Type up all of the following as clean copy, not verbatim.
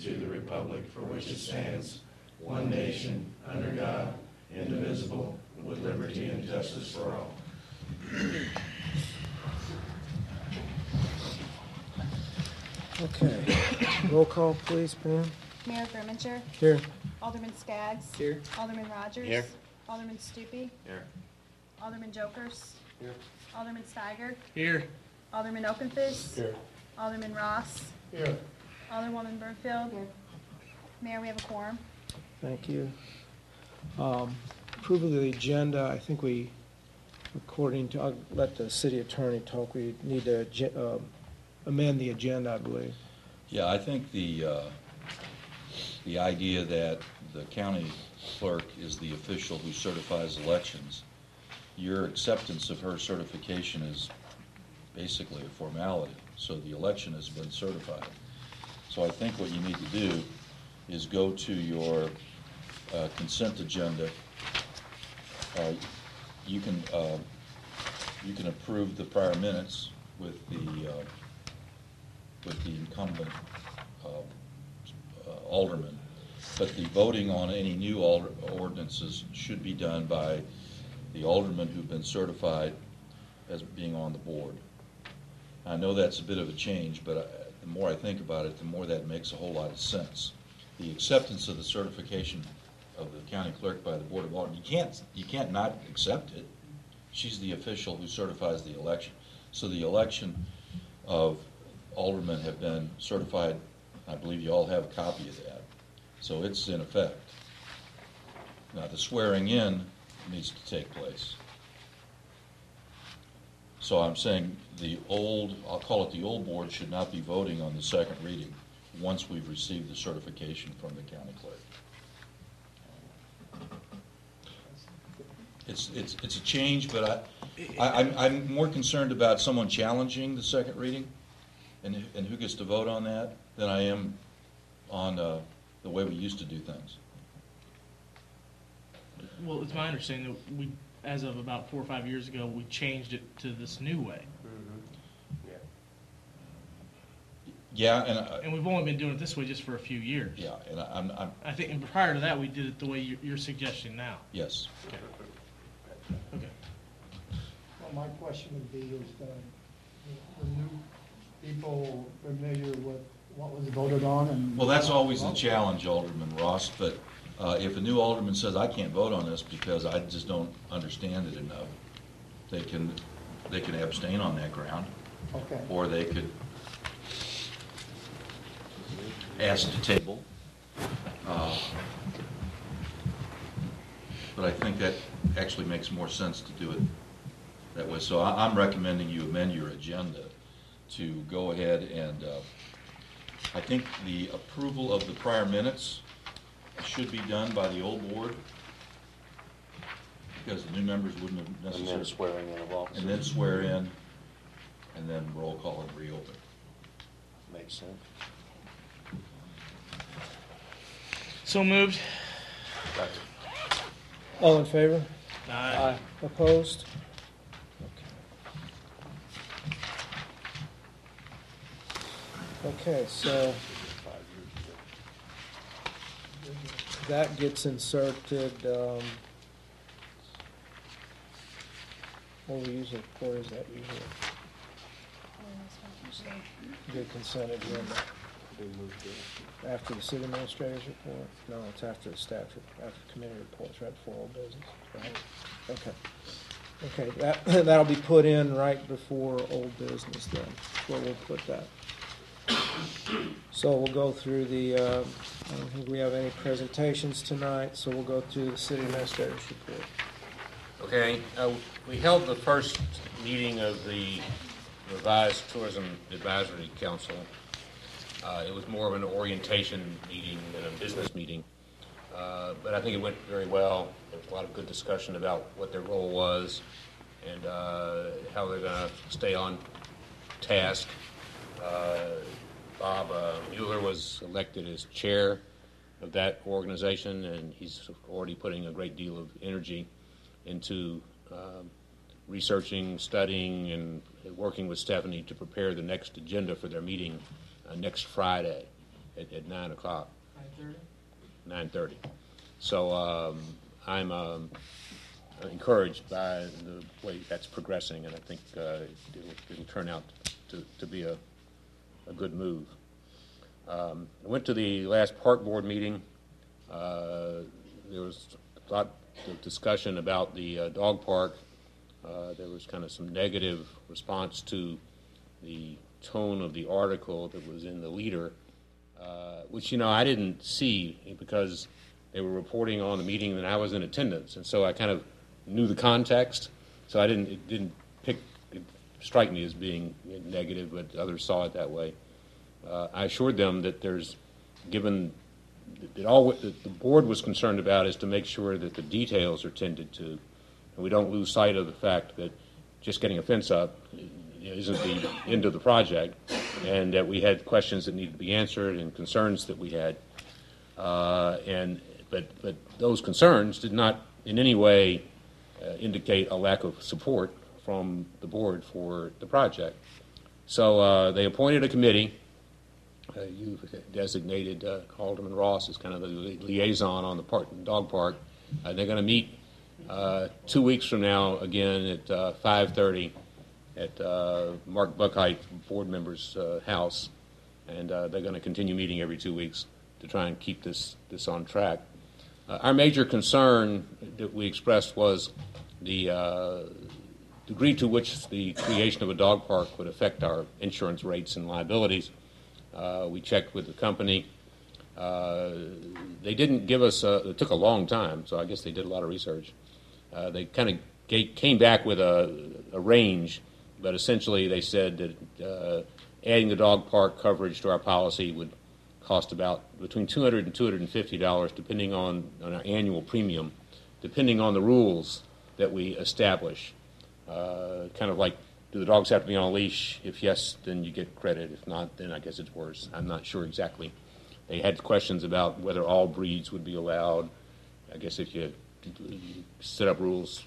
to the republic for which it stands, one nation, under God, indivisible, with liberty and justice for all. Okay. Roll call, please, Pam. Mayor Grimminger? Here. Alderman Skaggs? Here. Alderman Rogers? Here. Alderman Stupi? Here. Alderman Jokers? Here. Alderman Steiger? Here. Alderman Oakenfuss? Here. Alderman Ross? Here. Alderwoman Burnfield? Mayor, we have a quorum. Thank you. Approval of the agenda, I think we, according to, I'll let the city attorney talk, we need to amend the agenda, I believe. Yeah, I think the idea that the county clerk is the official who certifies elections, your acceptance of her certification is basically a formality. So the election has been certified. So I think what you need to do is go to your consent agenda. You can approve the prior minutes with the incumbent alderman, but the voting on any new ordinances should be done by the aldermen who've been certified as being on the board. I know that's a bit of a change, but the more I think about it, the more that makes a whole lot of sense. The acceptance of the certification of the county clerk by the Board of Aldermen, you can't not accept it. She's the official who certifies the election. So the election of aldermen have been certified. I believe you all have a copy of that. So it's in effect. Now the swearing in needs to take place. So I'm saying I'll call it the old board, should not be voting on the second reading once we've received the certification from the county clerk. It's a change, but I'm more concerned about someone challenging the second reading and who gets to vote on that than I am on the way we used to do things. Well, it's my understanding that we, as of about 4 or 5 years ago, we changed it to this new way. Yeah, and we've only been doing it this way just for a few years. Yeah, and I think, and prior to that, we did it the way you're suggesting now. Yes. Okay. Okay. Well, my question would be, is the new people familiar with what was voted on? And well, that's always the challenge, Alderman Ross, but if a new alderman says, I can't vote on this because I just don't understand it enough, they can abstain on that ground. Okay. Or they could ask to table. But I think that actually makes more sense to do it that way. So I'm recommending you amend your agenda to go ahead and I think the approval of the prior minutes should be done by the old board because the new members wouldn't have necessarily. And then swearing in of officers. And then swear in, and then roll call and reopen. Makes sense. So moved. All in favor? Aye. Opposed? Okay, so that gets inserted, what is that usually? The consent agenda. After the city administrator's report? No, it's after the staff, after committee reports, right before old business, right? Okay, that'll be put in right before old business then. That's where we'll put that. So we'll go through I don't think we have any presentations tonight, so we'll go through the city administrator's report. Okay, we held the first meeting of the revised Tourism Advisory Council. It was more of an orientation meeting than a business meeting, but I think it went very well. There was a lot of good discussion about what their role was and how they're going to stay on task. Bob Mueller was elected as chair of that organization, and he's already putting a great deal of energy into researching, studying, and working with Stephanie to prepare the next agenda for their meeting next Friday at 9 o'clock. 9:30? 9:30. So I'm encouraged by the way that's progressing, and I think it'll turn out to be a good move. I went to the last park board meeting. There was a lot of discussion about the dog park. There was kind of some negative response to the tone of the article that was in the Leader, which, I didn't see because they were reporting on the meeting and I was in attendance, and so I kind of knew the context, so it didn't strike me as being negative, but others saw it that way. I assured them that given that all that the board was concerned about is to make sure that the details are tended to, and we don't lose sight of the fact that just getting a fence up isn't the end of the project, and that we had questions that needed to be answered and concerns that we had, but those concerns did not in any way indicate a lack of support from the board for the project. So they appointed a committee. You designated Alderman Ross as kind of the liaison on the dog park. They're going to meet 2 weeks from now again at 5:30 at Mark Buckheit, board member's house, and they're going to continue meeting every 2 weeks to try and keep this on track. Our major concern that we expressed was the degree to which the creation of a dog park would affect our insurance rates and liabilities. We checked with the company. They didn't give us it took a long time, so I guess they did a lot of research. They kind of came back with a range, but essentially they said that adding the dog park coverage to our policy would cost about between $200 and $250, depending on our annual premium, depending on the rules that we establish. Kind of like, do the dogs have to be on a leash? If yes, then you get credit. If not, then I guess it's worse. I'm not sure exactly. They had questions about whether all breeds would be allowed. I guess if you set up rules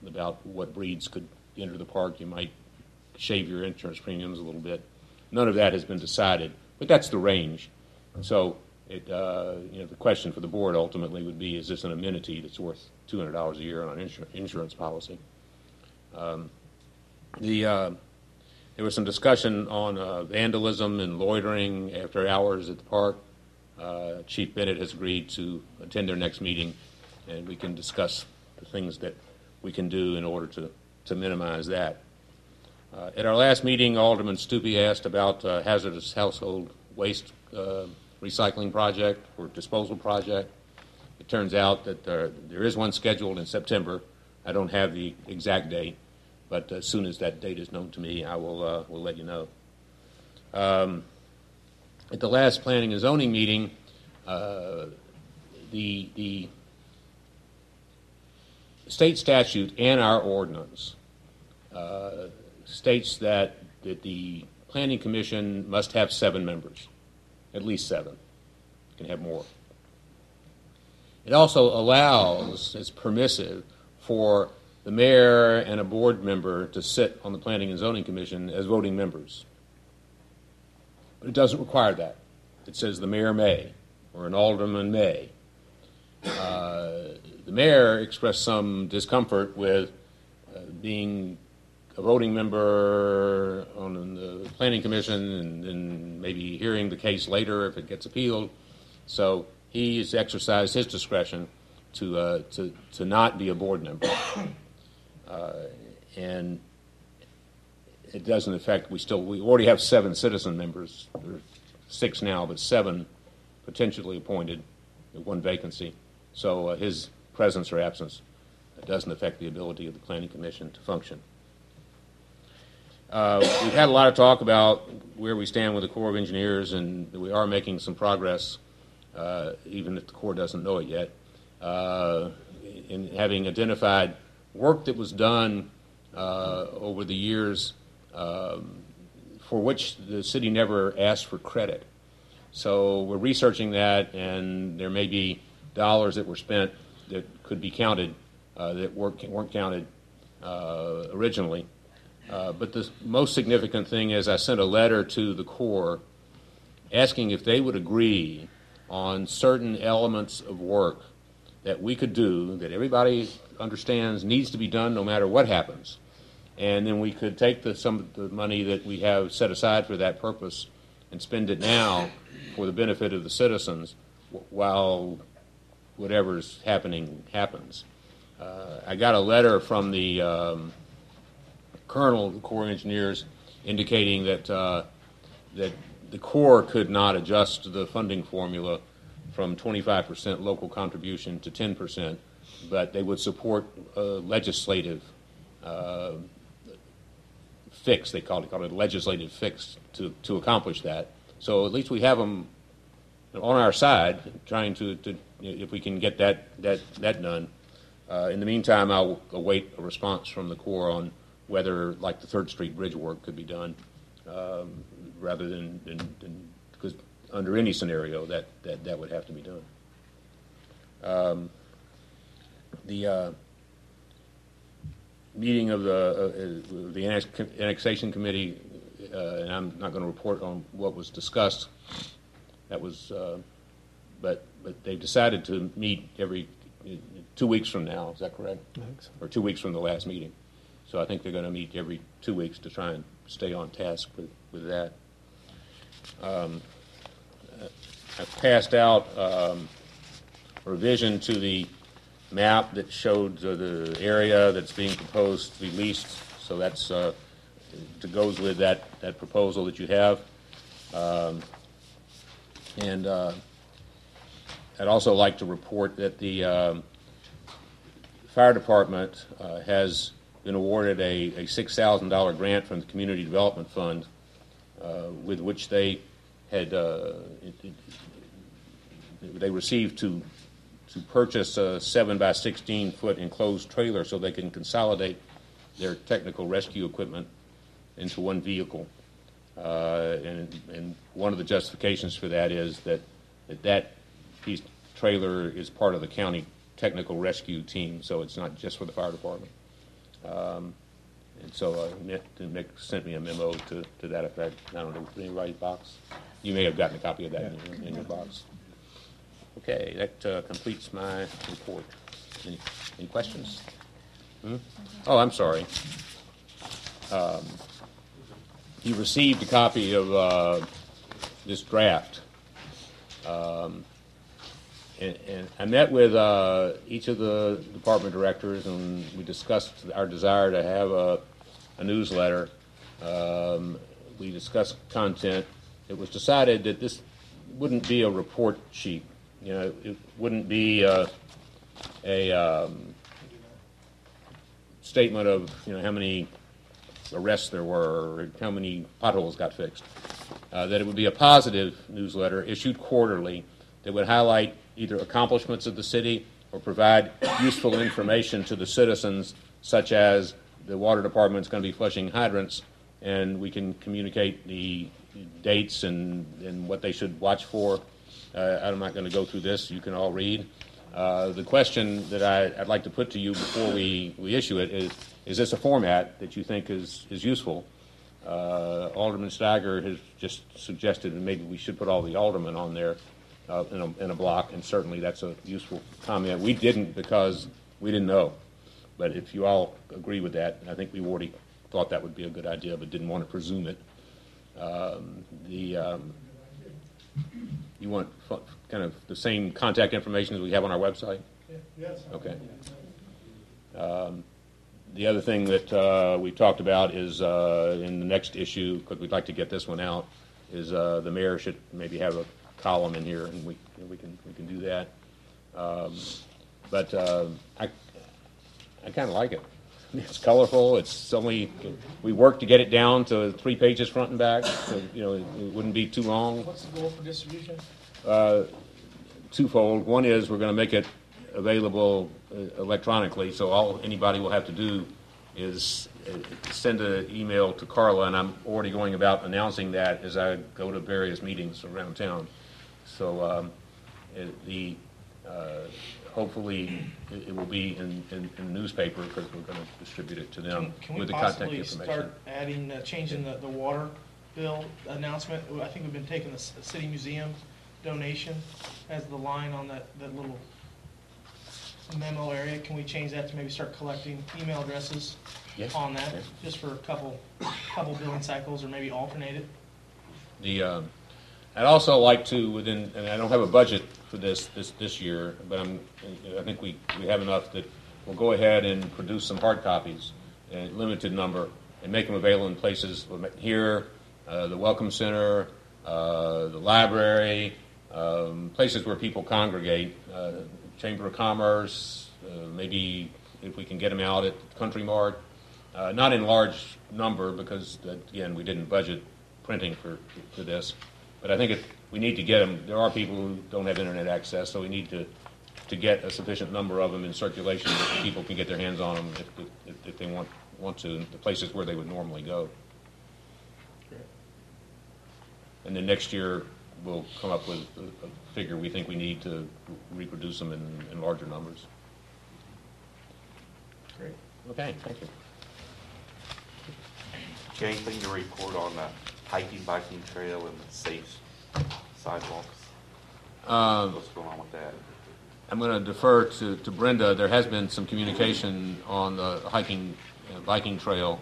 about what breeds could enter the park, you might shave your insurance premiums a little bit. None of that has been decided, but that's the range. So the question for the board ultimately would be, is this an amenity that's worth $200 a year on an insurance policy? There was some discussion on vandalism and loitering after hours at the park. Chief Bennett has agreed to attend their next meeting, and we can discuss the things that we can do in order to minimize that. At our last meeting, Alderman Stupi asked about hazardous household waste recycling project or disposal project. It turns out that there is one scheduled in September. I don't have the exact date, but as soon as that date is known to me, I will let you know. At the last planning and zoning meeting, the state statute and our ordinance states that the planning commission must have 7 members, at least 7. You can have more. It also allows, it's permissive, for the mayor and a board member to sit on the Planning and Zoning Commission as voting members. But it doesn't require that. It says the mayor may, or an alderman may. The mayor expressed some discomfort with being a voting member on the Planning Commission and then maybe hearing the case later if it gets appealed. So he has exercised his discretion to not be a board member. And it doesn't affect, we already have 7 citizen members. There are 6 now, but 7 potentially appointed, 1 vacancy. So his presence or absence doesn't affect the ability of the Planning Commission to function. We've had a lot of talk about where we stand with the Corps of Engineers, and we are making some progress, even if the Corps doesn't know it yet, in having identified work that was done over the years for which the city never asked for credit. So we're researching that, and there may be dollars that were spent that could be counted that weren't counted originally. But the most significant thing is I sent a letter to the Corps asking if they would agree on certain elements of work that we could do, that everybody understands needs to be done no matter what happens. And then we could take some of the money that we have set aside for that purpose and spend it now for the benefit of the citizens while whatever's happening happens. I got a letter from the Colonel of the Corps of Engineers indicating that that the Corps could not adjust the funding formula from 25% local contribution to 10%, but they would support a legislative fix. They call it a legislative fix to accomplish that. So at least we have them on our side, trying to if we can get that done. In the meantime, I'll await a response from the Corps on whether, like, the 3rd Street bridge work could be done, rather than because under any scenario that would have to be done. The meeting of the annexation committee, and I'm not going to report on what was discussed. That was, but they've decided to meet every 2 weeks from now. Is that correct? I think so. Or 2 weeks from the last meeting. So I think they're going to meet every 2 weeks to try and stay on task with that. I've passed out a revision to the map that showed the area that's being proposed to be leased. So that's goes with that proposal that you have. And I'd also like to report that the fire department has been awarded a $6,000 grant from the Community Development Fund, with which they had they received to purchase a 7 by 16 foot enclosed trailer so they can consolidate their technical rescue equipment into one vehicle. And one of the justifications for that is that piece trailer is part of the county technical rescue team, so it's not just for the fire department. And so Nick sent me a memo to that effect. I don't know, in anybody's box? You may have gotten a copy of that in your box. Okay, that completes my report. Any questions? Oh, I'm sorry. You received a copy of this draft. And I met with each of the department directors, and we discussed our desire to have a newsletter. We discussed content. It was decided that this wouldn't be a report sheet. You know, it wouldn't be a statement of, you know, how many arrests there were or how many potholes got fixed. That it would be a positive newsletter issued quarterly that would highlight either accomplishments of the city or provide useful information to the citizens, such as the water department is going to be flushing hydrants, and we can communicate the dates and what they should watch for. I'm not going to go through this. You can all read. The question that I'd like to put to you before we issue it is this a format that you think is useful? Alderman Steiger has just suggested that maybe we should put all the aldermen on there in a block, and certainly that's a useful comment. We didn't because we didn't know. But if you all agree with that, I think we already thought that would be a good idea, but didn't want to presume it. You want kind of the same contact information as we have on our website? Yes. Okay. The other thing that we talked about is in the next issue, because we'd like to get this one out, is the mayor should maybe have a column in here, and we can do that. But I kind of like it. It's colorful. It's only we worked to get it down to 3 pages front and back, so you know it wouldn't be too long. What's the goal for distribution? Twofold. One is we're going to make it available electronically, so anybody will have to do is send an email to Carla, and I'm already going about announcing that as I go to various meetings around town. So hopefully it will be in the newspaper because we're going to distribute it to them Can we with the contact possibly information. start adding, changing the water Bill, announcement. I think we've been taking the city museum donation as the line on that little memo area. Can we change that to maybe start collecting email addresses Yes. on that, just for a couple billing cycles, or maybe alternate it? I'd also like to, and I don't have a budget for this year, but I think we have enough that we'll go ahead and produce some hard copies, a limited number, and make them available in places here, the Welcome Center, the library, places where people congregate, Chamber of Commerce, maybe if we can get them out at Country Mart. Not in large number because, again, we didn't budget printing for this. But I think we need to get them. There are people who don't have internet access, so we need to get a sufficient number of them in circulation that people can get their hands on them if they want to, in the places where they would normally go. Great. And then next year, we'll come up with a figure we think we need to reproduce them in larger numbers. Great. Okay, thank you. Anything to report on the hiking, biking trail and the safe sidewalks? What's going on with that? I'm going to defer to Brenda. There has been some communication on the hiking, biking trail,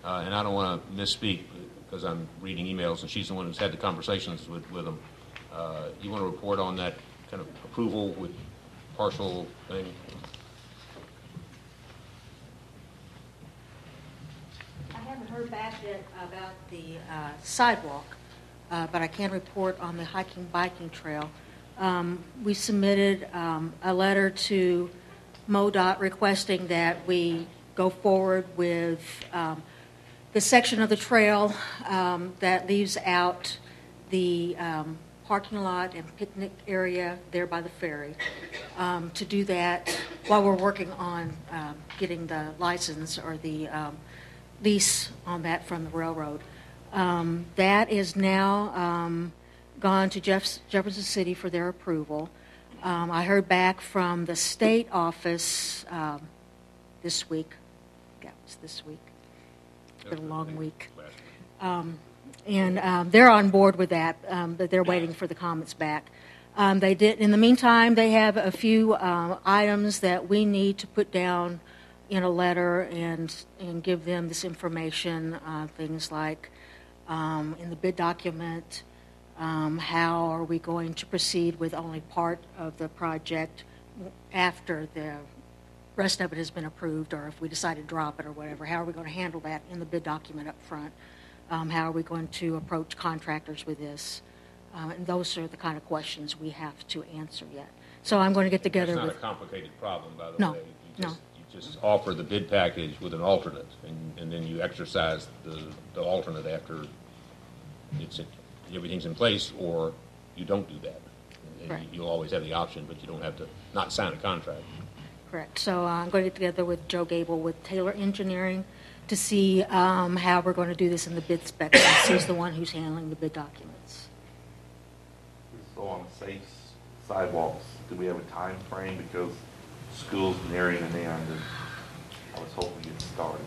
and I don't want to misspeak because I'm reading emails, and she's the one who's had the conversations with them. You want to report on that kind of approval with partial thing? I haven't heard back yet about the sidewalk, but I can report on the hiking, biking trail. We submitted a letter to MoDOT requesting that we go forward with the section of the trail that leaves out the parking lot and picnic area there by the ferry. To do that while we're working on getting the license or the lease on that from the railroad. That is now gone to Jefferson City for their approval. I heard back from the state office this week. That was this week. It's been a long week. And they're on board with that, but they're waiting for the comments back. They did. In the meantime, they have a few items that we need to put down in a letter and give them this information, things like in the bid document, how are we going to proceed with only part of the project after the rest of it has been approved, or if we decide to drop it or whatever. How are we going to handle that in the bid document up front? How are we going to approach contractors with this? And those are the kind of questions we have to answer yet. So I'm going to get together with... It's not a complicated problem, by the No, way. no. You just offer the bid package with an alternate, and then you exercise the alternate after everything's in place, or you don't do that. And Right. you'll always have the option, but you don't have to not sign a contract. Correct. So I'm going to get together with Joe Gable with Taylor Engineering to see how we're going to do this in the bid specs. He's the one who's handling the bid documents. So on the safe sidewalks, do we have a time frame? Because school's nearing an end, and I was hoping to get started.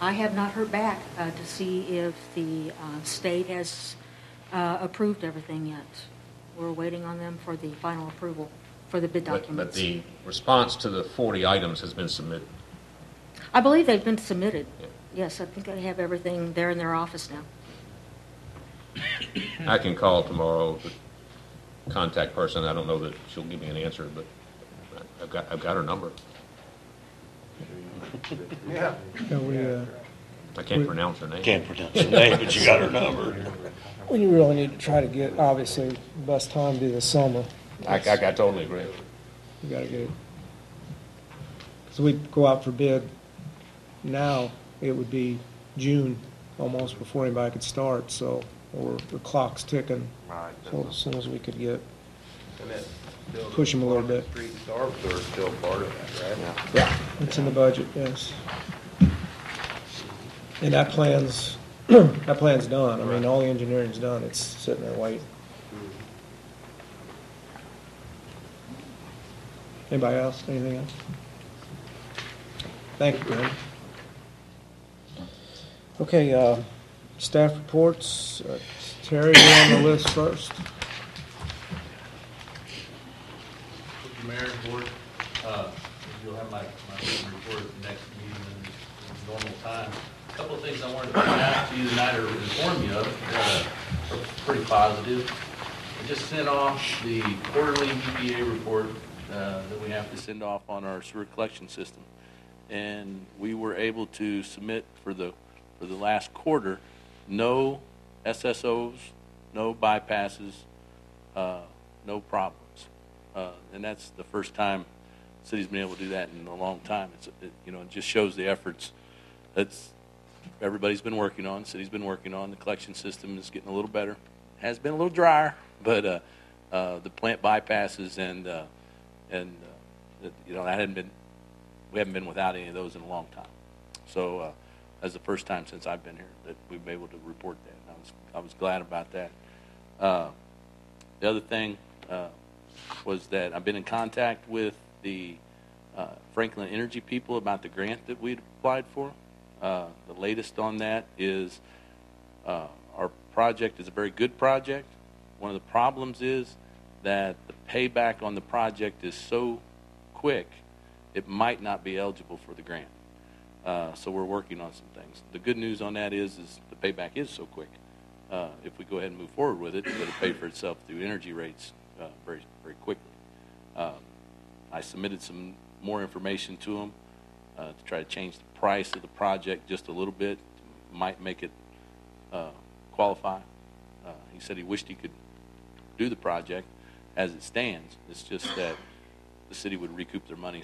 I have not heard back to see if the state has approved everything yet. We're waiting on them for the final approval for the bid documents. But the response to the 40 items has been submitted. I believe they've been submitted. Yeah. Yes, I think they have everything there in their office now. I can call tomorrow the contact person. I don't know that she'll give me an answer, but I've got her number. Yeah. I can't pronounce her name. Can't pronounce the name, but you got her number. Well, you really need to try to get, obviously, the best time to be the summer. I totally agree. You got to get it. Because we go out for bid now, it would be June almost before anybody could start, so the clock's ticking. Right. So as soon as we could get, And that building push them a little bit. Street and Starbucks are still part of that, right? Yeah. It's in the budget, yes. And that plan's done. I mean, all the engineering's done. It's sitting there waiting. Anybody else? Anything else? Thank you, Brent. Okay, Staff reports, Terry, you're on the list first. Mr. Mayor, Board, you'll have my report at the next meeting in normal time. A couple of things I wanted to point out to you tonight or inform you of are pretty positive. I just sent off the quarterly EPA report that we have to send off on our sewer collection system. And we were able to submit for the last quarter, no SSOs, no bypasses, no problems. And that's the first time the city's been able to do that in a long time. It just shows the efforts that's everybody's been working on, the city's been working on. The collection system is getting a little better. It has been a little drier, but the plant bypasses and we haven't been without any of those in a long time. So that's the first time since I've been here that we've been able to report that. And I was glad about that. The other thing was that I've been in contact with the Franklin Energy people about the grant that we'd applied for. The latest on that is our project is a very good project. One of the problems is that the payback on the project is so quick, it might not be eligible for the grant. So we're working on some things. The good news on that is the payback is so quick. If we go ahead and move forward with it, it'll pay for itself through energy rates very, very quickly. I submitted some more information to him to try to change the price of the project just a little bit. Might make it qualify. He said he wished he could do the project as it stands. It's just that the city would recoup their money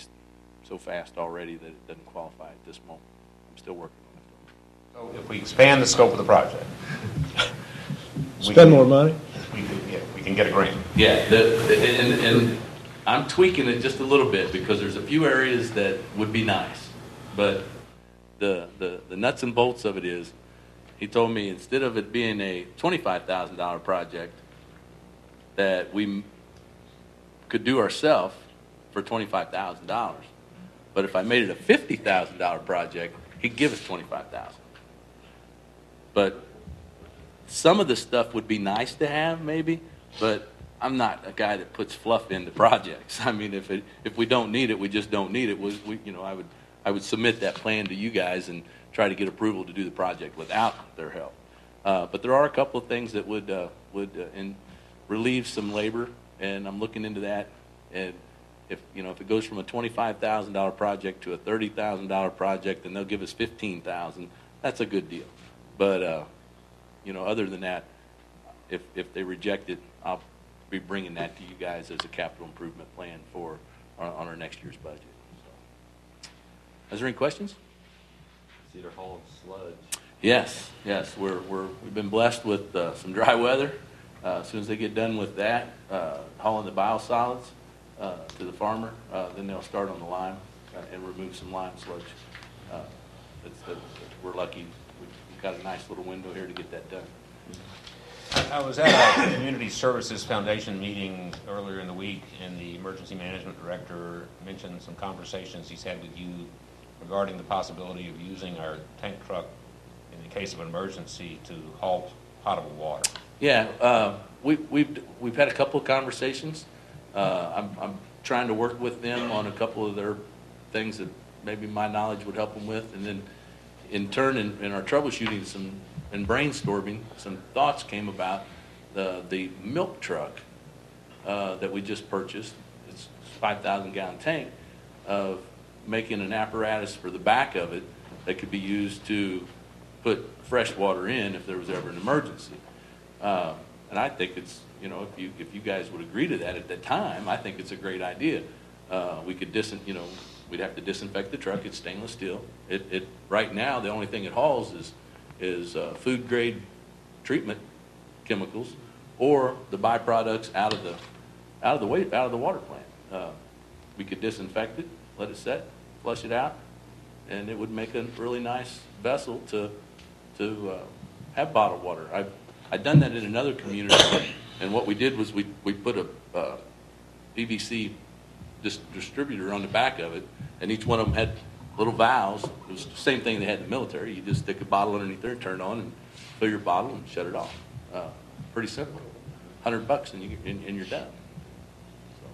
so fast already that it doesn't qualify at this moment. I'm still working on it. So if we expand the scope of the project, Spend more money? we can get a grant. Yeah, and I'm tweaking it just a little bit because there's a few areas that would be nice, but the nuts and bolts of it is, he told me instead of it being a $25,000 project that we could do ourselves for $25,000, but if I made it a $50,000 project, he'd give us $25,000. But some of the stuff would be nice to have, maybe, but I'm not a guy that puts fluff into projects. I mean, if we don't need it, we just don't need it. I would submit that plan to you guys and try to get approval to do the project without their help. But there are a couple of things that would relieve some labor, and I'm looking into that. And if it goes from a $25,000 project to a $30,000 project, and they'll give us $15,000, that's a good deal. But other than that, if they reject it, I'll be bringing that to you guys as a capital improvement plan on our next year's budget. So, is there any questions? Cedar Hall and sludge. Yes. We've been blessed with some dry weather. As soon as they get done with that, hauling the biosolids to the farmer, then they'll start on the lime and remove some lime sludge. We're lucky. We've got a nice little window here to get that done. I was at a Community Services Foundation meeting earlier in the week, and the emergency management director mentioned some conversations he's had with you regarding the possibility of using our tank truck in the case of an emergency to haul potable water. Yeah, we've had a couple of conversations. I'm trying to work with them on a couple of their things that maybe my knowledge would help them with, and then in turn, in our troubleshooting and brainstorming, some thoughts came about the milk truck that we just purchased. It's a 5,000-gallon tank of making an apparatus for the back of it that could be used to put fresh water in if there was ever an emergency. And I think it's, if you guys would agree to that at that time, I think it's a great idea. We could we'd have to disinfect the truck. It's stainless steel. It right now the only thing it hauls is food grade treatment chemicals or the byproducts out of the water plant. We could disinfect it, let it set, flush it out, and it would make a really nice vessel to have bottled water. I've done that in another community, and what we did was we put a PVC distributor on the back of it, and each one of them had little valves. It was the same thing they had in the military. You just stick a bottle underneath there and turn it on, and fill your bottle and shut it off. Pretty simple. $100 and you're done. So,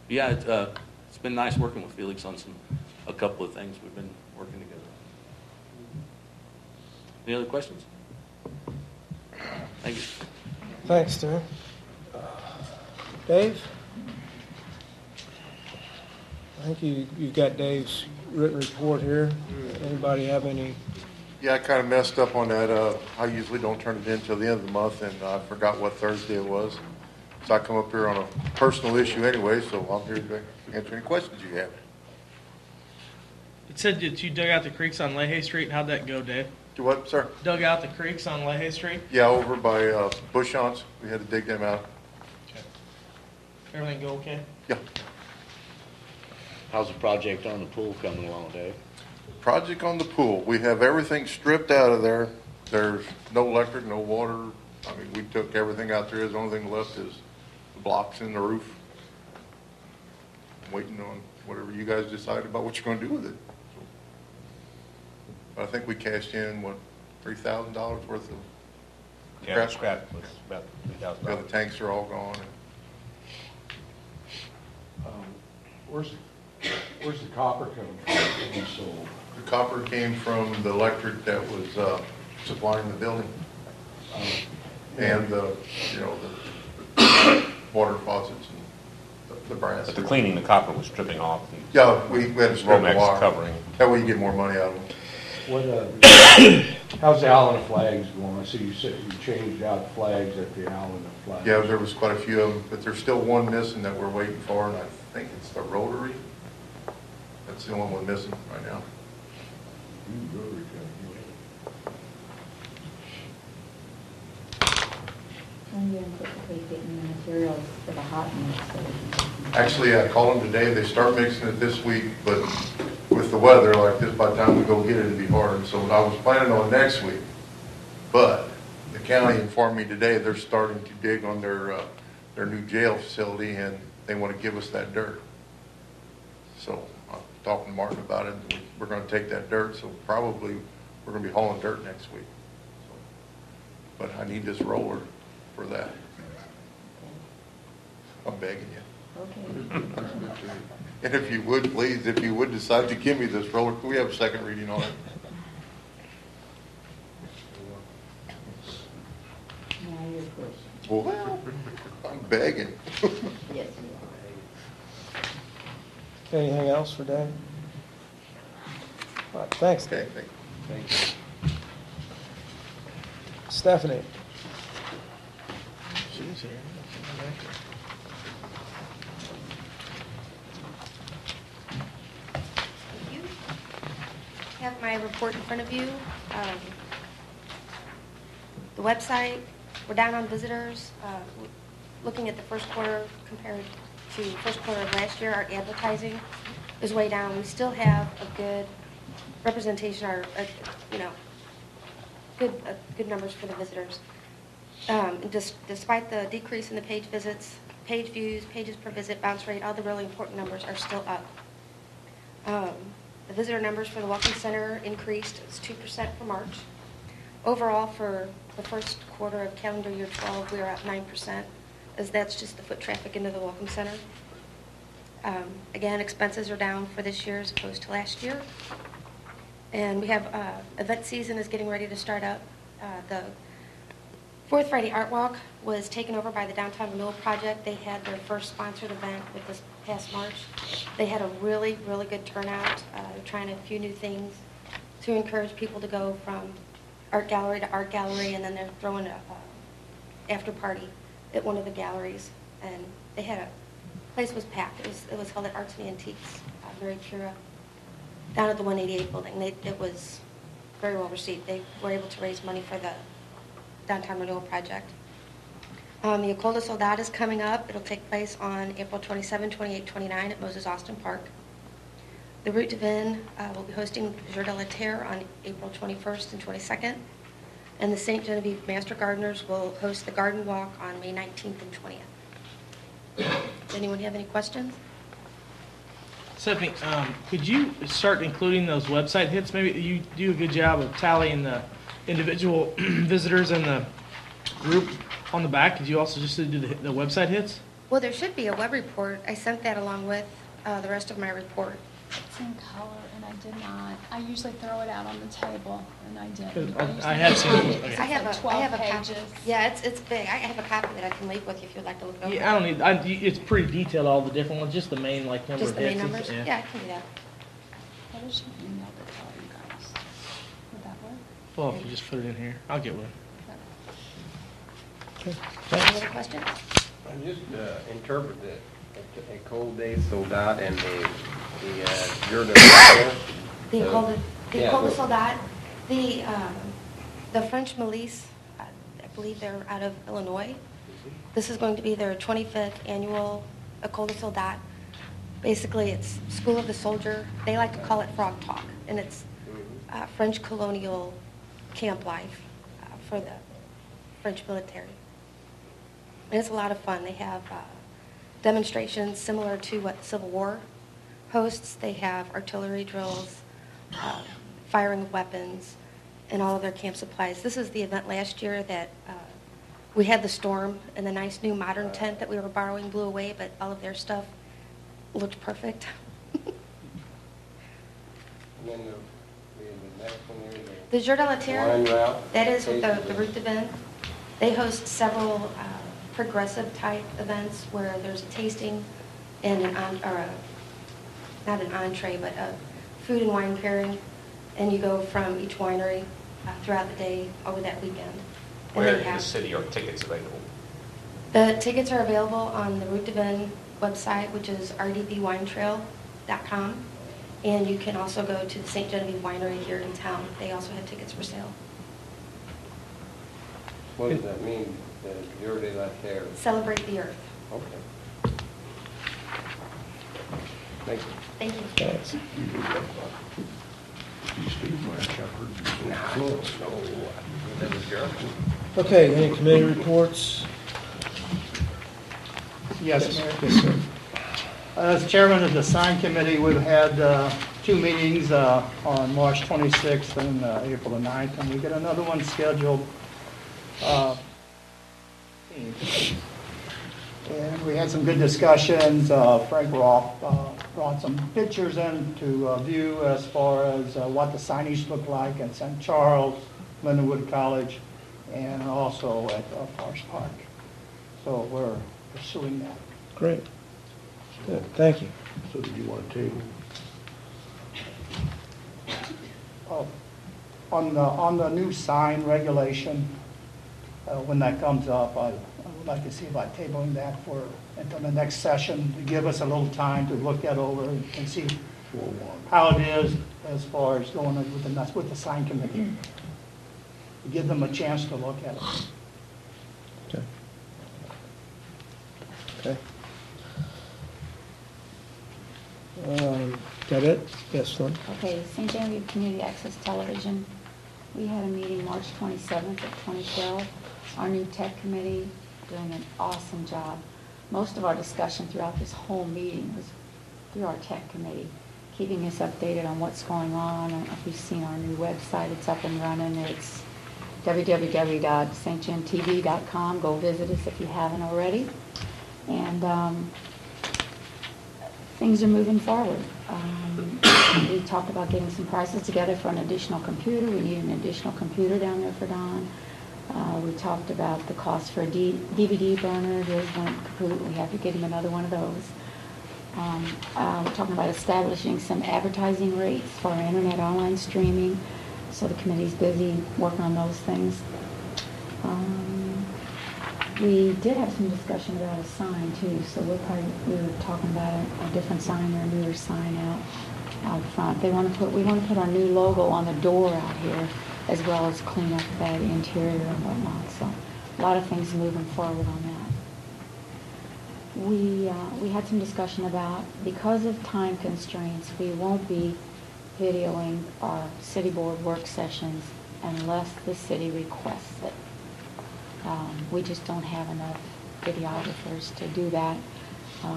yeah, it's been nice working with Felix on a couple of things. We've been working together. Any other questions? Thank you. Thanks, Tim. Dave? I think you got Dave's written report here. Anybody have any? Yeah, I kind of messed up on that. I usually don't turn it in till the end of the month, and I forgot what Thursday it was. So I come up here on a personal issue anyway, so I'm here to answer any questions you have. It said that you dug out the creeks on Leahy Street. How'd that go, Dave? Do what, sir? Dug out the creeks on Leahy Street? Yeah, over by Bushons. We had to dig them out. Okay. Everything go okay? Yeah. How's the project on the pool coming along, Dave? Project on the pool. We have everything stripped out of there. There's no electric, no water. I mean, we took everything out there. The only thing left is the blocks in the roof. I'm waiting on whatever you guys decide about what you're going to do with it. So, I think we cashed in, what, $3,000 worth of Yeah, scrap was about Yeah, $3,000. the tanks are all gone. Where's the copper coming from to be sold? The copper came from the electric that was supplying the building. And the water faucets and the brass. But the cleaning, the copper was stripping off. Yeah, we had to strip the Romex wire. covering. That way you get more money out of them. How's the Allen flags going? I see you said you changed out flags at the Allen flags. Yeah, there was quite a few of them, but there's still one missing that we're waiting for, and I think it's the rotary. That's the only one missing right now. When do you anticipate getting the materials for the hot mix? Actually, I called them today. They start mixing it this week, but with the weather like this, by the time we go get it, it'd be hard. So I was planning on next week, but the county informed me today they're starting to dig on their new jail facility, and they want to give us that dirt. So I'm talking to Martin about it. We're going to take that dirt, so probably we're going to be hauling dirt next week. So, but I need this roller for that. I'm begging you. Okay. And if you would, please, if you would decide to give me this roller, can we have a second reading on it? Now your question. Well, I'm begging. Yes, you Anything else for Dave? All right, thanks, Dave. Okay, thank you. Stephanie? She's here. You have my report in front of you. The website, we're down on visitors. Looking at the first quarter compared to first quarter of last year, our advertising is way down. We still have a good representation, good numbers for the visitors. Despite the decrease in the page visits, page views, pages per visit, bounce rate, all the really important numbers are still up. The visitor numbers for the Welcome Center increased. It's 2% for March. Overall, for the first quarter of calendar year 12, we are up 9%, as that's just the foot traffic into the Welcome Center. Again, expenses are down for this year as opposed to last year. And we have event season is getting ready to start up. The Fourth Friday Art Walk was taken over by the Downtown Renewal Project. They had their first sponsored event with this past March. They had a really, really good turnout. They're trying a few new things to encourage people to go from art gallery to art gallery, and then they're throwing a after party at one of the galleries. And they had a place was packed. It was held at Arts and Antiques, Mary Pura, down at the 188 building. It was very well received. They were able to raise money for the Downtown Renewal Project. The École des Soldats is coming up. It'll take place on April 27, 28, 29 at Moses Austin Park. The Route de Vin will be hosting Jour de la Terre on April 21st and 22nd. And the St. Genevieve Master Gardeners will host the Garden Walk on May 19th and 20th. Does anyone have any questions? Stephanie, could you start including those website hits? Maybe you do a good job of tallying the individual visitors and the group on the back, could you also just do the website hits? Well, there should be a web report. I sent that along with the rest of my report. It's in color, and I did not. I usually throw it out on the table, and I didn't. I have seen it. I have It's a, like I have 12 a copy. pages. Yeah, it's big. I have a copy that I can leave with you if you'd like to look over. Yeah, I don't need, it's pretty detailed, all the different ones, just the main, like, number Just of the main hits. numbers? Yeah, I can do that. What is your email to tell you guys? Would that work? Well, if you just put it in here, I'll get one. Any other questions? I just interpret that a cold day sold out and the Jour de The So, École yeah, de well- Soldat, the French milice, I believe they're out of Illinois. This is going to be their 25th annual École de Soldat. Basically, it's School of the Soldier. They like to call it Frog Talk, and it's French colonial camp life for the French military. And it's a lot of fun. They have demonstrations similar to what the Civil War hosts. They have artillery drills, firing of weapons, and all of their camp supplies. This is the event last year that we had the storm, and the nice new modern tent that we were borrowing blew away, but all of their stuff looked perfect. And then the next one here, The Jour de la wine Terre, route. that is with tasting the route de vin. They host several progressive type events where there's a tasting and not an entree, but a food and wine pairing, and you go from each winery throughout the day over that weekend. And Where they in the have- city are tickets available? The tickets are available on the Route de Vin website, which is rdbwinetrail.com, and you can also go to the St. Genevieve Winery here in town. They also have tickets for sale. What does that mean, the Jour de la Terre? Celebrate the earth. Okay. Thank you. Thank you. Thanks. No, that was German. Okay, any committee reports? Yes, Mayor. Yes, sir. As chairman of the sign committee, we've had 2 meetings on March 26th and April the 9th, and we got another one scheduled. And we had some good discussions. Frank Roth brought some pictures in to view as far as what the signage looked like in St. Charles, Lindenwood College, and also at Forest Park. So we're pursuing that. Great. Good, thank you. So do you want to table? Oh, on the new sign regulation, when that comes up, I would like to see about tabling that until the next session, to give us a little time to look that over and see how it is as far as going with the sign committee. To give them a chance to look at it. Okay. Okay. That it? Yes, Lynn? Okay, St. Genevieve Community Access Television, we had a meeting March 27th of 2012. Our new tech committee doing an awesome job. Most of our discussion throughout this whole meeting was through our tech committee, keeping us updated on what's going on. I don't know if you've seen our new website. It's up and running. It's www.stgentv.com. Go visit us if you haven't already. And things are moving forward. We talked about getting some prices together for an additional computer. We need an additional computer down there for Don. We talked about the cost for a DVD burner. His went kaput. We have to get him another one of those. We're talking about establishing some advertising rates for our internet online streaming. So the committee's busy working on those things. We did have some discussion about a sign too, so we were talking about a different sign or a newer sign out front. We want to put our new logo on the door out here, as well as clean up that interior and whatnot. So a lot of things moving forward on that. We had some discussion about, because of time constraints, we won't be videoing our city board work sessions unless the city requests it. We just don't have enough videographers to do that.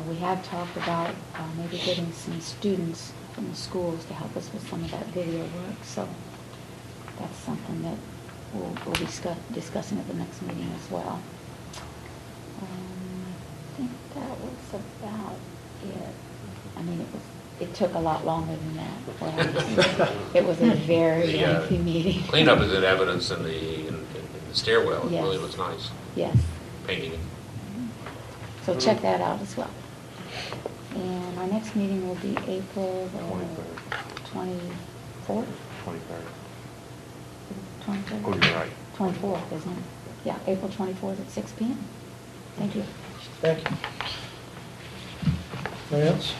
We have talked about maybe getting some students from the schools to help us with some of that video work. So that's something that we'll be discussing at the next meeting as well. I think that was about it. I mean, it took a lot longer than that. It was a very The, lengthy meeting. Cleanup is in evidence in the stairwell. It Yes. really looks nice. Yes. Painting it. So check that out as well. And our next meeting will be April the 24th? 23rd. 23rd? Oh, you're right. 24th, isn't it? Yeah, April 24th at 6 p.m. Thank you. Thank you. Anything else?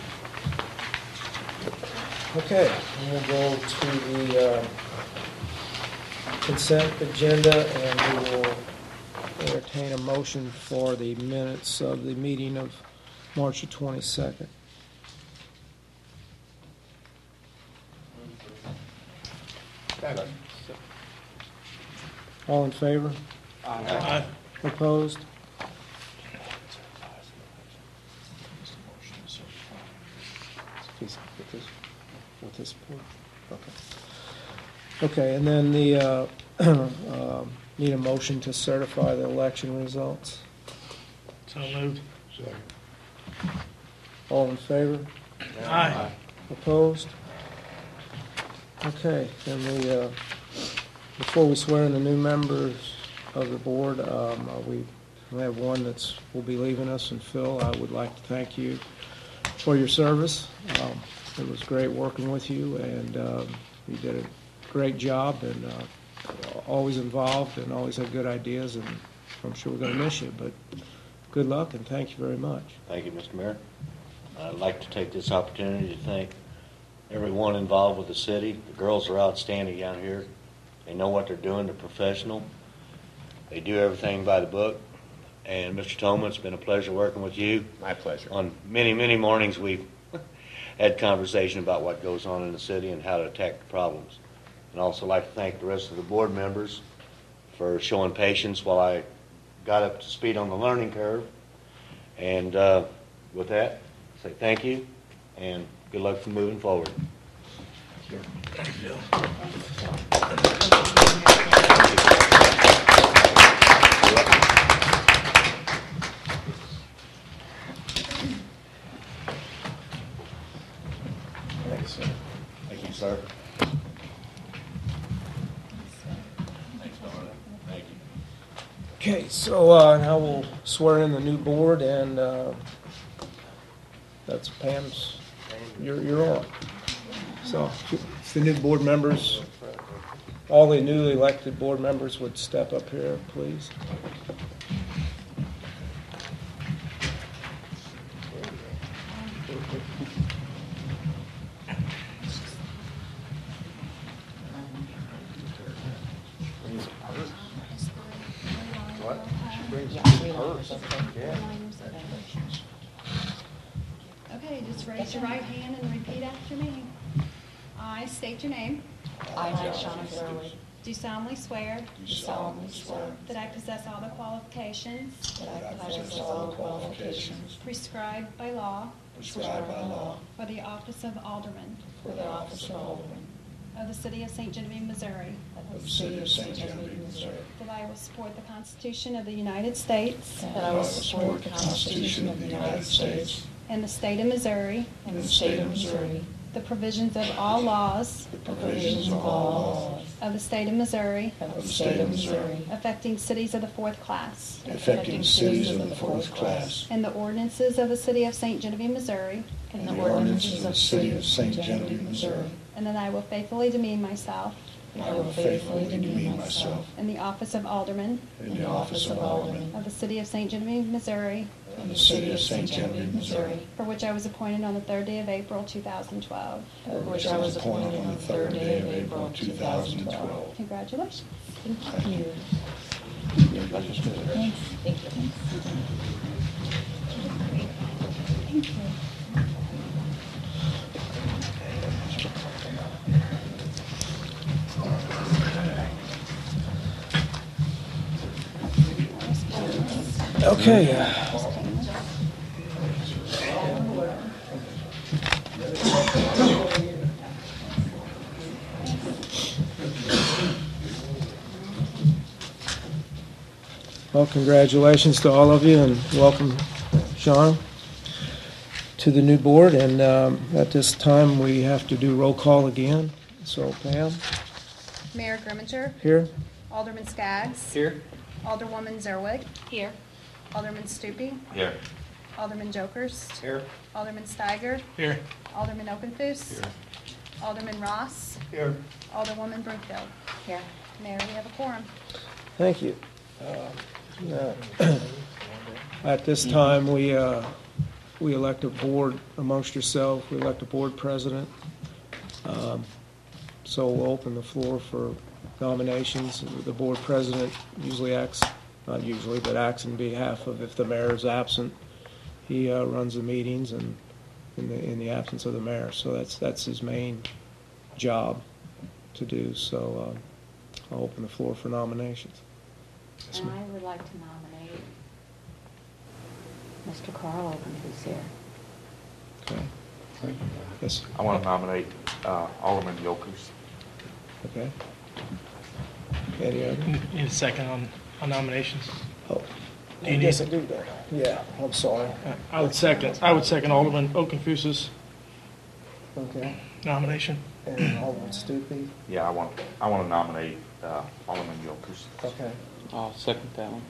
Okay, and we'll go to the consent agenda, and we will entertain a motion for the minutes of the meeting of March the 22nd. All in favor? Aye. Opposed? With this board? Okay. Okay, and then the, need a motion to certify the election results. So moved. All in favor? Aye. Opposed? Okay, then we, before we swear in the new members of the board, we have one will be leaving us, and Phil, I would like to thank you for your service. It was great working with you, and you did a great job, and always involved, and always had good ideas, and I'm sure we're going to miss you, but good luck, and thank you very much. Thank you, Mr. Mayor. I'd like to take this opportunity to thank everyone involved with the city. The girls are outstanding down here. They know what they're doing. They're professional. They do everything by the book. And Mr. Tolman, it's been a pleasure working with you. My pleasure. On many, many mornings we've had conversation about what goes on in the city and how to attack the problems. And also like to thank the rest of the board members for showing patience while I got up to speed on the learning curve. And with that, say thank you and good luck for moving forward. Thank you, Phil. Thanks, sir. Thank you, sir. Thanks, Donna. Thank you. Okay, so now we'll swear in the new board, and that's Pam's, you're on. So if the new board members, all the newly elected board members would step up here, please. Okay, just raise your right hand and repeat after me. I state your name. I, Shauna Gurley, Do solemnly swear do solemnly swear that I possess all the qualifications that I possess all the qualifications prescribed by law prescribed by law for the office of Alderman for the office of Alderman of the city of St. Genevieve, Missouri, of the city of St. Genevieve, Missouri, that I will support the Constitution of the United States that I will support the Constitution of the United States and the state of Missouri, and the state of Missouri, the provisions of all laws the provisions of all laws of the state of Missouri of the state of Missouri, affecting cities of the fourth class, affecting cities of the fourth class, and the ordinances of the city of St. Genevieve, Missouri, and the ordinances of the city of St. Genevieve, Missouri, and that I will faithfully demean myself and I will faithfully demean myself in the office of Alderman in the office of Alderman of the city of St. Genevieve, Missouri, in the city of St. Genevieve, Missouri, for which I was appointed on the 3rd day of April, 2012. for which I was appointed on the 3rd day of April, 2012. Congratulations. Thank you. Thanks. Thank you. Thank you. Okay. Well, congratulations to all of you, and welcome, Sean, to the new board. And at this time, we have to do roll call again. So, Pam? Mayor Grimminger? Here? Alderman Skaggs? Here? Alderwoman Zerwig? Here. Alderman Stupi? Here. Alderman Jokers? Here. Alderman Steiger? Here. Alderman Okenthus? Here. Alderman Ross? Here. Alderwoman Broomfield? Here. Mayor, we have a quorum. Thank you. At this time, we elect a board amongst yourselves. We elect a board president. So we'll open the floor for nominations. The board president usually acts, not usually, but acts in behalf of, if the mayor is absent, he runs the meetings and in the absence of the mayor. So that's his main job to do. So I'll open the floor for nominations. And I would like to nominate Mr. Carl Open, who's here. Okay. Yes. I want to nominate Alderman Yokers. Okay. Any other? Need a second on nominations? Oh, Do you I guess I need- do that. Yeah, I'm sorry. I would second Alderman Okenthus's Okay. nomination. And Alderman Stupi. Yeah, I want to nominate Alderman Yokers. Okay. I'll second that one.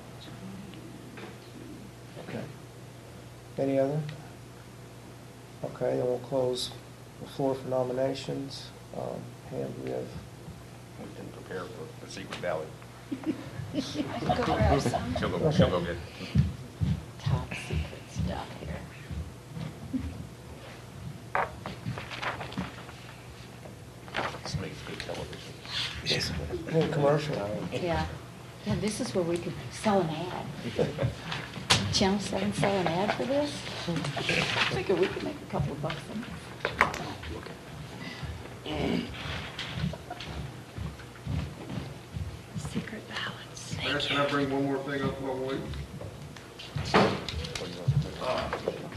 Okay. Any other? Okay, then we'll close the floor for nominations. Pam, do we have? We didn't prepare for the secret ballot. I can go grab some. She'll go get. Top secret stuff here. This makes good television. Yes. Any commercial? Yeah. Yeah, this is where we could sell an ad. Channel 7 sell an ad for this? I figure we could make a couple of bucks on this. Secret ballots. Can I bring one more thing up while we're waiting?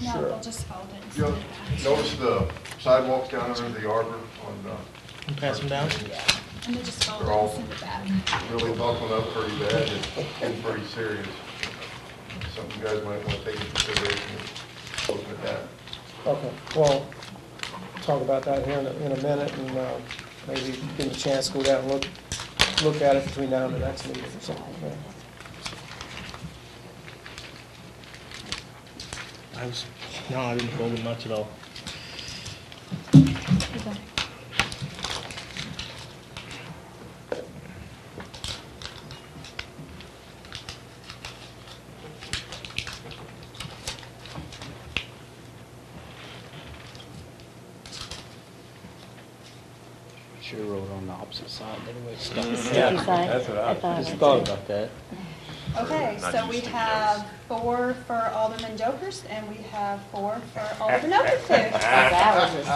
No, Sure. we'll just fold it and You send it back. notice the sidewalks down under the arbor on, And pass them down? And then just fold it They're all- and send it back. really buckling up pretty bad and pretty serious. Something you guys might want to take into consideration, looking at that. Okay, well, talk about that here in a minute, and maybe give them a chance to go down and look at it between now and the next meeting or something. Yeah. I didn't fold it much at all. Should have wrote on the opposite side, anyway. Sticky side. That's what I thought Just it thought was- about that. Okay, so we have 4 for Alderman Jokers, and we have 4 for Alderman Okenthus. That was a I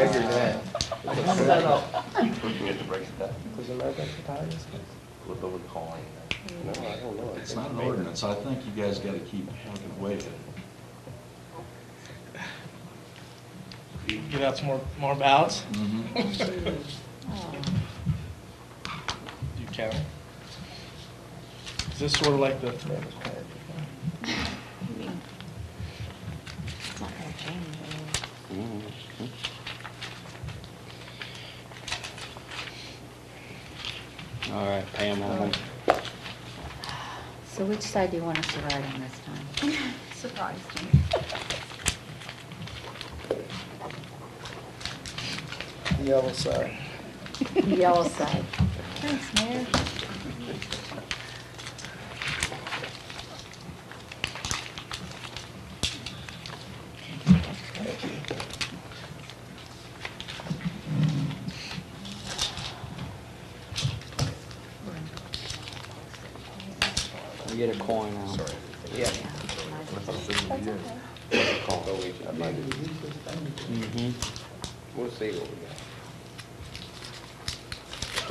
figured that. We get to break it down. Was American Potatoes? Flip over the coin. No, I don't know. It's not an ordinance. I think you guys got to keep working with it. Get out some more ballots. Oh. You count. Is this sort of like the, It's not gonna change really. All right, Pam, on. So which side do you want us to write on this time? Surprised me. The yellow side. Yellow side. Thanks, Mayor. We get a coin out. Sorry. Yeah. Mm-hmm. We'll see what we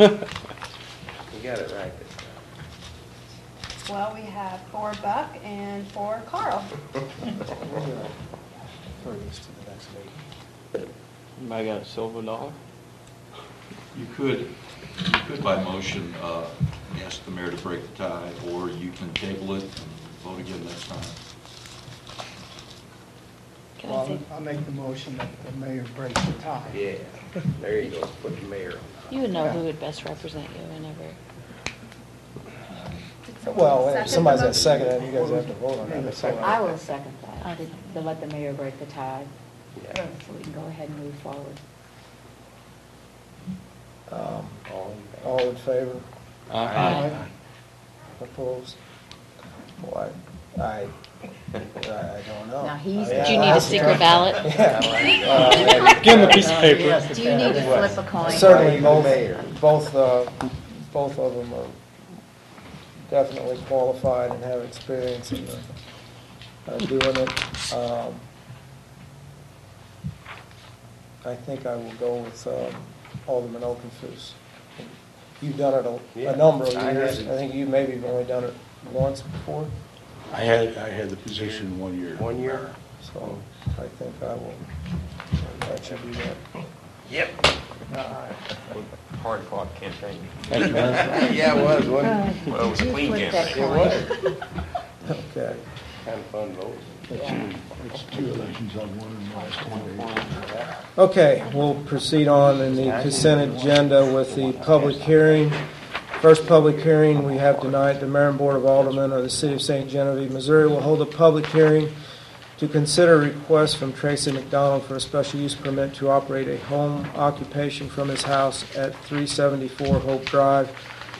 got. We got it right this time. Well, we have 4 Buck and 4 Carl. Throw this to the next meeting. Anybody got a silver dollar? You could by motion, ask the mayor to break the tie, or you can table it and vote again next time. Well, I'll make the motion that the mayor breaks the tie. Yeah, there you go, put the mayor on. You would know who would best represent you whenever. Well, if Second somebody's the at second, then you guys have to vote on that. I will second that, to let the mayor break the tie, Yeah. so we can go ahead and move forward. All in favor? Aye. Opposed? Boy, I don't know. Now, he's, Yeah, do you need a secret ballot? Yeah. Give him a piece of paper. Do you need to flip a coin? Certainly, both of them are definitely qualified and have experience in doing it. I think I will go with Alderman Okenfuss. You've done it a number of I years. haven't. I think you maybe have only done it once before, I had the position 1 year. 1 year? so I think I will let you do that. Yep. Hard fought campaign. Thank you, man. Yeah, it was, wasn't it? Well, it was a clean campaign. It was. Okay. Kind of fun vote. It's 2 elections on one in the last 20 days. Okay, we'll proceed on in the consent agenda with the public hearing. First public hearing we have tonight, the Mayor and Board of Aldermen of the City of St. Genevieve, Missouri will hold a public hearing to consider a request from Tracy McDonald for a special use permit to operate a home occupation from his house at 374 Hope Drive,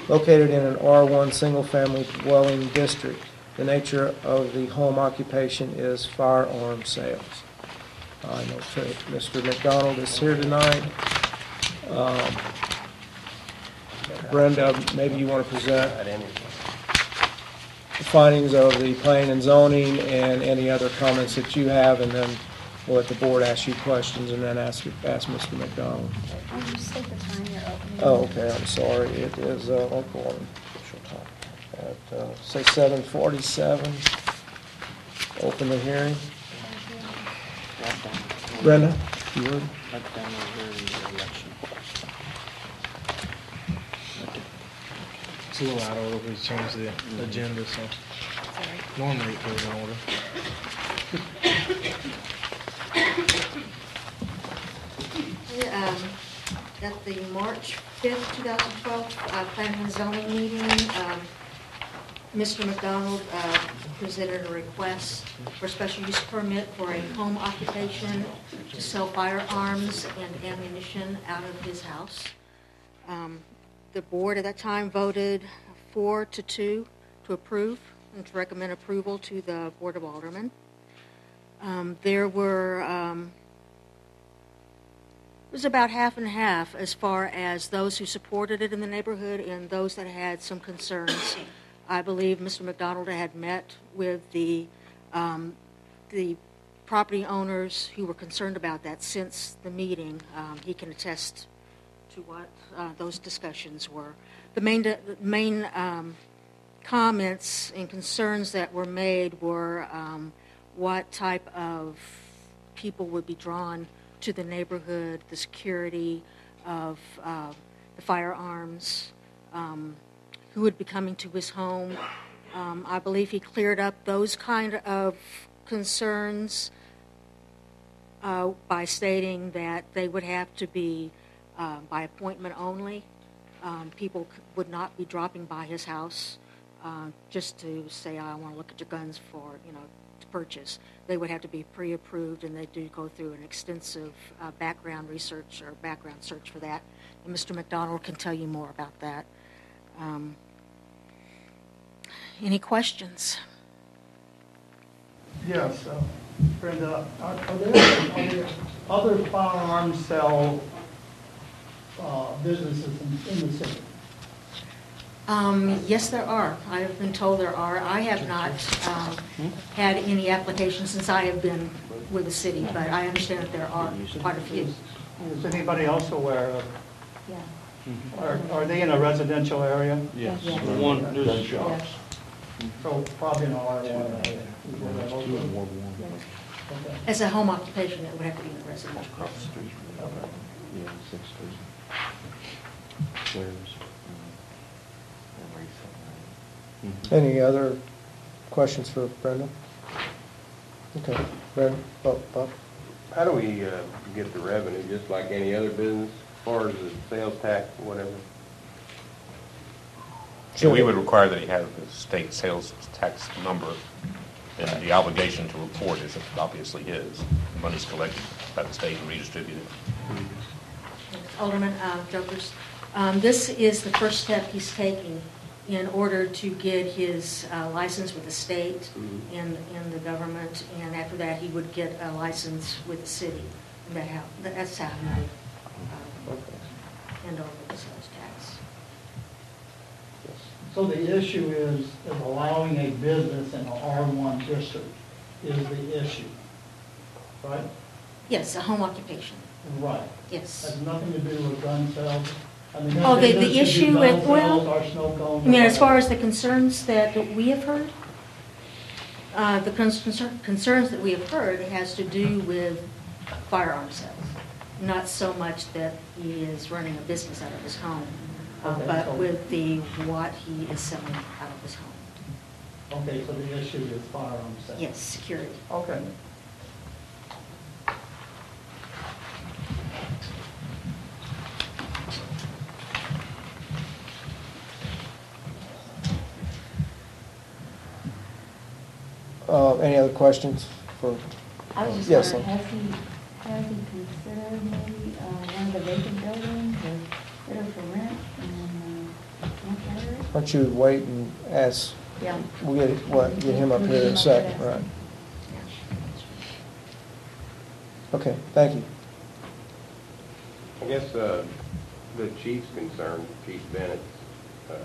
located in an R1 single-family dwelling district. The nature of the home occupation is firearm sales. I know Mr. McDonald is here tonight. Brenda, maybe you want to present the findings of the planning and zoning and any other comments that you have, and then we'll let the board ask you questions and then ask Mr. McDonald. You state the time you're opening. Oh, okay, I'm sorry. It is, I'll go on official time. At, say 7:47. Open the hearing. Brenda, you would? It's a little out of order, we changed the agenda, so normally it goes in order. At the March 5th, 2012 Planning and Zoning meeting, Mr. McDonald presented a request for a special use permit for a home occupation to sell firearms and ammunition out of his house. The board at that time voted 4-2 to approve and to recommend approval to the Board of Aldermen. There were it was about half and half as far as those who supported it in the neighborhood and those that had some concerns. I believe Mr. McDonald had met with the property owners who were concerned about that since the meeting. He can attest to what those discussions were. The main comments and concerns that were made were what type of people would be drawn to the neighborhood, the security of the firearms, who would be coming to his home. I believe he cleared up those kind of concerns by stating that they would have to be by appointment only. People would not be dropping by his house just to say, I want to look at your guns for, to purchase. They would have to be pre-approved, and they do go through an extensive background research or background search for that. And Mr. McDonald can tell you more about that. Any questions? Yes, Brenda, are there other firearm sale businesses in the city? Yes, there are. I have been told there are. I have not had any applications since I have been with the city, but I understand that there are quite a few. Is anybody else aware of? Yeah. Are they in a residential area? Yes. Yes. One, gun shops. So probably in R1 area. That's 2 in Ward 1. Okay. As a home occupation, it would have to be in the residential. Yeah, 6th Street. Where's, Any other questions for Brenda? Okay, Brenda, Bob? How do we get the revenue, just like any other business, as far as the sales tax, whatever? So we would require that he have the state sales tax number, and the obligation to report is obviously his. The money's collected by the state and redistributed. Alderman Jokers, this is the first step he's taking in order to get his license with the state and the government, and after that he would get a license with the city. And that's how he would hand over the sales tax. So the issue is allowing a business in an R1 district is the issue, right? Yes, a home occupation. Right. Yes. Has nothing to do with gun sales? I mean, Oh, the business could do issue gun with, sales well, or snow cones I mean, or as far whatever. as the concerns that we have heard, concerns that we have heard has to do with firearm sales. Not so much that he is running a business out of his home, Okay, but so- with what he is selling out of his home. Okay, so the issue is firearm sales? Yes, security. Okay. Any other questions for? I was just Yes, wondering, Lynn. has he considered maybe one of the vacant buildings or put it for rent and rent that area? Why don't you wait and ask, Yeah. we'll get him up here in a second, right? Okay, thank you. I guess the chief's concerned, Chief Bennett, as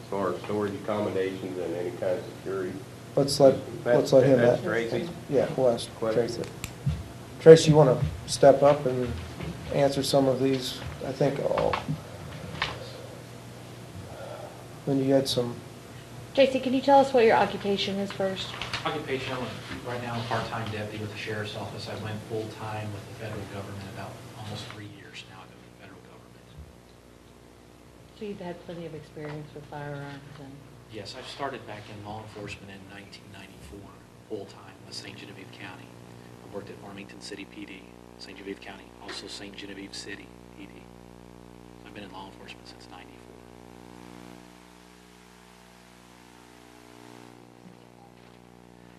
far as storage accommodations and any kind of security. Let's let him. That's Tracy's Yeah, we'll ask question. Tracy. Tracy, you want to step up and answer some of these? I think, when you had some, Tracy, can you tell us what your occupation is first? Occupation, right now I'm a part-time deputy with the sheriff's office. I went full-time with the federal government about almost 3 years now ago with the federal government. So you've had plenty of experience with firearms and... Yes, I started back in law enforcement in 1994, full-time with St. Genevieve County. I worked at Farmington City PD, St. Genevieve County, also St. Genevieve City PD. I've been in law enforcement since '94.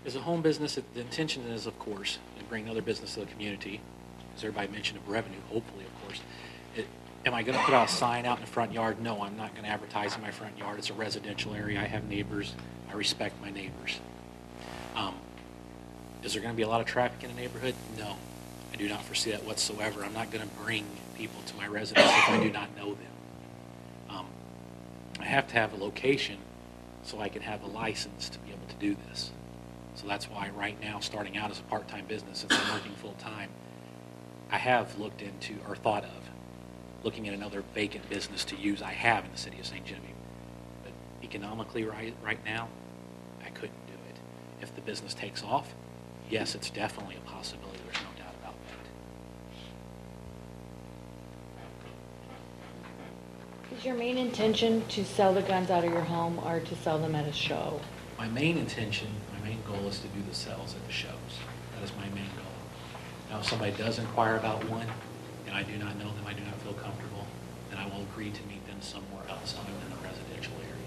As a home business, the intention is, of course, to bring other business to the community. As everybody mentioned, of revenue, hopefully, of course. Am I going to put out a sign out in the front yard? No, I'm not going to advertise in my front yard. It's a residential area. I have neighbors. I respect my neighbors. Is there going to be a lot of traffic in the neighborhood? No, I do not foresee that whatsoever. I'm not going to bring people to my residence if I do not know them. I have to have a location so I can have a license to be able to do this. So that's why right now, starting out as a part-time business, since I'm working full-time, I have looked into, or thought of, looking at another vacant business to use I have in the city of St. Genevieve. But economically right now, I couldn't do it. If the business takes off, yes, it's definitely a possibility. There's no doubt about that. Is your main intention to sell the guns out of your home or to sell them at a show? My main intention, my main goal is to do the sales at the shows. That is my main goal. Now, if somebody does inquire about one, and I do not know them, I do not feel comfortable, then I will agree to meet them somewhere else other than a residential area.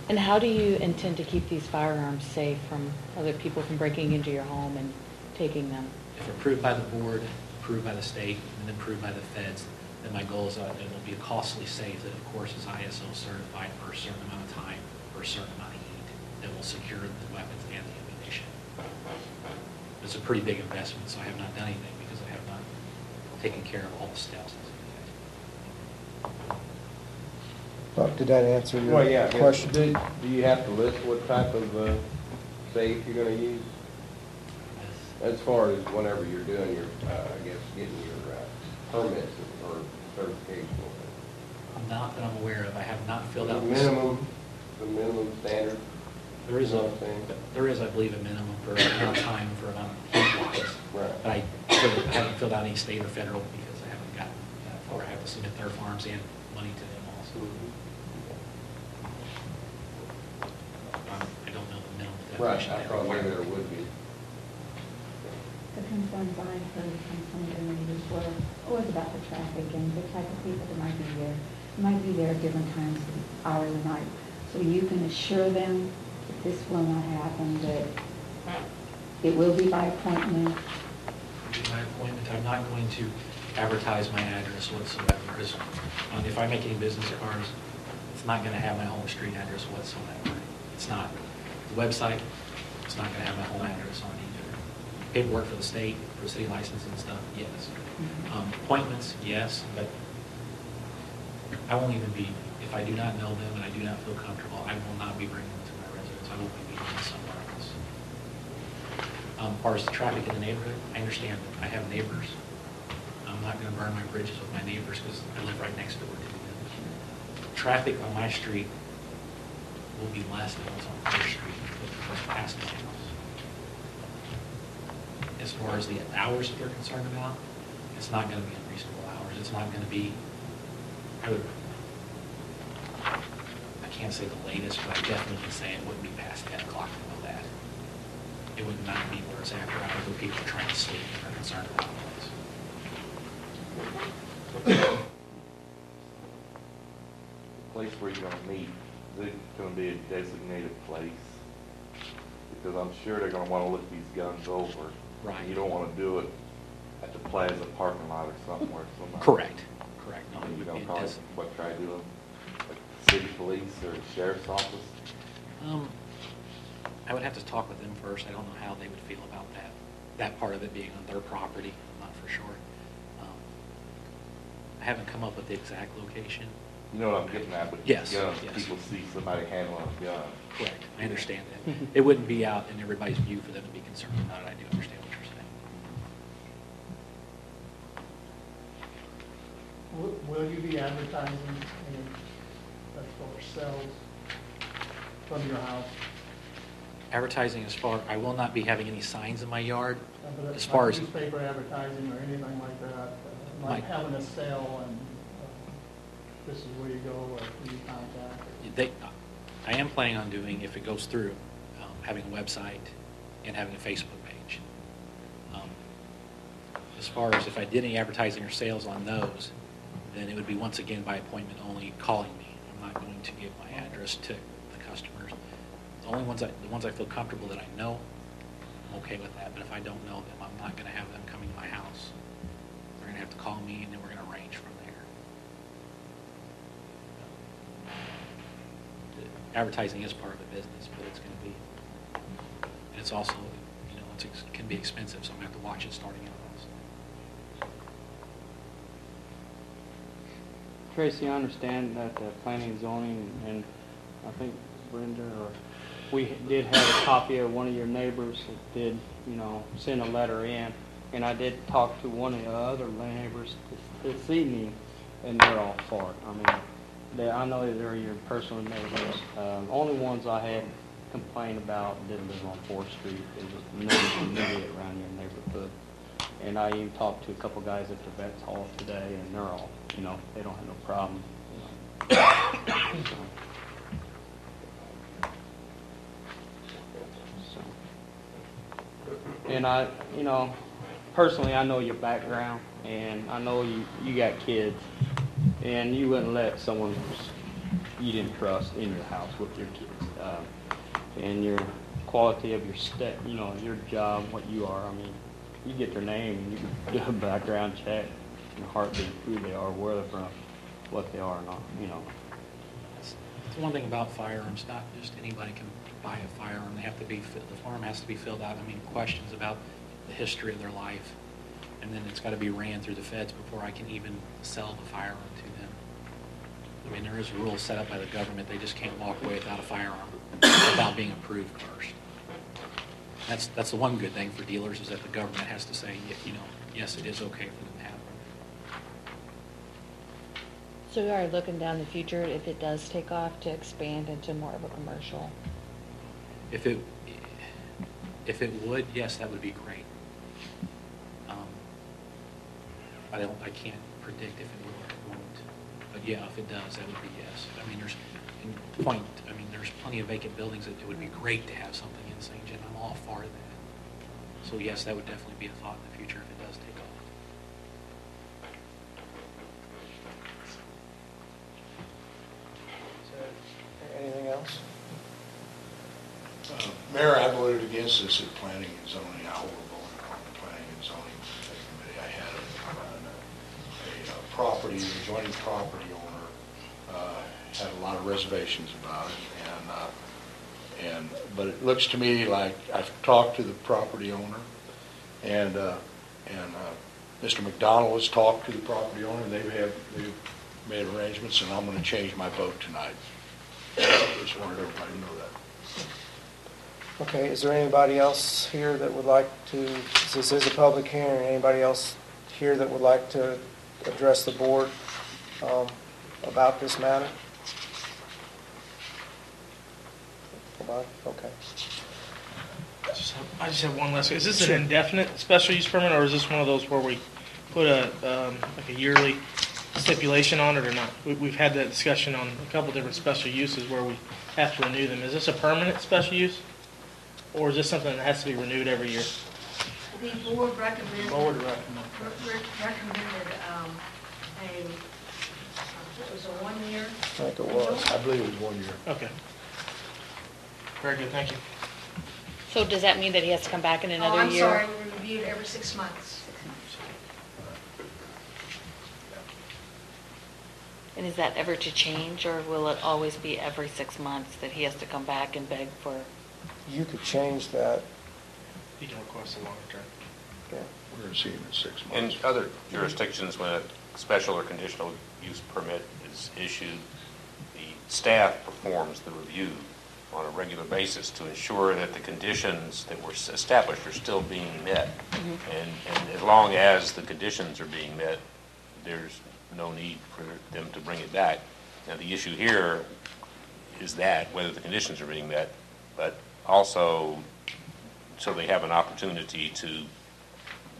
And how do you intend to keep these firearms safe from other people from breaking into your home and taking them? If approved by the board, approved by the state, and then approved by the feds, then my goal is that it will be a costly safe that, of course, is ISO certified for a certain amount of time, for a certain amount of heat, that will secure the weapons and the ammunition. It's a pretty big investment, so I have not done anything because I have not taken care of all the steps. Buck, did that answer your Well, yeah. question? Do you have to list what type of safe you're going to use? As far as whenever you're doing your, I guess, getting your permits or certification? Not that I'm aware of. I have not filled The out minimum standard? There is, I believe, a minimum for amount of time for amount of heat-wise. Right. But I haven't filled out any state or federal because I haven't gotten that far. I have to submit their forms and money to them also. I don't know the minimum Right, definition. I thought maybe there would be. The concerns I heard from some of the neighbors was about the traffic and the type of people that might be there. Might be there at different times, hours of the night. So you can assure them that this will not happen, that it will be by appointment. My appointment, I'm not going to advertise my address whatsoever. If I make any business cards, it's not going to have my home street address whatsoever. It's not. The website, it's not going to have my home address on either. Paperwork for the state, for city license and stuff, yes. Appointments, yes, but I won't even be, if I do not know them and I do not feel comfortable, I will not be bringing them to my residence. I will be meeting them somewhere else. As far as the traffic in the neighborhood, I understand that I have neighbors. I'm not going to burn my bridges with my neighbors because I live right next door to them. Traffic on my street will be less than what's on First Street, but past my house. As far as the hours that they're concerned about, it's not going to be unreasonable hours. It's not going to be, I can't say the latest, but I definitely can say it wouldn't be past 10 o'clock to know that. It would not be where it's after hours where people are trying to sleep and are concerned about noise. The place where you're gonna meet, is it gonna be a designated place? Because I'm sure they're gonna wanna look these guns over. Right. And you don't wanna do it at the plaza parking lot or somewhere. Correct. Correct. No, You don't it call it, does- what, try to do them, like city police or sheriff's office? I would have to talk with them first. I don't know how they would feel about that part of it being on their property. I'm not for sure. I haven't come up with the exact location. You know what I'm getting at, but Yes, guns, yes. people see somebody handling a gun. Correct. I understand that. It wouldn't be out in everybody's view for them to be concerned about it. I do understand what you're saying. Will you be advertising any for sales from your house? Advertising I will not be having any signs in my yard. But As far as, newspaper advertising or anything like that, like having a sale and this is where you go or who you contact? I am planning on doing, if it goes through, having a website and having a Facebook page. As far as if I did any advertising or sales on those, then it would be once again by appointment only, calling me. I'm not going to give my address to the customers. The ones I feel comfortable that I know, I'm okay with that. But if I don't know them, I'm not going to have them coming to my house. They're going to have to call me, and then we're going to arrange from there. Advertising is part of the business, but it's going to be, and it's also, it can be expensive, so I'm going to have to watch it starting out also. Tracy, I understand that the planning and zoning, and I think Brenda, or we did have a copy of one of your neighbors that did, send a letter in, and I did talk to one of the other neighbors this evening, and they're all for it. I mean, I know that they're your personal neighbors. Only ones I had complained about didn't live on 4th Street. It was nobody immediate around your neighborhood. And I even talked to a couple guys at the Vets Hall today, and they're all, they don't have no problem. And I, personally, I know your background, and I know you got kids, and you wouldn't let someone you didn't trust in your house with your kids. And your quality of your your job, what you are. I mean, you get their name, and you can do a background check, and heartbeat who they are, where they're from, what they are, not. It's one thing about firearms. Not just anybody can buy a firearm. They have to be. The form has to be filled out. I mean, questions about the history of their life, and then it's got to be ran through the feds before I can even sell the firearm to them. I mean, there is rules set up by the government. They just can't walk away without a firearm without being approved first. That's the one good thing for dealers is that the government has to say, yes, it is okay for them to have one. So we are looking down the future, if it does take off, to expand into more of a commercial. If it would, yes, that would be great. I can't predict if it will or it won't. But yeah, if it does, that would be yes. I mean, there's plenty of vacant buildings that it would be great to have something in St. John. I'm all for that. So yes, that would definitely be a thought in the future if it does take off. Anything else? Mayor, I voted against this at Planning and Zoning. I will vote on the Planning and Zoning Committee. I had a property, the adjoining property owner had a lot of reservations about it, but it looks to me like I've talked to the property owner, and Mr. McDonald has talked to the property owner. They've made arrangements, and I'm going to change my vote tonight. Just wanted everybody to know that. Okay, is there anybody else here that would like to, since this is a public hearing, anybody else here that would like to address the board about this matter? Okay. I just have one last. Is this an indefinite special use permit, or is this one of those where we put like a yearly stipulation on it or not? We've had that discussion on a couple different special uses where we have to renew them. Is this a permanent special use, or is this something that has to be renewed every year? The board recommended. It was a 1 year. I think it was. I believe it was 1 year. Okay. Very good, thank you. So does that mean that he has to come back in another I'm year? sorry, we reviewed every 6 months. And is that ever to change, or will it always be every 6 months that he has to come back and beg for? You could change that. You can request a longer term. Yeah. We're going to see him in 6 In months. other jurisdictions, when a special or conditional use permit is issued, the staff performs the review on a regular basis to ensure that the conditions that were established are still being met. And as long as the conditions are being met, there's no need for them to bring it back. Now, the issue here is that whether the conditions are being met, but also so they have an opportunity to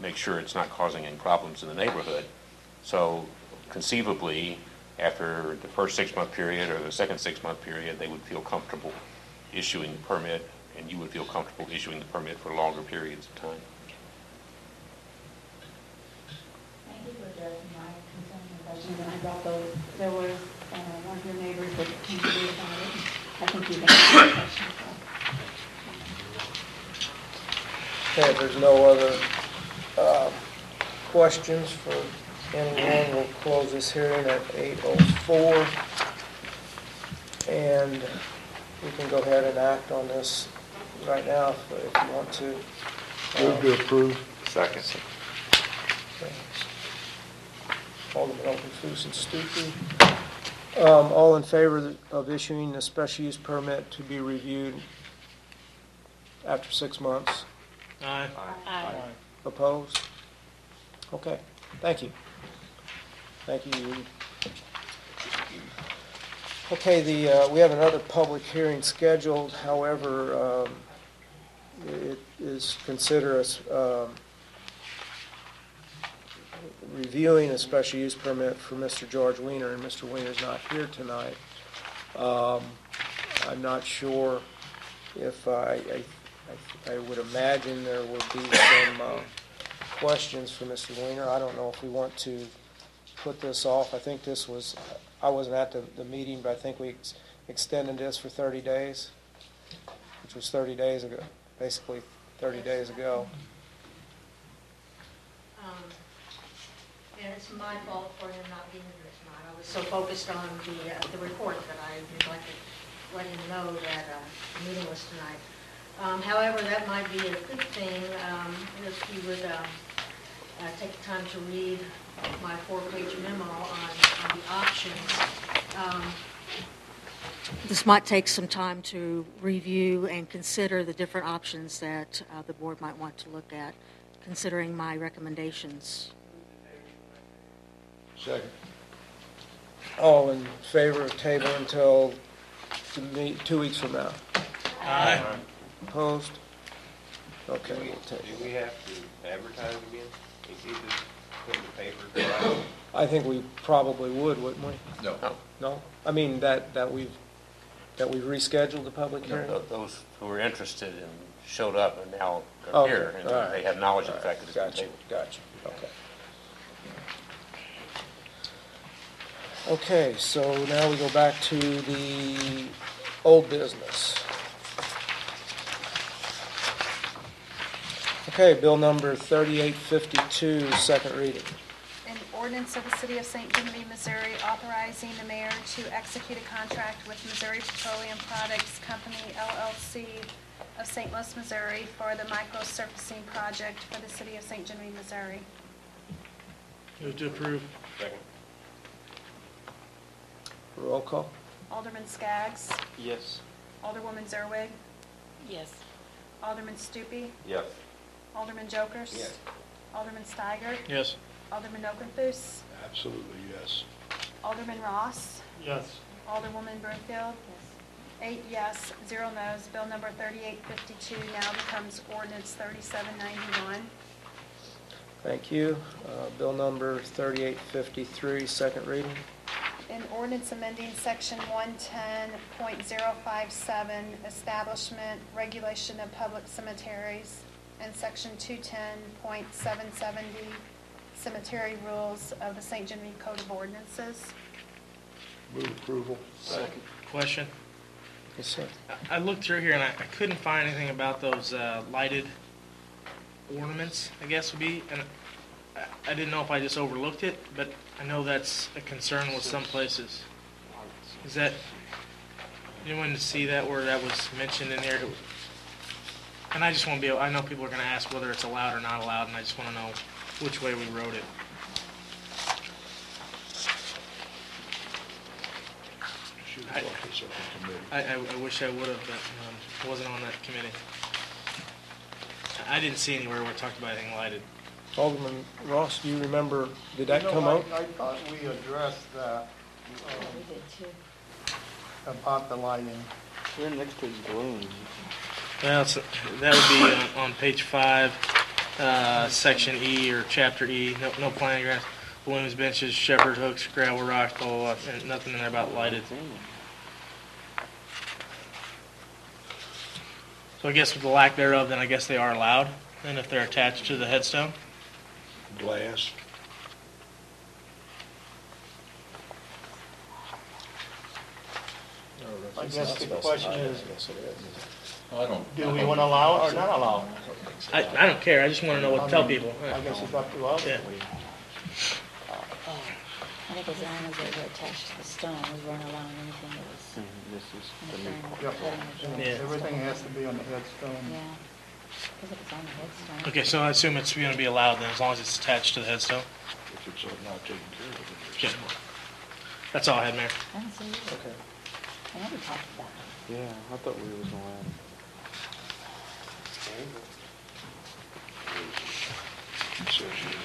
make sure it's not causing any problems in the neighborhood. So conceivably, after the first 6 month period or the second 6 month period, they would feel comfortable issuing the permit, and you would feel comfortable issuing the permit for longer periods of time. Thank you for addressing my concern and questions, and I brought those, there was one of your neighbors that came to me about it. I think you've answered the question. Okay, if there's no other questions for anyone, we'll close this hearing at 8:04. And we can go ahead and act on this right now if you want to. Move to approve. Second. Alderman Oakenfoos and Stuckey. All in favor of issuing the special use permit to be reviewed after 6 months? Aye. Aye. Opposed? Okay, thank you. Thank you. Okay, we have another public hearing scheduled. However, it is considered reviewing a special use permit for Mr. George Weiner, and Mr. Weiner's not here tonight. I'm not sure if I would imagine there would be some questions for Mr. Weiner. I don't know if we want to put this off. I think this was, I wasn't at the meeting, but I think we extended this for 30 days, which was 30 days ago, basically 30 days ago. And it's my fault for him not being here tonight. I was so focused on the report that I neglected letting him know that the meeting was tonight. However, that might be a good thing if he would take the time to read my 4-page memo on the options. This might take some time to review and consider the different options that the board might want to look at, considering my recommendations. Second. All in favor of table until 2 weeks from now? Aye. Opposed? Okay, we'll Do we have to advertise again? Is he just put in the paper? I think we probably would, wouldn't we? No. No? I mean, that we've rescheduled the public hearing? Those who were interested and showed up and now are Okay, here, and all right. they have knowledge of the fact that it's been Gotcha, tabled. gotcha, okay. Okay, so now we go back to the old business. Okay, bill number 3852, second reading. An ordinance of the City of St. Genevieve, Missouri, authorizing the mayor to execute a contract with Missouri Petroleum Products Company, LLC of St. Louis, Missouri, for the micro-surfacing project for the City of St. Genevieve, Missouri. Move to approve. Second. Roll call? Alderman Skaggs. Yes. Alderwoman Zerwig. Yes. Alderman Stupi. Yes. Alderman Jokers. Yes. Alderman Steiger. Yes. Alderman Okenthus. Absolutely, yes. Alderman Ross. Yes. Alderwoman Broomfield. 8 yes, 0 no's. Bill number 3852 now becomes ordinance 3791. Thank you. Bill number 3853, second reading. An ordinance amending section 110.057, establishment, regulation of public cemeteries, and section 210.770, cemetery rules of the St. Genevieve Code of Ordinances. Move approval. Second. Question. Yes, sir. I looked through here and I couldn't find anything about those lighted ornaments, I guess would be, and I didn't know if I just overlooked it, but I know that's a concern with some places. Is that, anyone to see that where that was mentioned in here? And I just want to be, I know people are going to ask whether it's allowed or not allowed, and I just want to know which way we wrote it. Should have brought this up in committee. I wish I would have, but I wasn't on that committee. I didn't see anywhere where it talked about anything lighted. Alderman Ross, do you remember, did that come out? I thought we addressed that We did too. about the lighting. We're next to the balloons. Well, that would be on page 5, section E or chapter E. No planting grass, balloons, benches, shepherd hooks, gravel rocks, blah, blah, blah, and nothing in there about lighted. So I guess with the lack thereof, then I guess they are allowed, then if they're attached to the headstone? Glass. I guess the question is, I don't. do we want to allow it or not allow it? I don't care, I just want to know what to tell people. I guess it's up to us. Yeah. I think as long as they were attached to the stone, we weren't allowing anything that was This is the new interfering with Yep. cutting the And grass. everything has to be on the headstone. Yeah, because if it's on the headstone. Okay, so I assume it's going to be allowed then, as long as it's attached to the headstone? If it's not taken care of. Okay. That's all I had, Mayor. I don't see it. Okay. I know we talked about it. Yeah, I thought we was gonna add It says here,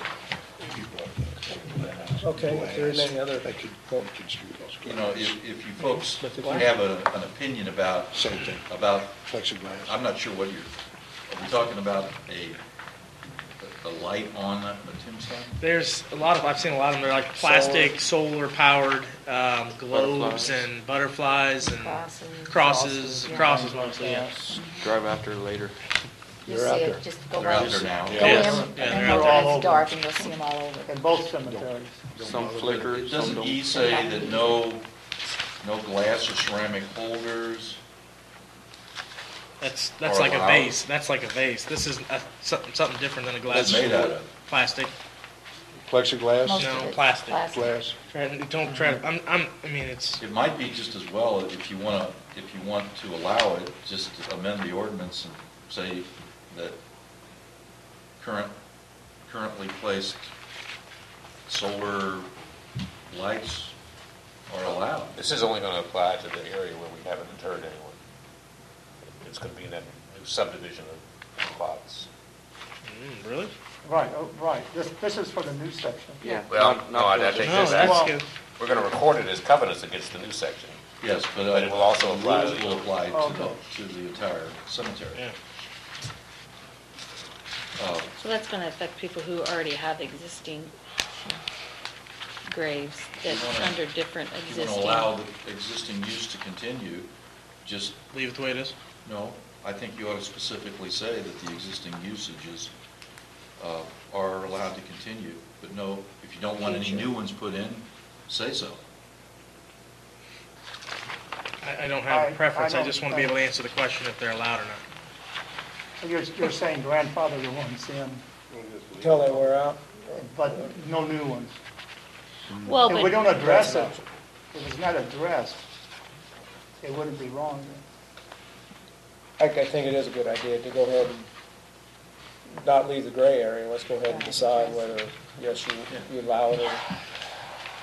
you brought that. Okay, if there isn't any other, They could construe those. You know, if you folks have an opinion about, Same thing. about, Plexiglass. I'm not sure what are we talking about a light on the tombstone? There's a lot of, I've seen a lot of them, they're like plastic, solar-powered globes Butterflies. and butterflies and crosses mostly, yeah. drive after later. You'll They're see out it, there. just go They're by. out there now. Go Yes. in, Yeah, and they're then out there. when it's dark and you'll see them all over. In both cemeteries. Some flicker, some Doesn't don't. he say that no glass or ceramic holders? That's Or like a allowed. vase, that's like a vase. This is something different than a glass. What's it made out of? Plastic, Plexiglass? Most no, of it's plastic. Glass. Don't try, I mean, it's, It might be just as well if you want to allow it, just amend the ordinance and say that currently placed solar lights are allowed. This is only going to apply to the area where we haven't deterred anyone. It's going to be in that new subdivision of lots. really? Right, right. This is for the new section. Yeah. Well, not- no, not I the- think No, that's, that's good. we're going to record it as covenants against the new section. Yes, but But it will also the apply rules to- will apply Okay. to the entire cemetery. Yeah. So that's going to affect people who already have existing graves that's under different If you existing. want to allow the existing use to continue, just. Leave it the way it is? No, I think you ought to specifically say that the existing usages are allowed to continue. But no, if you don't want any new ones put in, say so. I don't have a preference, I don't just want to be able to answer the question if they're allowed or not. You're saying grandfather the ones in, Until they wear out. but no new ones. Well, If but we don't address it, if it's not addressed, it wouldn't be wrong then. I think it is a good idea to go ahead and not leave the gray area. Let's go ahead and decide whether, yes, you allow it or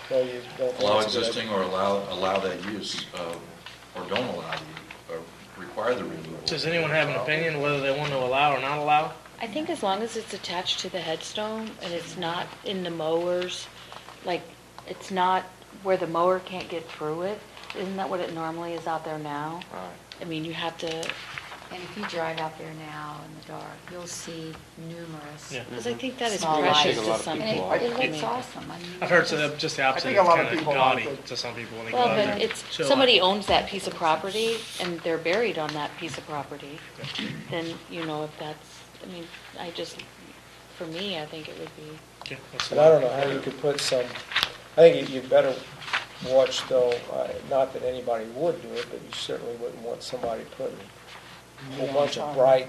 no, you don't. think Allow it's a good existing or allow that use, or don't allow or require the removal. Does anyone have an opinion whether they want to allow or not allow? I think as long as it's attached to the headstone and it's not in the mowers, like, it's not where the mower can't get through it. Isn't that what it normally is out there now? I mean, you have to, And if you drive out there now in the dark, you'll see numerous. Yeah. because I think that is small precious lights. to some And people. it looks awesome. I mean, I've heard just the opposite, think a it's lot of kind of people gaudy like it. to some people when they go Well, out but there. it's, Chill somebody out. owns that piece of property and they're buried on that piece of property, then, if that's, I mean, for me, I think it would be. Okay, let's And I don't know how you could put some, I think you'd better watch though, not that anybody would do it, but you certainly wouldn't want somebody putting a whole bunch of bright,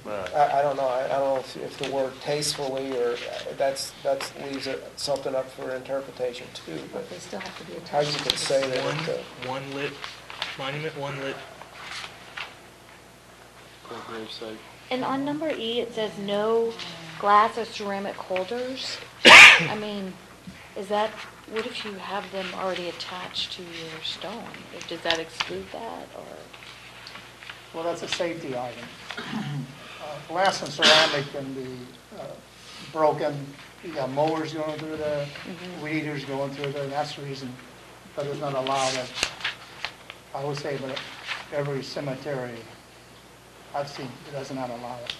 I don't know, I don't know if the word tastefully or, that leaves something up for interpretation too, but They still have to be how you attached. could say that one lit monument, one lit. For gravesite. And on number E, it says no glass or ceramic holders. I mean, what if you have them already attached to your stone? Does that exclude that, or? Well, that's a safety item. Glass and ceramic can be broken. You got mowers going through there, weed eaters going through there, and that's the reason that it's not allowed at, I would say, but every cemetery I've seen, it does not allow it.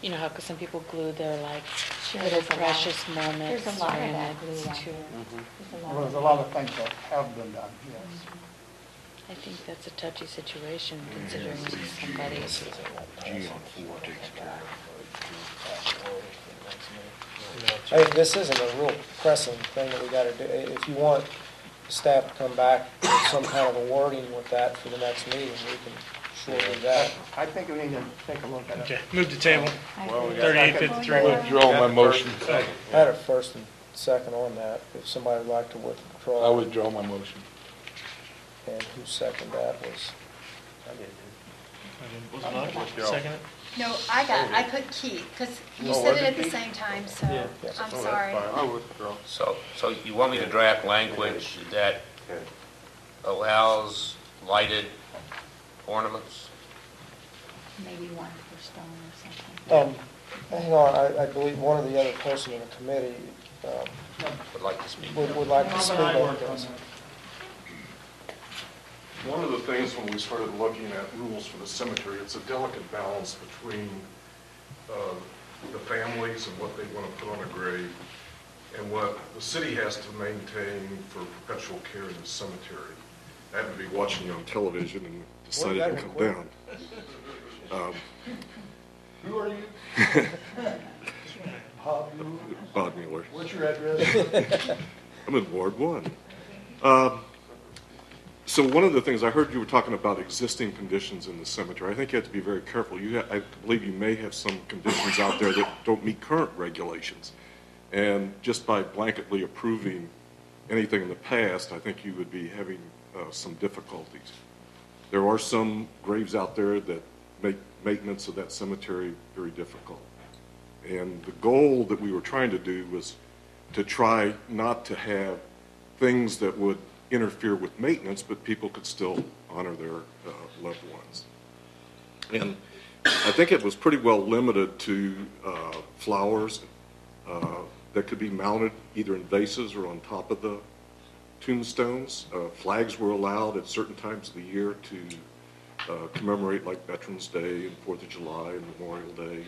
You know how, because some people glue their, like, Sure, little there's a lot. precious moments. There's a lot of in that it, glue out too. there. Well, there's a lot of things that have been done, yes. I think that's a touchy situation, considering somebody. I think this isn't a real pressing thing that we gotta do. If you want staff to come back with some kind of a wording with that for the next meeting, we can sure do that. I think we need to take a look at it. Okay, move to table. Well, we got- 3853. Withdraw my motion. I had a first and second on that, if somebody would like to withdraw. I withdraw my motion. And who seconded that was? Was Buck second? No, I put Keith, because you Oh, said was it it at the Keith? same time, so Yeah. I'm Oh, that's sorry. fine. I withdraw. So you want me to draft language that allows lighted ornaments? Maybe one per stone or something. Hang on, I believe one of the other person in the committee Would like to speak. would like to speak on this. One of the things when we started looking at rules for the cemetery, it's a delicate balance between the families and what they want to put on a grave and what the city has to maintain for perpetual care in the cemetery. I happened to be watching you on television and decided to come down. Who are you? Bob Mueller. What's your address? I'm in Ward 1. So one of the things, I heard you were talking about existing conditions in the cemetery. I think you have to be very careful. I believe you may have some conditions out there that don't meet current regulations. And just by blanketly approving anything in the past, I think you would be having some difficulties. There are some graves out there that make maintenance of that cemetery very difficult. And the goal that we were trying to do was to try not to have things that would interfere with maintenance, but people could still honor their loved ones. And I think it was pretty well limited to flowers that could be mounted either in vases or on top of the tombstones. Flags were allowed at certain times of the year to commemorate like Veterans Day and 4th of July and Memorial Day.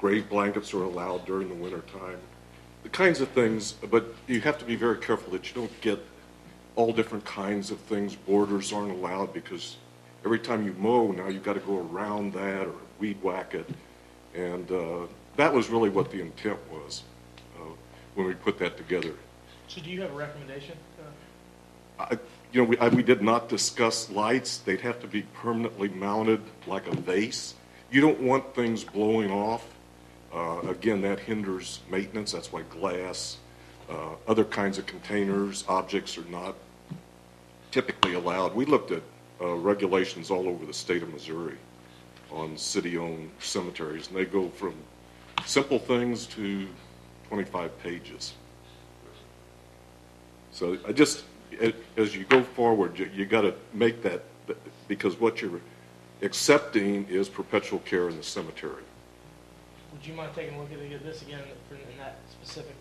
grave blankets are allowed during the winter time. The kinds of things, but you have to be very careful that you don't get all different kinds of things. Borders aren't allowed because every time you mow, now you've got to go around that or weed whack it. And that was really what the intent was when we put that together. So do you have a recommendation? We did not discuss lights. They'd have to be permanently mounted like a vase. You don't want things blowing off. Again, that hinders maintenance. That's why glass, other kinds of containers, objects are not typically allowed. We looked at regulations all over the state of Missouri on city-owned cemeteries, and they go from simple things to 25 pages. So as you go forward, you got to make that, because what you're accepting is perpetual care in the cemetery. Would you mind taking a look at this again in that specific?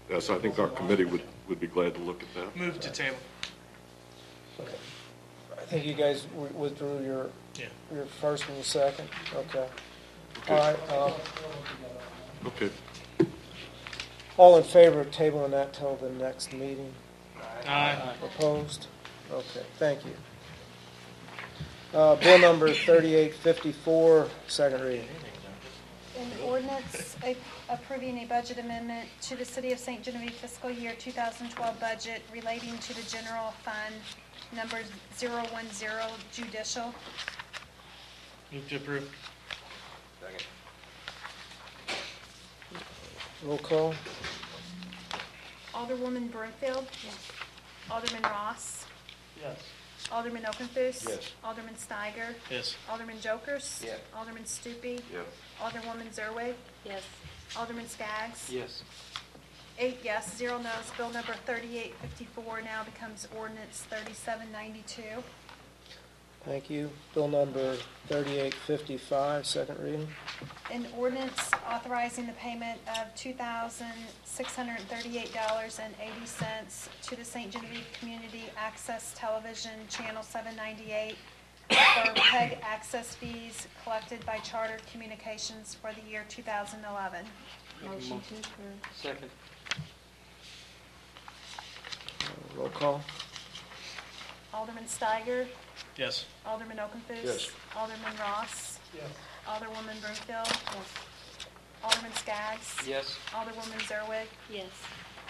Yes, I think our committee would be glad to look at that. Move to table. Okay. I think you guys withdrew your first and your second. Okay. All right. Okay. All in favor of tabling that till the next meeting? Aye. Opposed? Okay, thank you. Bill number 3854, second reading. An ordinance approving a budget amendment to the City of St. Genevieve fiscal year 2012 budget relating to the general fund number 010 judicial. Move to approve. Second. Roll call. Alderwoman Broomfield. Yes. Alderman Ross. Yes. Alderman Okenthus. Yes. Alderman Steiger. Yes. Alderman Jokers. Yes. Alderman Stupi. Yes. Alderwoman Zerwig. Yes. Alderman Skaggs. Yes. 8 yes, 0 no's. Bill number 3854 now becomes ordinance 3792. Thank you. Bill number 3855, second reading. An ordinance authorizing the payment of $2,638.80 to the St. Genevieve Community Access Television, Channel 798, for PEG access fees collected by Charter Communications for the year 2011. Motion to approve. Second. Roll call. Alderman Steiger. Yes. Alderman Okenthus. Yes. Alderman Ross. Yes. Alderwoman Broomfield. Yes. Alderman Skaggs. Yes. Alderwoman Zerwig. Yes.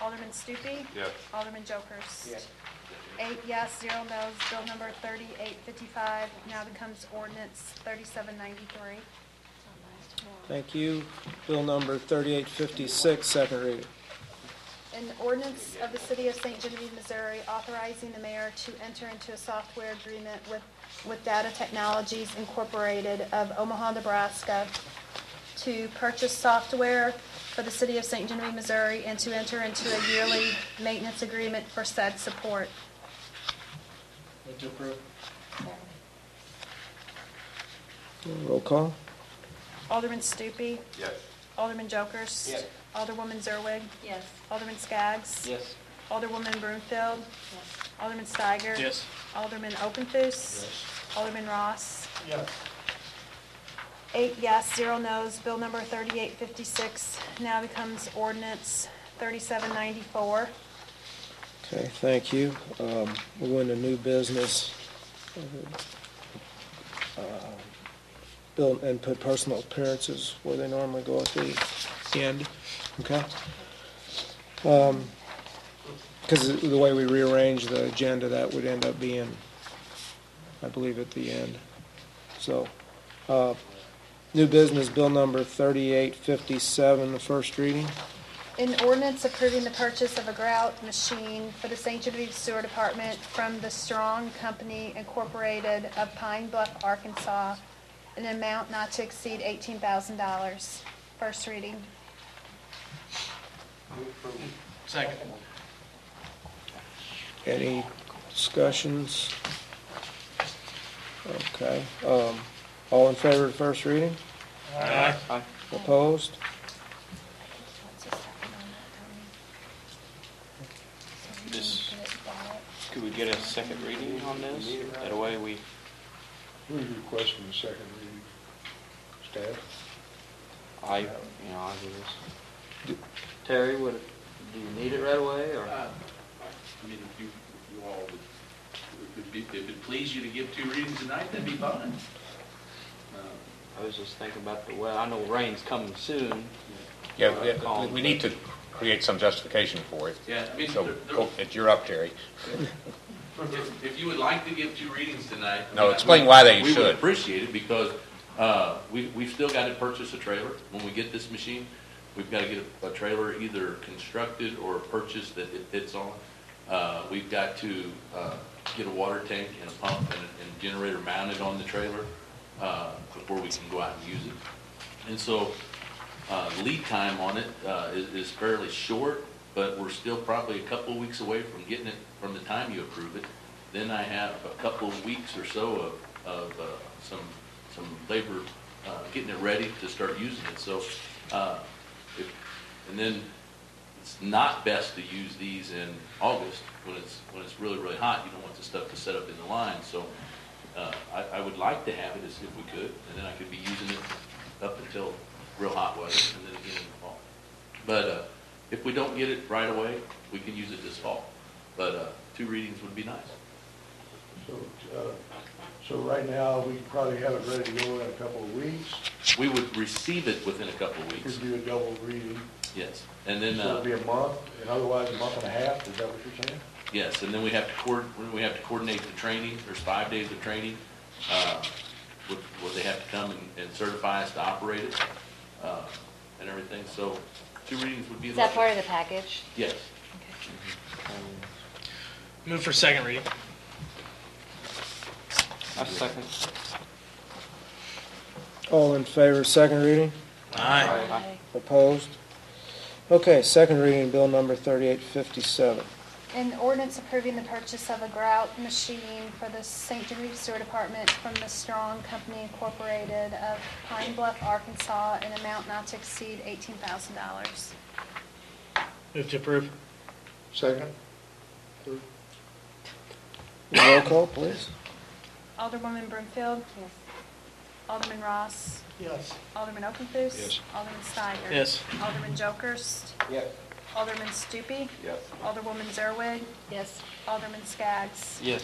Alderman Stupi. Yes. Alderman Jokers. Yes. 8 yes, 0 no's. Bill number 3855 now becomes ordinance 3793. Thank you. Bill number 3856, second reading. An ordinance of the City of St. Genevieve, Missouri, authorizing the mayor to enter into a software agreement with Data Technologies Incorporated of Omaha, Nebraska, to purchase software for the City of St. Genevieve, Missouri, and to enter into a yearly maintenance agreement for said support. Move to approve. Roll call. Alderman Stupi. Yes. Alderman Jokers. Yes. Alderwoman Zerwig. Yes. Alderman Skaggs. Yes. Alderwoman Broomfield. Yes. Alderman Steiger. Yes. Alderman Okenthus. Alderman Ross. Yes. 8 yes, 0 no's. Bill number 3856 now becomes ordinance 3794. Okay, thank you. We'll go into new business. Bill, and put personal appearances where they normally go at the end. Okay? Because the way we rearrange the agenda, that would end up being, I believe, at the end. So, new business, bill number 3857, the first reading. An ordinance approving the purchase of a grout machine for the St. Genevieve Sewer Department from the Strong Company Incorporated of Pine Bluff, Arkansas, an amount not to exceed $18,000. First reading. Second. Any discussions? Okay. All in favor of the first reading? Aye. Aye. Opposed? This, could we get a second reading on this? That way we, Who's requesting the second reading? Staff? I do this. Terry, do you need it right away, or? I mean, if you all would, if it please you to give 2 readings tonight, that'd be fine. I was just thinking about the weather. I know rain's coming soon. Yeah, we need to create some justification for it. Yeah, I mean, So, you're up, Terry. If you would like to give 2 readings tonight. No, explain why they we should. would appreciate it because we've still got to purchase a trailer. When we get this machine, we've got to get a trailer either constructed or purchased that it fits on. We've got to get a water tank and a pump and a generator mounted on the trailer before we can go out and use it. And so the lead time on it is fairly short, but we're still probably a couple of weeks away from getting it from the time you approve it. Then I have a couple of weeks or so of some labor getting it ready to start using it. So, and then it's not best to use these in August when it's really, really hot. You don't want the stuff to set up in the line. So I would like to have it as if we could, and then I could be using it up until real hot weather and then again in the fall. But if we don't get it right away, we can use it this fall. But 2 readings would be nice. So right now, we probably have it ready to go in a couple of weeks. We would receive it within a couple of weeks. Could do a double reading. Yes, and then So it'd be a month, and otherwise a month and a half, is that what you're saying? yes, and then we have to coordinate the training. There's 5 days of training where they have to come and certify us to operate it and everything. So 2 readings would be. Is that part of the package? Yes. Move for second reading. A second. All in favor, second reading? Aye. Opposed? Okay, second reading, bill number 3857. An ordinance approving the purchase of a grout machine for the St. Genevieve Sewer Department from the Strong Company Incorporated of Pine Bluff, Arkansas, in an amount not to exceed $18,000. Move to approve. Second? Roll call, please. Alderwoman Broomfield? Yes. Alderman Ross? Yes. Alderman Okenthus? Yes. Alderman Steiger? Yes. Alderman Jokers? Yes. Alderman Stupi? Yes. Alderwoman Zerwig? Yes. Alderman Skaggs? Yes.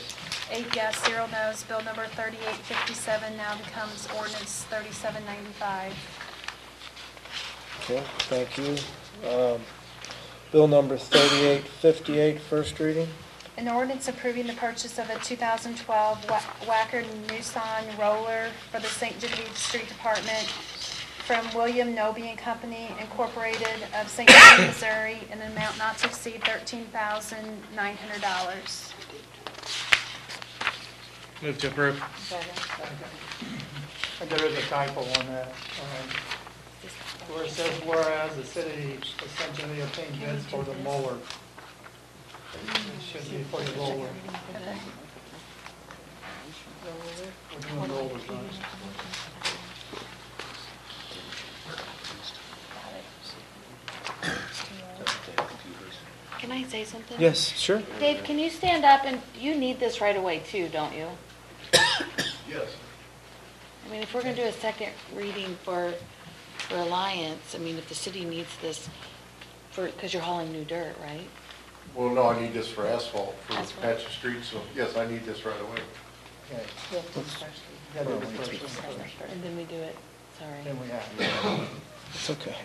8 yes, 0 no's. Bill number 3857 now becomes ordinance 3795. Okay, thank you. Bill number 3858, first reading. An ordinance approving the purchase of a 2012 Wacker Nissan Roller for the St. Genevieve Street Department from William Noby and Company Incorporated of St. Genevieve, Missouri, in an amount not to exceed $13,900. Move to approve. And there is a typo on that. Where it says, whereas the city essentially obtained bids for the mower. It should be for the roller. We're doing rollers, right? Can I say something? Yes, sure. Dave, can you stand up, and you need this right away too, don't you? Yes. I mean, if we're going to do a second reading for Alliance, I mean, if the city needs this because you're hauling new dirt, right? Well, no, I need this for asphalt, for Asphalt. patch of streets, so yes, I need this right away. Okay. You have to do the first You gotta do the first one. and then we do it. Sorry. Then we have. It's okay.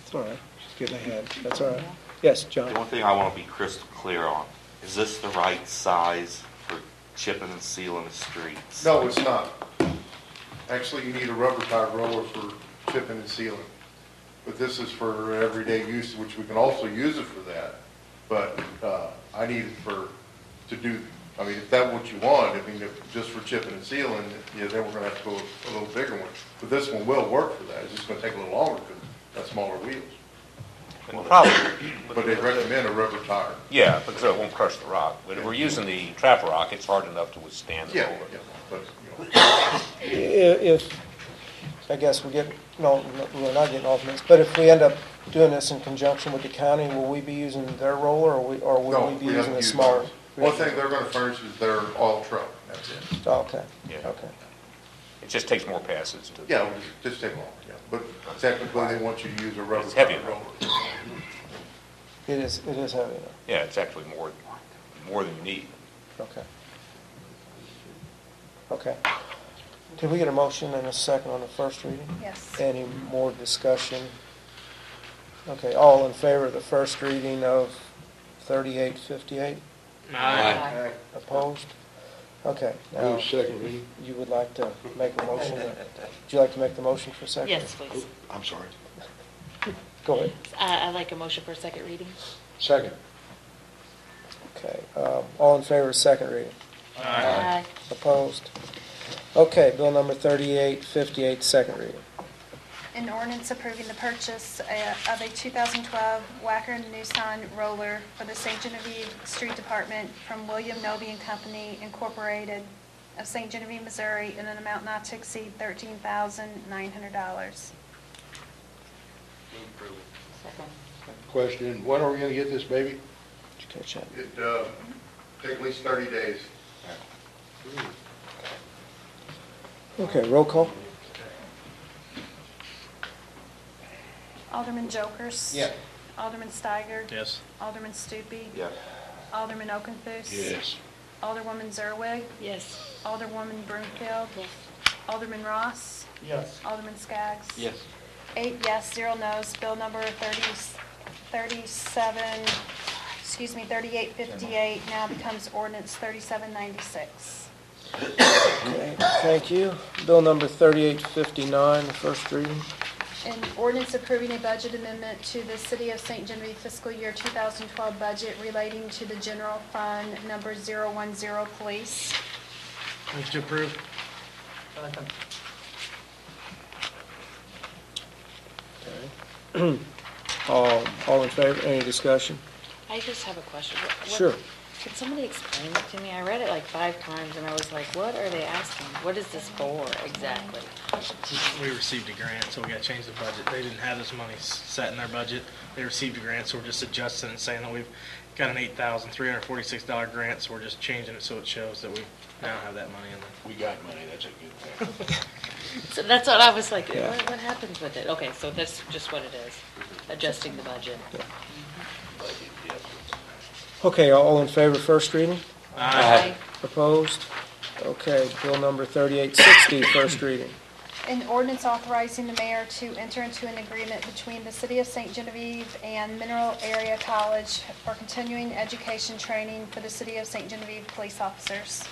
It's all right. Just getting ahead. That's all right. Yes, John. The one thing I want to be crystal clear on, is this the right size for chipping and sealing the streets? No, it's not. Actually, you need a rubber tire roller for chipping and sealing. But this is for everyday use, which we can also use it for that. But I need it to do, I mean, if that's what you want, I mean, if just for chipping and sealing, yeah, then we're going to have to go a little bigger one. But this one will work for that. It's just going to take a little longer because that's smaller wheels. And probably, But they recommend a rubber tire. yeah, because it won't crush the rock. But if we're using the trap rock, it's hard enough to withstand the Yeah, roller. yeah, but, you know. If, I guess we get, no, we're not getting alternates, but if we end up doing this in conjunction with the county, will we be using their roller, or will No, we be we have using to a use smaller? ours. One thing they're going to furnish is their oil truck, that's it. Oh, okay, Yeah. okay. It just takes more passes to. Yeah, it'll just take longer, yeah. But technically, they want you to use a rubber. It's heavy roller. It is heavy enough. Yeah, it's actually more than you need. Okay. Okay. Did we get a motion and a second on the first reading? Yes. Any more discussion? Okay, all in favor of the first reading of 3858? Aye. Opposed? Okay, now, Move second reading. you would like to make a motion? Would you like to make the motion for second? Yes, please. I'm sorry. Go ahead. I'd like a motion for a second reading. Second. Okay, all in favor of second reading? Aye. Opposed? Okay, bill number 3858, second reading. An ordinance approving the purchase of a 2012 Wacker Nissan roller for the St. Genevieve Street Department from William Noby and Company Incorporated of St. Genevieve, Missouri, in an amount not to exceed $13,900. Second. Question, when are we gonna get this baby? Did you catch that? It, take at least 30 days. Okay, roll call. Alderman Jokers? Yes. Alderman Steiger? Yes. Alderman Stupi? Yes. Alderman Okenthus? Yes. Alderwoman Zerwig? Yes. Alderwoman Broomfield? Yes. Alderman Ross? Yes. Alderman Skaggs? Yes. 8 yes, 0 no's. Bill number 3858 now becomes ordinance 3796. Okay, thank you. Bill number 3859, the first reading. An ordinance approving a budget amendment to the City of St. Genevieve fiscal year 2012 budget relating to the general fund number 010 police. Move to approve. Okay. All in favor? Any discussion? I just have a question. Sure. Can somebody explain it to me? I read it like 5 times and I was like, what are they asking? What is this for exactly? We received a grant, so we got to change the budget. They didn't have this money set in their budget. They received a grant, so we're just adjusting and saying that we've got an $8,346 grant, so we're just changing it so it shows that we now have that money in there. We got money, that's a good thing. So that's what I was like, Yeah. what happens with it? Okay, so that's just what it is, adjusting the budget. Okay, all in favor of first reading? Aye. Opposed? Okay, bill number 3860, first reading. An ordinance authorizing the mayor to enter into an agreement between the City of St. Genevieve and Mineral Area College for continuing education training for the City of St. Genevieve police officers.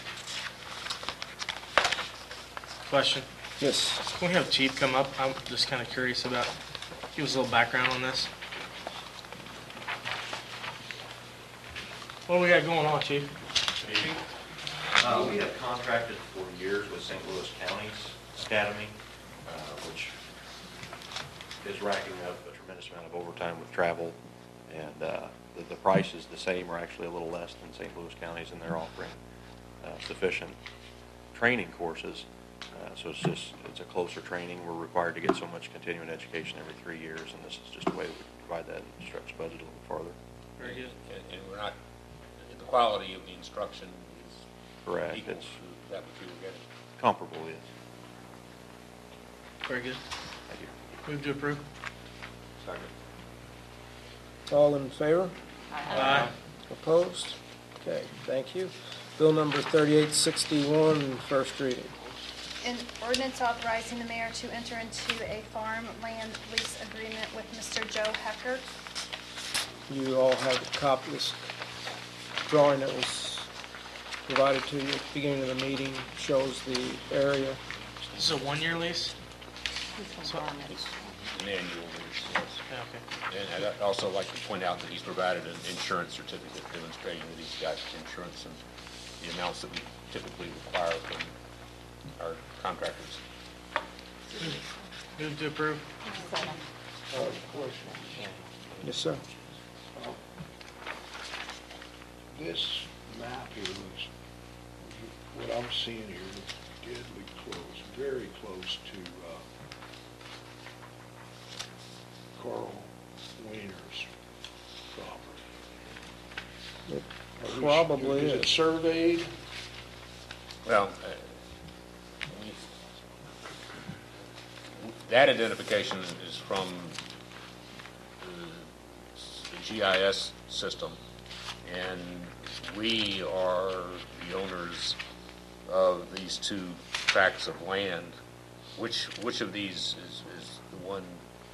Question. Yes. Can we have Chief come up? I'm just kind of curious about, give us a little background on this. What do we got going on, Chief? We have contracted for years with St. Louis County's Academy, which is racking up a tremendous amount of overtime with travel, and the price is the same or actually a little less than St. Louis County's, and they're offering sufficient training courses. So it's a closer training. We're required to get so much continuing education every 3 years, and this is just a way we can provide that and stretch the budget a little farther. Very good. And we're not, the quality of the instruction is Correct. equal It's to that which we were getting. comparable, yes. Very good. Thank you. Move to approve. Second. All in favor? Aye. Opposed? Okay, thank you. Bill number 3861, first reading. An ordinance authorizing the mayor to enter into a farmland lease agreement with Mr. Joe Hecker. You all have a copy of this drawing that was provided to you at the beginning of the meeting, shows the area. This is a 1-year lease? It's an annual lease, yes. Yeah, okay. And I'd also like to point out that he's provided an insurance certificate demonstrating that he's got insurance and the amounts that we typically require from our contractors. Move to approve. Question. Yes, sir. This map here looks, what I'm seeing here looks deadly close, very close to Carl Wiener's property. It probably Is it is. surveyed? Well, that identification is from the GIS system, and we are the owners of these two tracts of land. Which of these is the one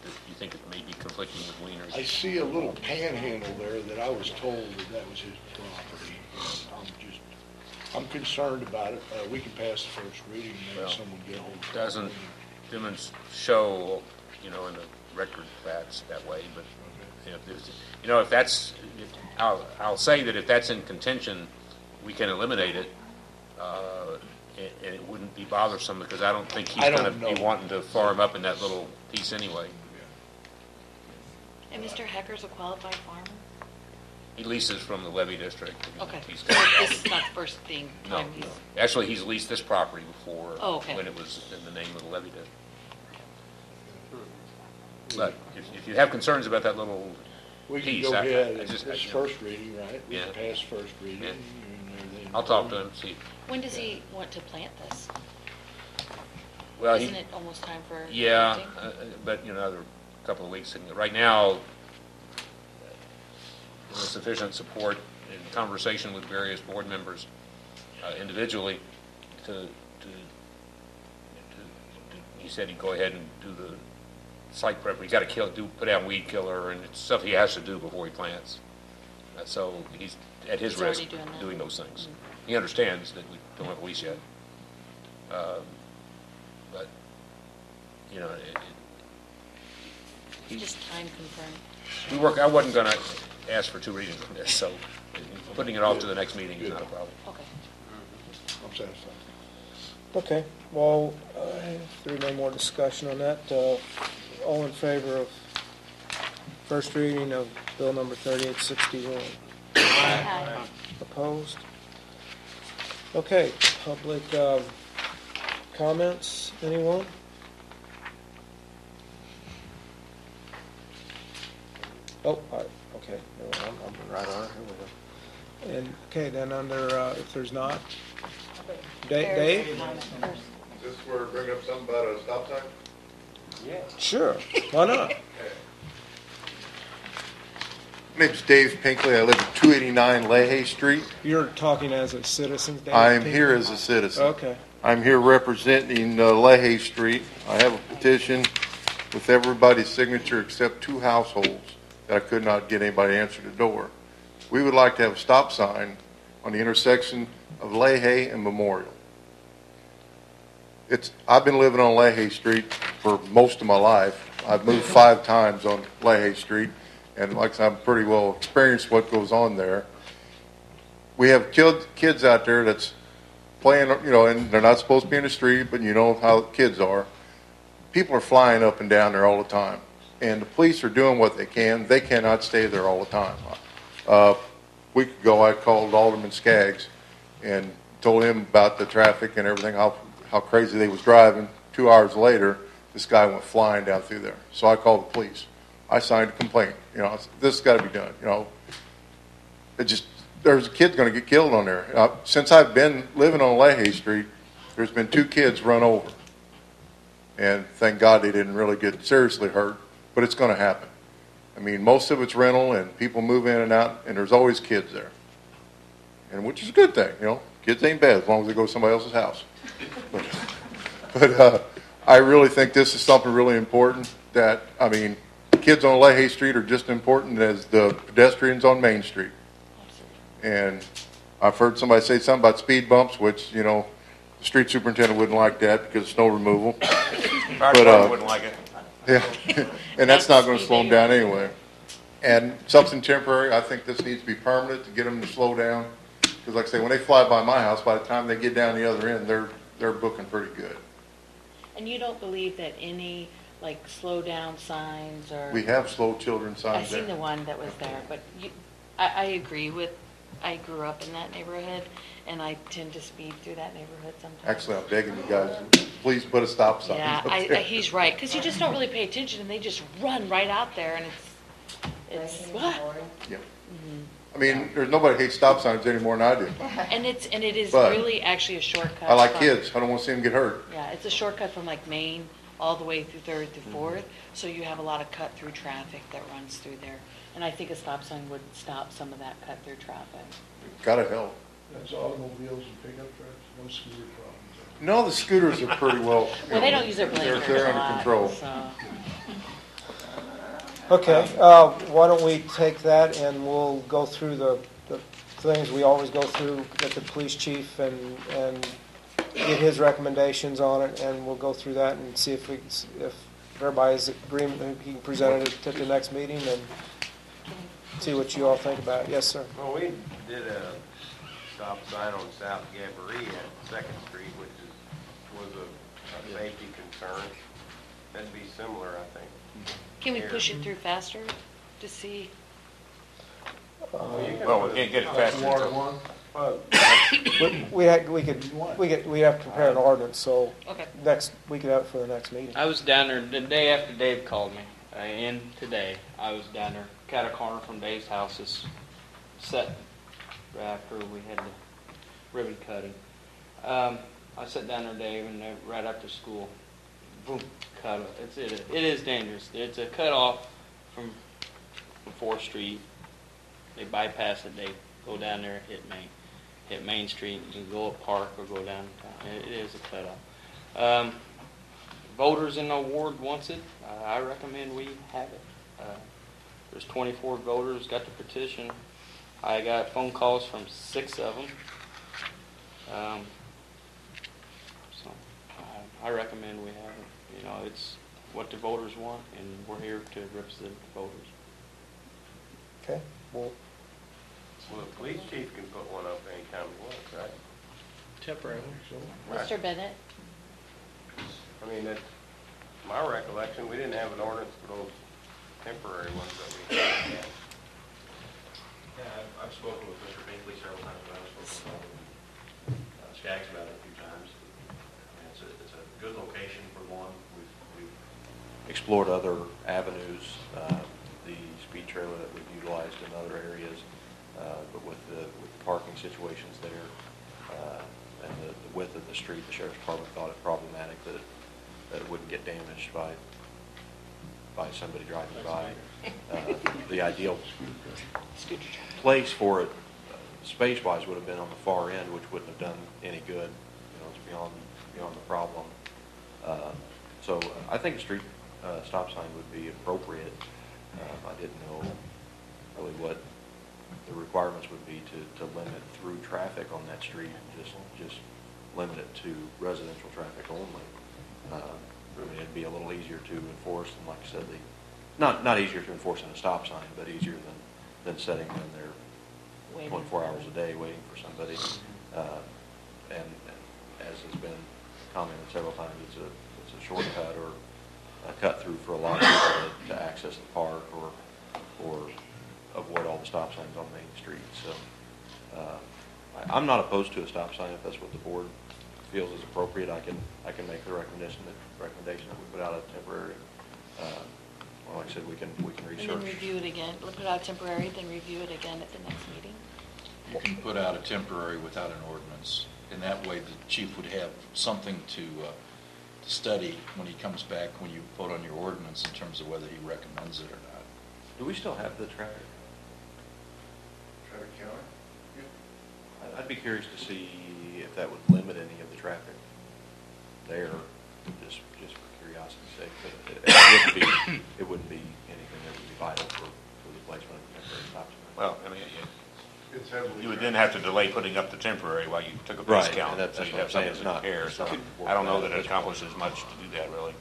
that you think it may be conflicting with Wiener's? I see a little panhandle there that I was told that was his property. I'm concerned about it. We can pass the first reading and then someone get hold of it. Doesn't show, in the record that's that way, but if that's, I'll say that if that's in contention, we can eliminate it, and it wouldn't be bothersome because I don't think he's going to be wanting to farm up in that little piece anyway. And Mr. Hecker's a qualified farmer? He leases from the levy district. Okay. This is not the first thing. No. Actually, he's leased this property before when it was in the name of the levy district. But if you have concerns about that little we can piece, go ahead. It's first reading, right? We can pass first reading. Yeah. And everything. I'll talk to him. See. When does he want to plant this? Well, isn't it almost time for? Yeah, but another couple of weeks. And right now, with sufficient support and conversation with various board members individually he said he'd go ahead and do the site prep. He's got to put out weed killer, and it's stuff he has to do before he plants. So he's at his risk doing those things. Mm-hmm. He understands that we don't have a lease yet. But, he's just time confirmed. I wasn't going to ask for 2 readings on this, so putting it off to the next meeting is not a problem. Okay. I'm satisfied. Okay, well, if there's no more discussion on that, all in favor of first reading of bill number 3861? Aye. Opposed? Okay, public comments, anyone? Oh, okay, no, I'm right on it, here we go. And, okay, then under, if there's not, Dave? Is this where we're bringing up something about a stop sign? Yeah. Sure, why not? My name's Dave Pinkley. I live at 289 Leahy Street. You're talking as a citizen, Dave? I'm here as a citizen. Okay. I'm here representing Leahy Street. I have a petition with everybody's signature except 2 households that I could not get anybody to answer the door. We would like to have a stop sign on the intersection of Leahy and Memorial. I've been living on Leahy Street for most of my life. I've moved 5 times on Leahy Street, and like I said, I'm pretty well experienced what goes on there. We have kids out there that's playing, and they're not supposed to be in the street, but you know how kids are. People are flying up and down there all the time, and the police are doing what they can. They cannot stay there all the time. A week ago, I called Alderman Skaggs and told him about the traffic and everything, how crazy they was driving. 2 hours later, this guy went flying down through there. So I called the police. I signed a complaint. This has got to be done. There's a kid going to get killed on there. Since I've been living on Leahy Street, there's been 2 kids run over. And thank God they didn't really get seriously hurt, but it's going to happen. I mean, most of it's rental and people move in and out, and there's always kids there. And which is a good thing, Kids ain't bad as long as they go to somebody else's house. But I really think this is something really important that, kids on Leahy Street are just as important as the pedestrians on Main Street. And I've heard somebody say something about speed bumps, which, the street superintendent wouldn't like that because of snow removal. Fire department wouldn't like it. Yeah, and that's not going to slow them down anyway. And something temporary, I think this needs to be permanent to get them to slow down. Because like I say, when they fly by my house, by the time they get down the other end, they're booking pretty good. And you don't believe that any, slow down signs or... We have slow children signs I seen the one that was there, but I agree with, I grew up in that neighborhood, and I tend to speed through that neighborhood sometimes. Actually, I'm begging you guys, please put a stop sign. Yeah, he's right, because you just don't really pay attention, and they just run right out there, and it's what? Yeah. There's nobody hates stop signs any more than I do. And it is But really actually a shortcut. I like kids. I don't want to see them get hurt. Yeah, it's a shortcut from Main all the way through Third through Fourth, so you have a lot of cut-through traffic that runs through there. And I think a stop sign would stop some of that cut-through traffic. Gotta help. That's automobiles and pickup trucks, no scooter problems. No, the scooters are pretty well. Well, they don't use their blinkers They're a under lot, control. so. Okay, why don't we take that and we'll go through the things we always go through, get the police chief and get his recommendations on it, and we'll go through that and see if everybody's agreement, he can present it at the next meeting and see what you all think about it. Yes, sir. Well, we did a stop sign on South Gabourey at Second Street, which was a safety concern. That'd be similar, I think. Can we push it through faster to see? Well, we can't get it faster until. We'd have to prepare an ordinance, so Okay. we could have it for the next meeting. I was down there the day after Dave called me, and today I was down there, cut a corner from Dave's house, is set right after we had the ribbon cutting. I sat down there, Dave, and right after school, boom, cut it. It is dangerous. It's a cut off from 4th Street. They bypass it. They go down there, hit Main Street. You can go up Park or go downtown. It is a cutoff. Voters in the ward wants it. I recommend we have it. There's 24 voters got the petition. I got phone calls from 6 of them. So I recommend we have it. You know, it's what the voters want, and we're here to represent the voters. Okay. Well, the police chief can put one up anytime he wants, right? Temporary. Mr. Bennett? I mean, that's my recollection. We didn't have an ordinance for those temporary ones that we had. Yeah, I've spoken with Mr. Binkley several times about it. I've spoken with Skaggs about it a few times. I mean, it's a good location for one. We've explored other avenues, the speed trailer that we've utilized in other areas, but with the parking situations there and the width of the street, the sheriff's department thought it problematic that it wouldn't get damaged by somebody driving by. The ideal place for it, space-wise, would have been on the far end, which wouldn't have done any good. You know, it's beyond the problem. So I think a street stop sign would be appropriate. I didn't know really what the requirements would be to limit through traffic on that street and just limit it to residential traffic only. I mean, it'd be a little easier to enforce, and like I said, not easier to enforce than a stop sign, but easier than setting them there 24 hours a day waiting for somebody. And as has been commented several times, it's a shortcut or a cut through for a lot of people to access the park or avoid all the stop signs on Main Street. So I'm not opposed to a stop sign if that's what the board feels is appropriate. I can make the recommendation that we put out a temporary. Well, like I said, we can research. And then review it again. We'll put out temporary, then review it again at the next meeting. You can put out a temporary without an ordinance, and that way the chief would have something to study when he comes back, when you vote on your ordinance, in terms of whether he recommends it or not. Do we still have the traffic? Traffic counter? I'd be curious to see if that would limit any of the traffic there, just for curiosity's sake. But it wouldn't be anything that would be vital for the placement of the temporary stop sign. Well, I mean, you would then have to delay putting up the temporary while you took a base Right, count. and that's So you'd what have I'm saying, something to compare. it's So not I don't know worth that it. it accomplishes much to do that, really.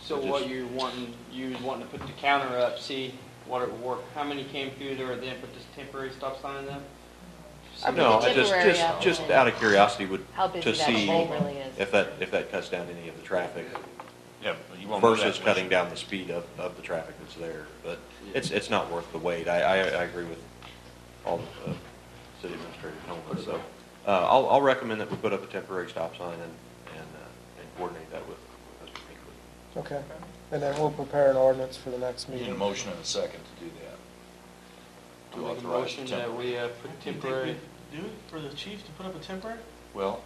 So what you wanting to put the counter up, see what it work, how many came through there, then put this temporary stop sign up? No, just out of curiosity How busy to that see pole really is. if that cuts down any of the traffic. Yeah, but you won't know that versus unless cutting down the speed of the traffic that's there. But it's not worth the wait. I agree with all the city administrators on this. So I'll recommend that we put up a temporary stop sign and coordinate that with Mr. Pinkley. okay. And then we'll prepare an ordinance for the next You meeting. need a motion and a second to do that. To I'll make a authorize motion that we put temporary. Do it for the chief to put up a temporary? Well,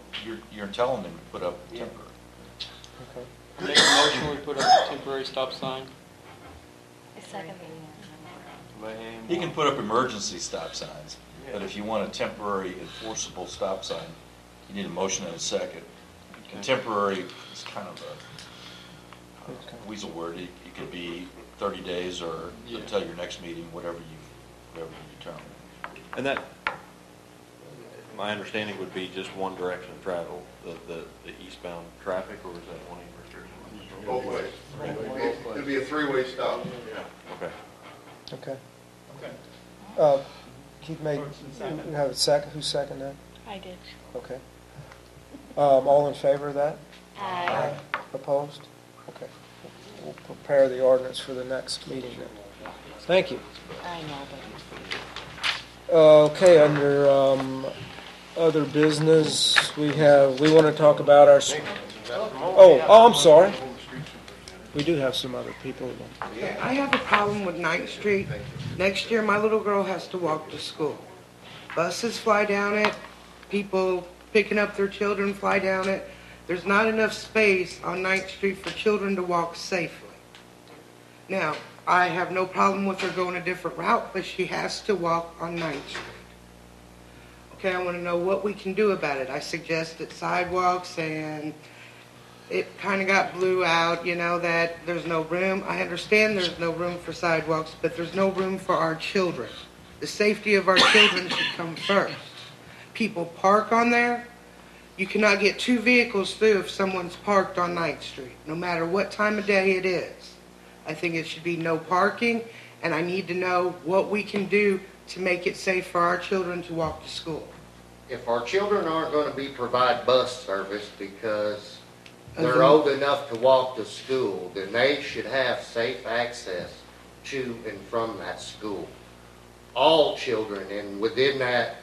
you're telling them to put up temporary. Okay. Make a motion, we put up a temporary stop sign. Second. He can put up emergency stop signs, but if you want a temporary enforceable stop sign, you need a motion and a second. And temporary is kind of a weasel word. It could be 30 days or until your next meeting, whatever you determine. And that, my understanding would be just one direction of travel, the eastbound traffic, or is that one restriction? Both ways. It'll be a three-way stop. Okay. Okay. Keith made, you have a second, who seconded that? I did. Okay. All in favor of that? Aye. Opposed? Okay. We'll prepare the ordinance for the next meeting then. Thank you. I know, but. Okay, under other business, we want to talk about our, I'm sorry. We do have some other people. I have a problem with 9th Street. Next year, my little girl has to walk to school. Buses fly down it. People picking up their children fly down it. There's not enough space on 9th Street for children to walk safely. Now, I have no problem with her going a different route, but she has to walk on 9th Street. Okay, I want to know what we can do about it. I suggested sidewalks, and it kind of got blew out, that there's no room. I understand there's no room for sidewalks, but there's no room for our children. The safety of our children should come first. People park on there. You cannot get 2 vehicles through if someone's parked on 9th Street, no matter what time of day it is. I think it should be no parking, and I need to know what we can do to make it safe for our children to walk to school. If our children aren't going to be provide bus service because they're old enough to walk to school, then they should have safe access to and from that school. All children, and within that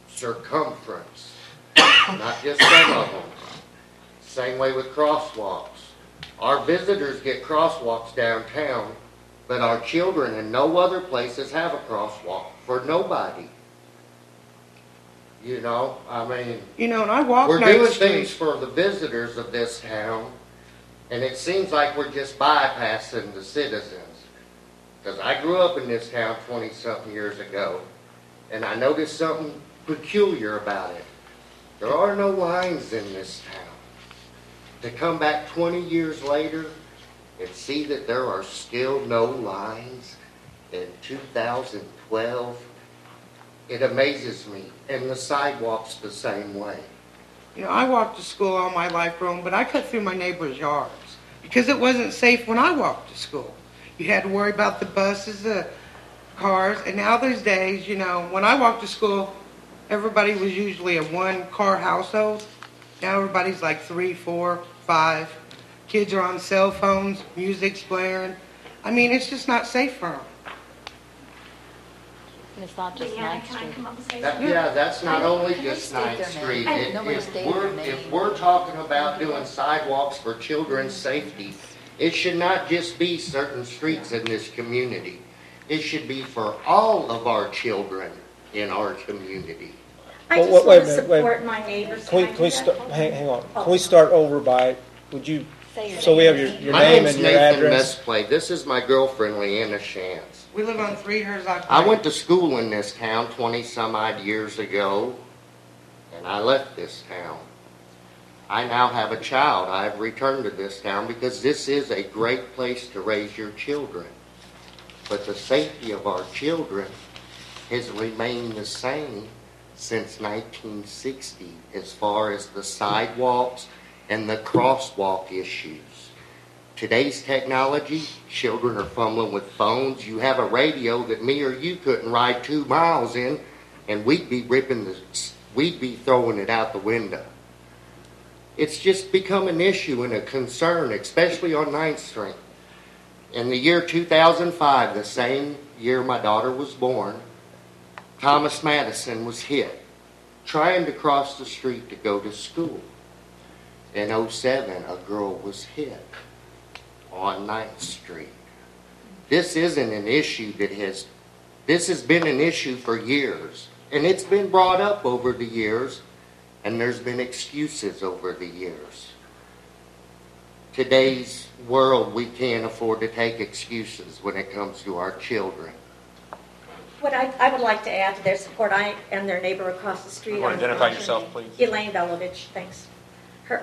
circumference, not just some of them. Same way with crosswalks. Our visitors get crosswalks downtown, but our children in no other places have a crosswalk for nobody. And I walk we're 9th doing Street. things for the visitors of this town, and it seems like we're just bypassing the citizens. Because I grew up in this town 20-something years ago, and I noticed something peculiar about it. There are no lines in this town. To come back 20 years later and see that there are still no lines in 2012, it amazes me. And the sidewalks the same way. I walked to school all my life growing, but I cut through my neighbor's yards because it wasn't safe when I walked to school. You had to worry about the buses, the cars, and now there's days, when I walked to school, everybody was usually a 1-car household. Now everybody's like 3, 4, 5. Kids are on cell phones, music's blaring. It's just not safe for them. And it's not just 9th Street. That's not only just 9th Street. If we're talking about doing sidewalks for children's safety, it should not just be certain streets in this community. It should be for all of our children in our community. I just want to support my neighbors. Can we start, hang on. Can we start over by, would you, so we have your name and your address? This is my girlfriend, Leanna Shantz. We live on 3 Herzog. I went to school in this town 20-some-odd years ago, and I left this town. I now have a child. I've returned to this town because this is a great place to raise your children. But the safety of our children has remained the same since 1960 as far as the sidewalks and the crosswalk issues. Today's technology, children are fumbling with phones. You have a radio that me or you couldn't ride 2 miles in, and we'd be throwing it out the window. It's just become an issue and a concern, especially on 9th Street. In the year 2005, the same year my daughter was born, Thomas Madison was hit trying to cross the street to go to school. In 2007, a girl was hit on 9th Street. This isn't an issue this has been an issue for years, and it's been brought up over the years, and there's been excuses over the years. today's world, we can't afford to take excuses when it comes to our children. What I would like to add to their support, I am their neighbor across the street. You want to identify yourself, please? Elaine Belovich, thanks.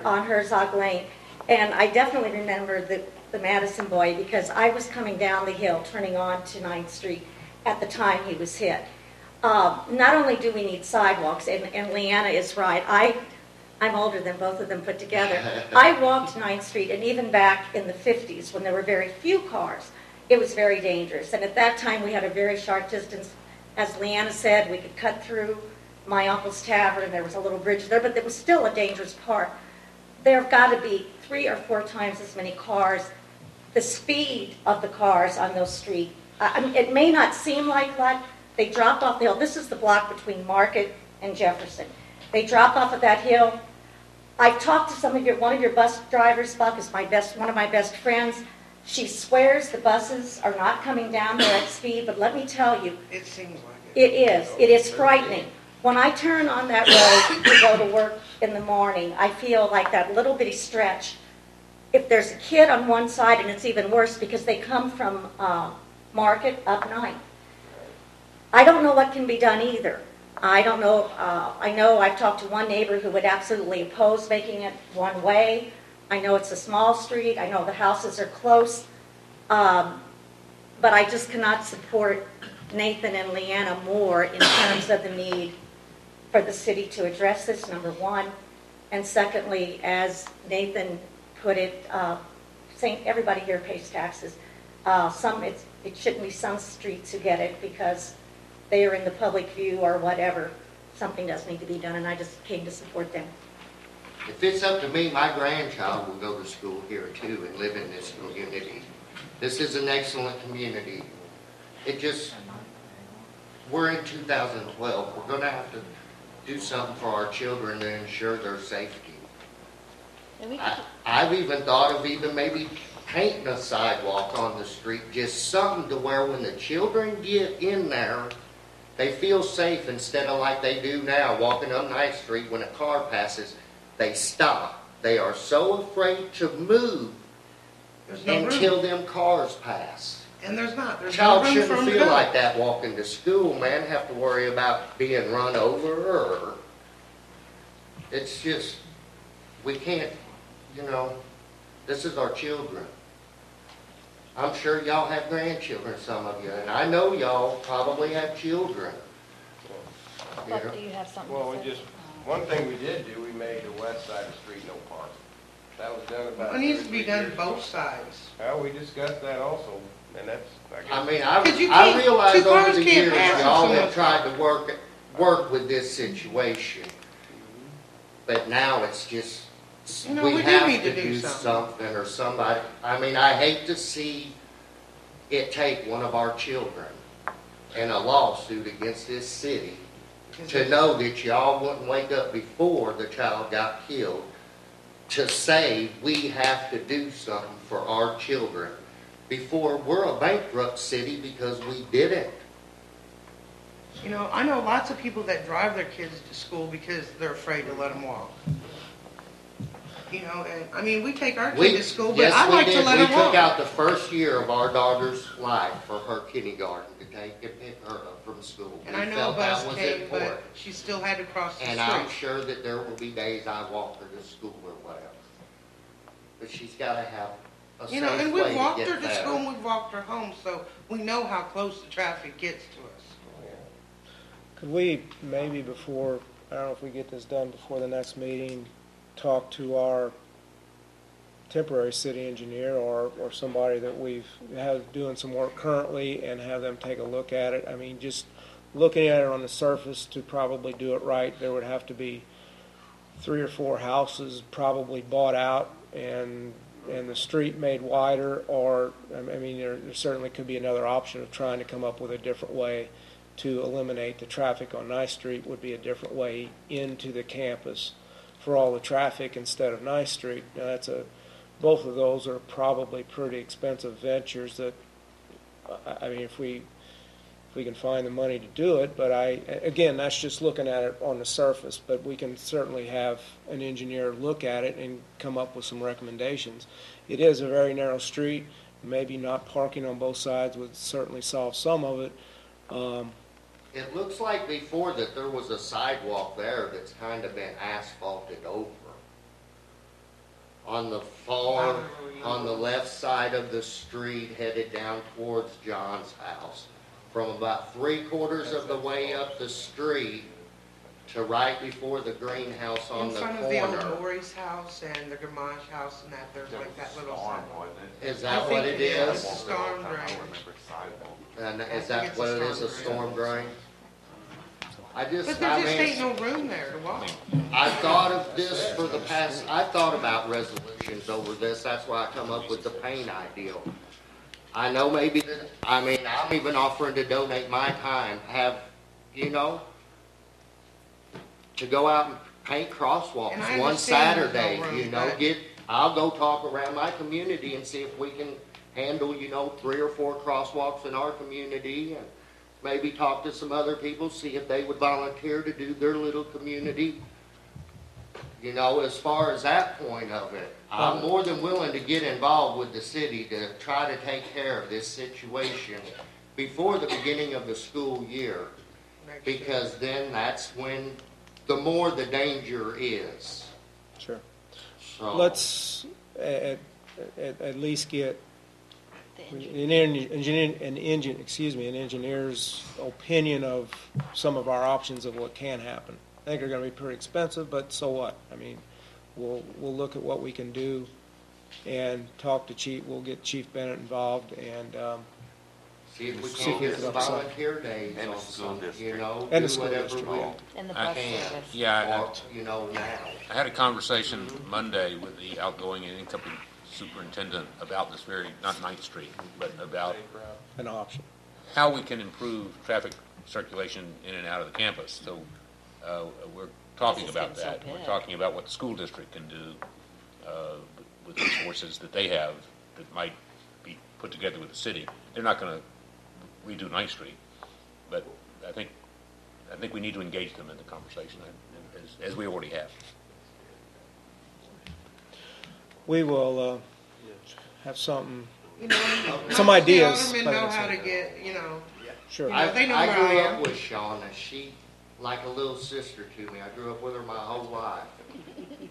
On Herzog Lane. And I definitely remember the Madison boy because I was coming down the hill, turning on to 9th Street at the time he was hit. Not only do we need sidewalks, and Leanna is right, I'm older than both of them put together. I walked 9th Street, and even back in the 50s, when there were very few cars, it was very dangerous. And at that time, we had a very short distance. As Leanna said, we could cut through my uncle's tavern. There was a little bridge there, but there was still a dangerous part. There have got to be 3 or 4 times as many cars. The speed of the cars on those streets, I mean, it may not seem like they dropped off the hill. This is the block between Market and Jefferson. They dropped off of that hill. I've talked to one of your bus drivers. Buck is one of my best friends. She swears the buses are not coming down there at speed, but let me tell you, It seems like it. it is. It is frightening. When I turn on that road to go to work in the morning, I feel like that little bitty stretch. If there's a kid on one side, and it's even worse because they come from Market up 9th. I don't know what can be done either. I don't know. I know I've talked to one neighbor who would absolutely oppose making it one way. I know it's a small street. I know the houses are close. But I just cannot support Nathan and Leanna more in terms of the need for the city to address this, number one. And secondly, as Nathan put it, saying everybody here pays taxes. It shouldn't be some streets who get it because they are in the public view or whatever. Something does need to be done, and I just came to support them. If it's up to me, my grandchild will go to school here too and live in this community. This is an excellent community. We're in 2012. We're going to have to do something for our children to ensure their safety. I've even thought of maybe painting a sidewalk on the street, just something to where when the children get in there, they feel safe instead of like they do now, walking on 9th Street when a car passes, they stop. They are so afraid to move until them cars pass. And there's not. There's Child no room for shouldn't them to feel go. like that walking to school, man. Have to worry about being run over or it's just, we can't, this is our children. I'm sure y'all have grandchildren, some of you, and I know y'all probably have children. Buck, do you have something Well, to say? one thing we did do, we made the west side of the street no parking. That was done about. It needs to 2 or be 3 done years both ago. sides. Well, we discussed that also, and that's, I mean, Because you I can't- realize two over cars the can't years pass y'all them so have much. tried to work with this situation, but now it's just We we do have need to to do do something. something or somebody. I mean, I hate to see it take one of our children in a lawsuit against this city to know that y'all wouldn't wake up before the child got killed to say we have to do something for our children before we're a bankrupt city because we didn't. I know lots of people that drive their kids to school because they're afraid to let them walk. And I mean, we take our kid to school, but I like to let We her walk. took out the first year of our daughter's life for her kindergarten to take and pick her up from school. And We I know a felt bus that was came, important. but she still had to cross the And street. I'm sure that there will be days I walk her to school or whatever. But she's got to have a safe And way we've to walked get her to there. school and we've walked her home, so we know how close the traffic gets to us. Could we maybe before, I don't know if we get this done before the next meeting, talk to our temporary city engineer or somebody that we've have doing some work currently and have them take a look at it? I mean, just looking at it on the surface to probably do it right, there would have to be 3 or 4 houses probably bought out and the street made wider, or I mean, there certainly could be another option of trying to come up with a different way to eliminate the traffic on 9th Street. Would be a different way into the campus for all the traffic instead of 9th Street. Now both of those are probably pretty expensive ventures that, I mean, if we we can find the money to do it. But again, that's just looking at it on the surface, but we can certainly have an engineer look at it and come up with some recommendations. It is a very narrow street. Maybe not parking on both sides would certainly solve some of it. It looks like before that there was a sidewalk there that's kind of been asphalted over. On the far, on the left side of the street headed down towards John's house, from about 3/4 of the way up the street to right before the greenhouse on the In front of the old corner. Lori's house and the Gamage house and that, there's like that little sidewalk. Is that what it is? Storm drain. And is that what it is, a storm drain? But there just ain't no room there to walk. I thought of this for the past, I thought about resolutions over this, that's why I come up with the paint ideal. I know maybe that, I mean, I'm even offering to donate my time, have, you know, to go out and paint crosswalks And I one understand there's no Saturday, room, you know, but- I'll go talk around my community and see if we can handle, you know, 3 or 4 crosswalks in our community, and maybe talk to some other people, see if they would volunteer to do their little community. You know, as far as that point of it, I'm more than willing to get involved with the city to try to take care of this situation before the beginning of the school year, because then that's when the more the danger is. Sure. So, Let's at least get an engineer's opinion of some of our options of what can happen. I think they're going to be pretty expensive, but so what? I mean, we'll look at what we can do and talk to Chief. We'll get Chief Bennett involved and see if we see can if we get can some upside. volunteer days And the on school something, district. you know, And the do school whatever district. we And the can, bus service. Yeah, or, you know, now. I had a conversation Monday with the outgoing and incoming superintendent about this very, not 9th Street, but about An option. how we can improve traffic circulation in and out of the campus. So we're talking This is about getting so that. We're big. talking about what the school district can do with resources that they have that might be put together with the city. They're not going to redo 9th Street, but I think we need to engage them in the conversation, as we already have. We will have something, You know, some most of the ideas. aldermen by the know next how to meeting. get, you know, Sure. know, they know I where I grew am. up with Shauna. She, like a little sister to me. I grew up with her my whole life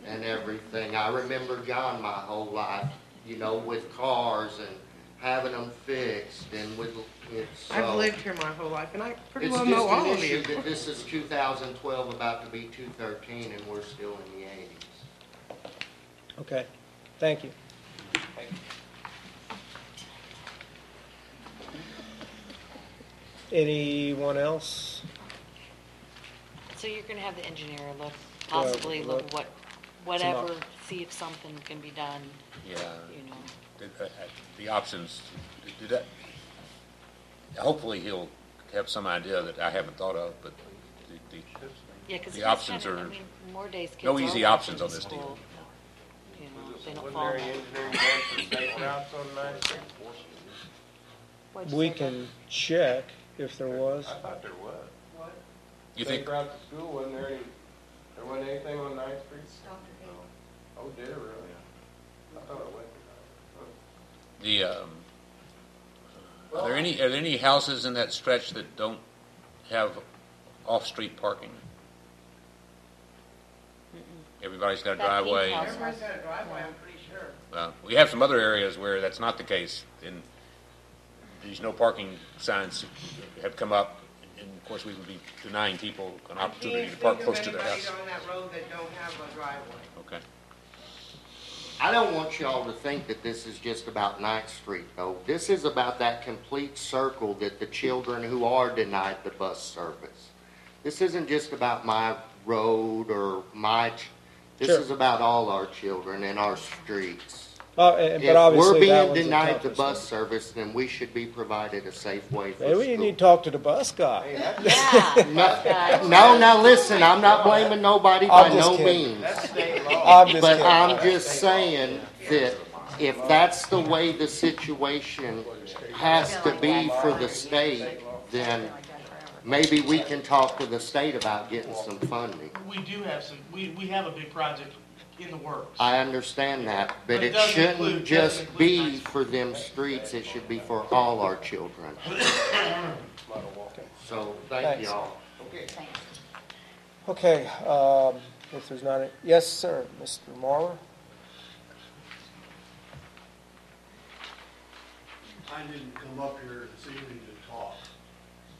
and everything. I remember John my whole life, you know, with cars and having them fixed and with it. So I've lived here my whole life, and I pretty it's well just know all an of issue you. that this is 2012 about to be 2013 and we're still in the 80s. Okay. Thank you. Anyone else? So you're gonna have the engineer look, possibly look look what, whatever, see if something can be done, Yeah. you know. The options, did that, hopefully he'll have some idea that I haven't thought of, but Yeah, 'cause the kids options kinda, are, I mean, more days kids no are easy walking options to on this deal. school. You know, they don't Wasn't fall. there any engineering done for safe routes on 9th Street? What'd you We say, can check if there was. I thought there was. You Safe think, route to school, wasn't there any, there wasn't anything on 9th Street? Oh, did it really? I thought it went to 9th. are there any houses in that stretch that don't have off-street parking? Everybody's got a That pink driveway. house. Everybody's got a driveway, I'm pretty sure. We have some other areas where that's not the case, and these no parking signs have come up, and of course, we would be denying people an opportunity to park close to their house. I can't think of anybody on that road that don't have a driveway. Okay. I don't want y'all to think that this is just about 9th Street, though. This is about that complete circle that the children who are denied the bus service. This isn't just about my road or this Sure. is about all our children and our streets. But If obviously we're that being one's the denied the toughest bus one. service, then we should be provided a safe way for Maybe you school. need to talk to the bus guy. Yeah. No, listen, I'm not blaming nobody by I'm just no kidding. means. That's state law. I'm just But kidding. I'm just saying that if that's the way the situation has to be for the state, then maybe we can talk to the state about getting some funding. We do have some, we have a big project in the works. I understand that, but it doesn't shouldn't include- just doesn't be include for them streets, it should be for all our children. So, thank Thanks. y'all. Okay, if there's not, yes, sir, Mr. Marler? I didn't come up here this evening to talk,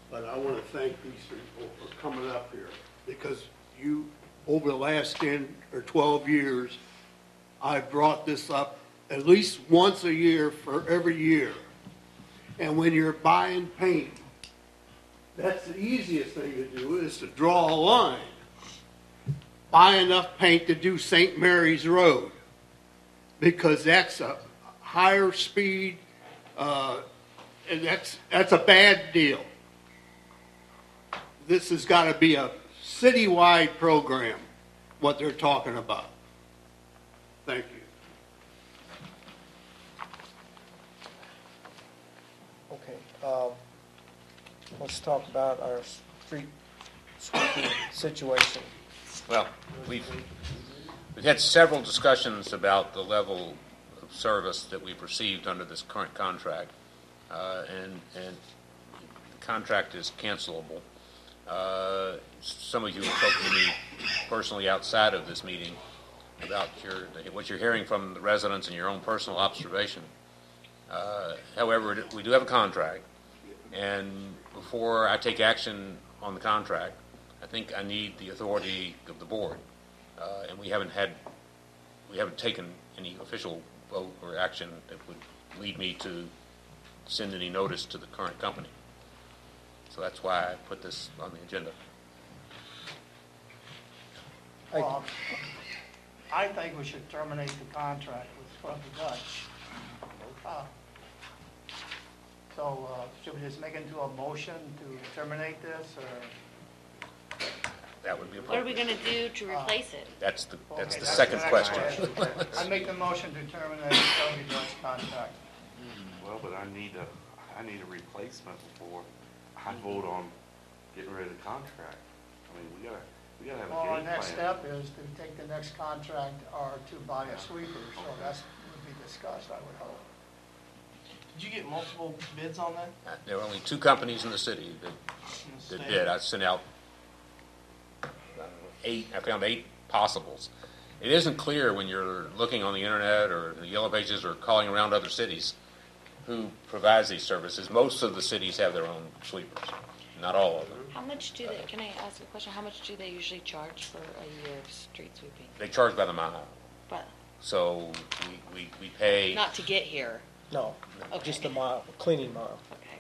but I want to thank these people for coming up here, because you, over the last 10 or 12 years, I've brought this up at least once a year for every year. And when you're buying paint, that's the easiest thing to do, is to draw a line. Buy enough paint to do St. Mary's Road, because that's a higher speed, and that's a bad deal. This has got to be a citywide program, what they're talking about. Thank you. Okay, let's talk about our street sweeping situation. Well, we've had several discussions about the level of service that we've received under this current contract, and the contract is cancelable. Some of you have spoken to me personally outside of this meeting about what you're hearing from the residents and your own personal observation. However, we do have a contract, and before I take action on the contract, I think I need the authority of the board, and we haven't taken any official vote or action that would lead me to send any notice to the current company. So that's why I put this on the agenda. I think we should terminate the contract with Scrubby Dutch. So should we just make it into a motion to terminate this, or? That would be What are appropriate. we going to do to replace it? That's the Okay, second the next question. I make the motion to terminate the Scrubby Dutch contract. Well, but I need a replacement before I vote on getting rid of the contract. I mean, we gotta have a game Well, plan. our next step is to take the next contract or to buy a sweeper, so that's would be discussed, I would hope. Did you get multiple bids on that? There were only two companies in the city that bid. I sent out 8. I found 8 possibles. It isn't clear when you're looking on the internet or the yellow pages or calling around other cities who provides these services. Most of the cities have their own sweepers, not all of them. How much do they, can I ask a question? How much do they usually charge for a year of street sweeping? They charge by the mile. But So we pay. not to get here. No, Okay. just a mile, cleaning mile. Okay.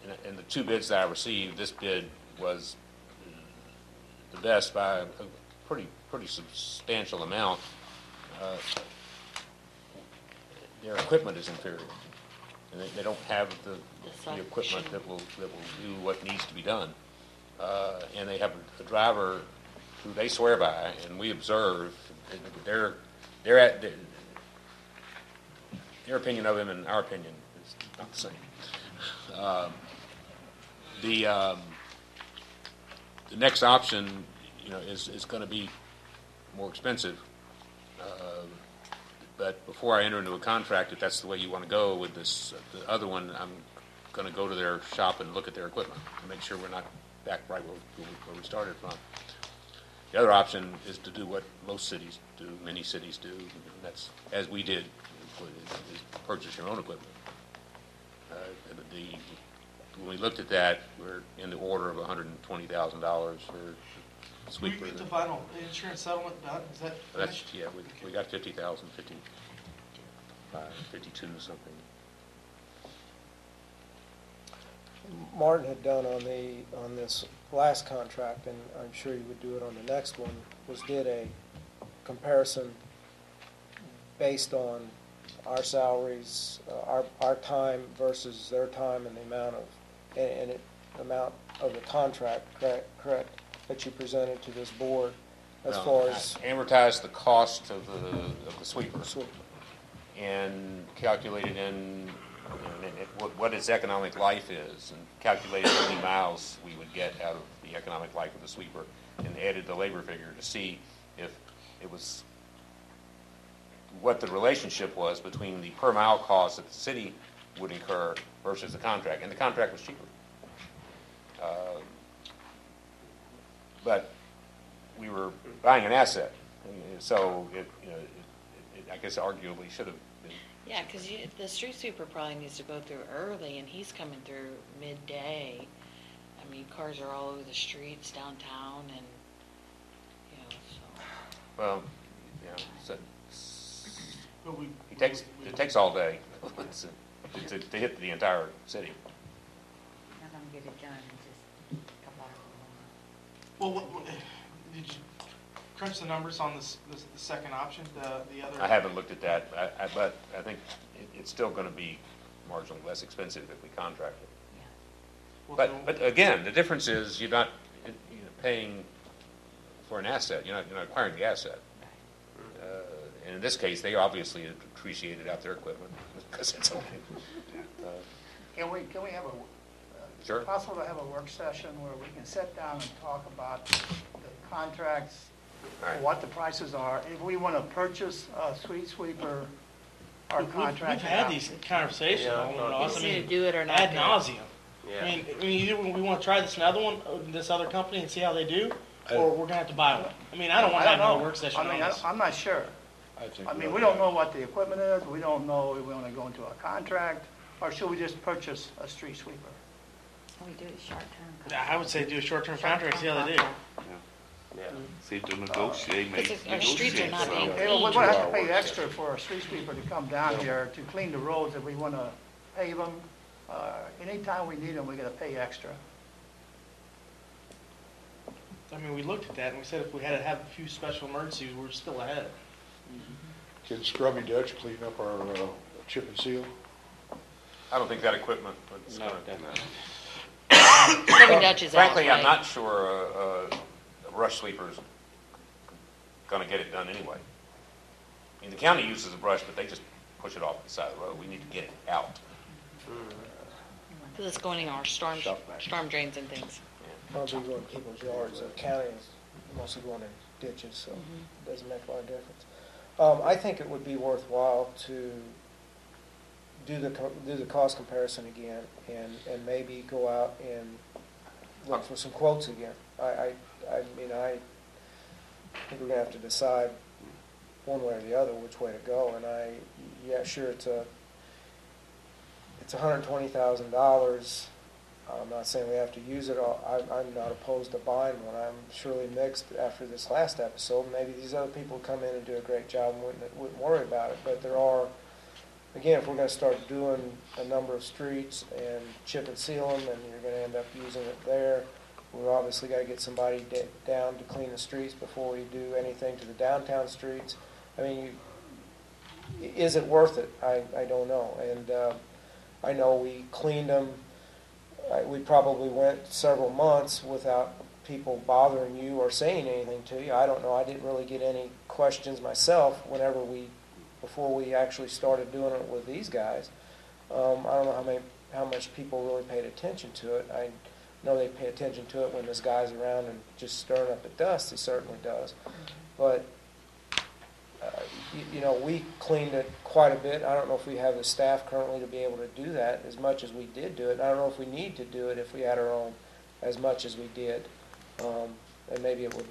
And and the 2 bids that I received, this bid was the best by a pretty substantial amount. Their equipment is inferior, and they don't have the equipment that will do what needs to be done. And they have a driver who they swear by, and we observe their opinion of him and our opinion is not the same. The next option, is going to be more expensive. But before I enter into a contract, if that's the way you want to go with this, the other one, I'm going to go to their shop and look at their equipment to make sure we're not back right where we started from. The other option is to do what most cities do, many cities do, and that's as we did, is purchase your own equipment. When we looked at that, we're in the order of $120,000 for Did sweeper. we get the final insurance settlement done? Is that That's, finished? yeah, we got 50,000, 52 something. Martin had done on this last contract, and I'm sure you would do it on the next one, did a comparison based on our salaries, our time versus their time, and the amount of the contract, correct, that you presented to this board as far as I amortized the cost of the sweeper and calculated in what its economic life is, and calculated how many miles we would get out of the economic life of the sweeper, and added the labor figure to see if it was, what the relationship was between the per mile cost that the city would incur versus the contract, and the contract was cheaper. But we were buying an asset, so I guess arguably should have been. Yeah, because the street sweeper probably needs to go through early, and he's coming through midday. I mean, cars are all over the streets downtown, and so. Well, so it takes all day to hit the entire city. Not gonna get it done in just a couple hours. Well, did you crunch the numbers on the second option, the other? I haven't looked at that, but I think it's still going to be marginally less expensive if we contract it. Yeah. But again, the difference is you're not paying for an asset. You're not acquiring the asset. And in this case, they obviously appreciated out their equipment because it's only. Can we have a, Sure. possible to have a work session where we can sit down and talk about the contracts, Right. what the prices are, if we want to purchase a street sweeper or contract. We've had these conversations. Is it to do it or not? Ad nauseum. Yeah. I mean, either we want to try this other company and see how they do, or we're gonna have to buy one. I mean, I don't want to have another work session on this. I'm not sure. I mean, we don't know what the equipment is, we don't know if we want to go into a contract, or should we just purchase a street sweeper? We do it short-term. I would say do a short-term contract, see how they do. Yeah. See if they negotiate, maybe Because our streets are not being Okay, well, cleaned. we're going to have to pay extra for a street sweeper to come down here to clean the roads if we want to pave them. Anytime we need them, we got to pay extra. I mean, we looked at that and we said if we had to have a few special emergencies, we're still ahead. Can Scrubby Dutch clean up our chip and seal? I don't think that equipment was going Scrubby Dutch is out, Frankly, I'm right? not sure a brush sweeper's going to get it done anyway. I mean, the county uses a brush, but they just push it off the side of the road. We need to get it out. Because it's going in our storm drains and things. Probably going in people's yards. The county is mostly going in ditches, so it doesn't make a lot of difference. I think it would be worthwhile to do the cost comparison again and maybe go out and look for some quotes again. I mean, I think we're going to have to decide one way or the other which way to go. And yeah, sure, it's $120,000. I'm not saying we have to use it all. I'm not opposed to buying one. I'm surely mixed after this last episode. Maybe these other people come in and do a great job and wouldn't worry about it. But there are, again, if we're going to start doing a number of streets and chip and seal them, and you're going to end up using it there, we've obviously got to get somebody down to clean the streets before we do anything to the downtown streets. I mean, is it worth it? I don't know. And I know we cleaned them. We probably went several months without people bothering you or saying anything to you. I don't know. I didn't really get any questions myself before we actually started doing it with these guys. I don't know how much people really paid attention to it. I know they pay attention to it when this guy's around and just stirring up the dust. He certainly does. But we cleaned it quite a bit. I don't know if we have the staff currently to be able to do that as much as we did do it. I don't know if we need to do it if we had our own as much as we did. And maybe it would,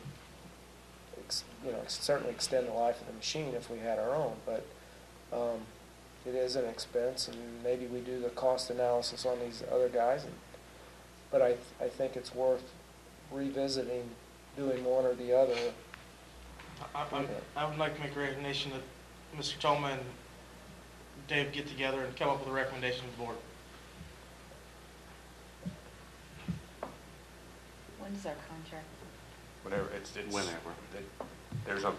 certainly extend the life of the machine if we had our own. But it is an expense, and maybe we do the cost analysis on these other guys. But I think it's worth revisiting doing one or the other. I would like to make a recommendation that Mr. Tolman and Dave get together and come up with a recommendation to the board. When is our contract? Whenever it's Whenever. There's a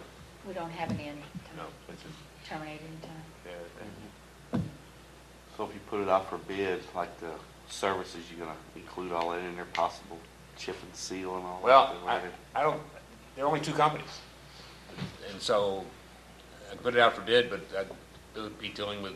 We don't have any no. It's just, terminate any time. yeah. So if you put it out for bid, like the services, you're gonna include all that in there, possible chip and seal and all Well, that? I don't. There are only two companies, and so I'd put it out for bid, but it would be dealing with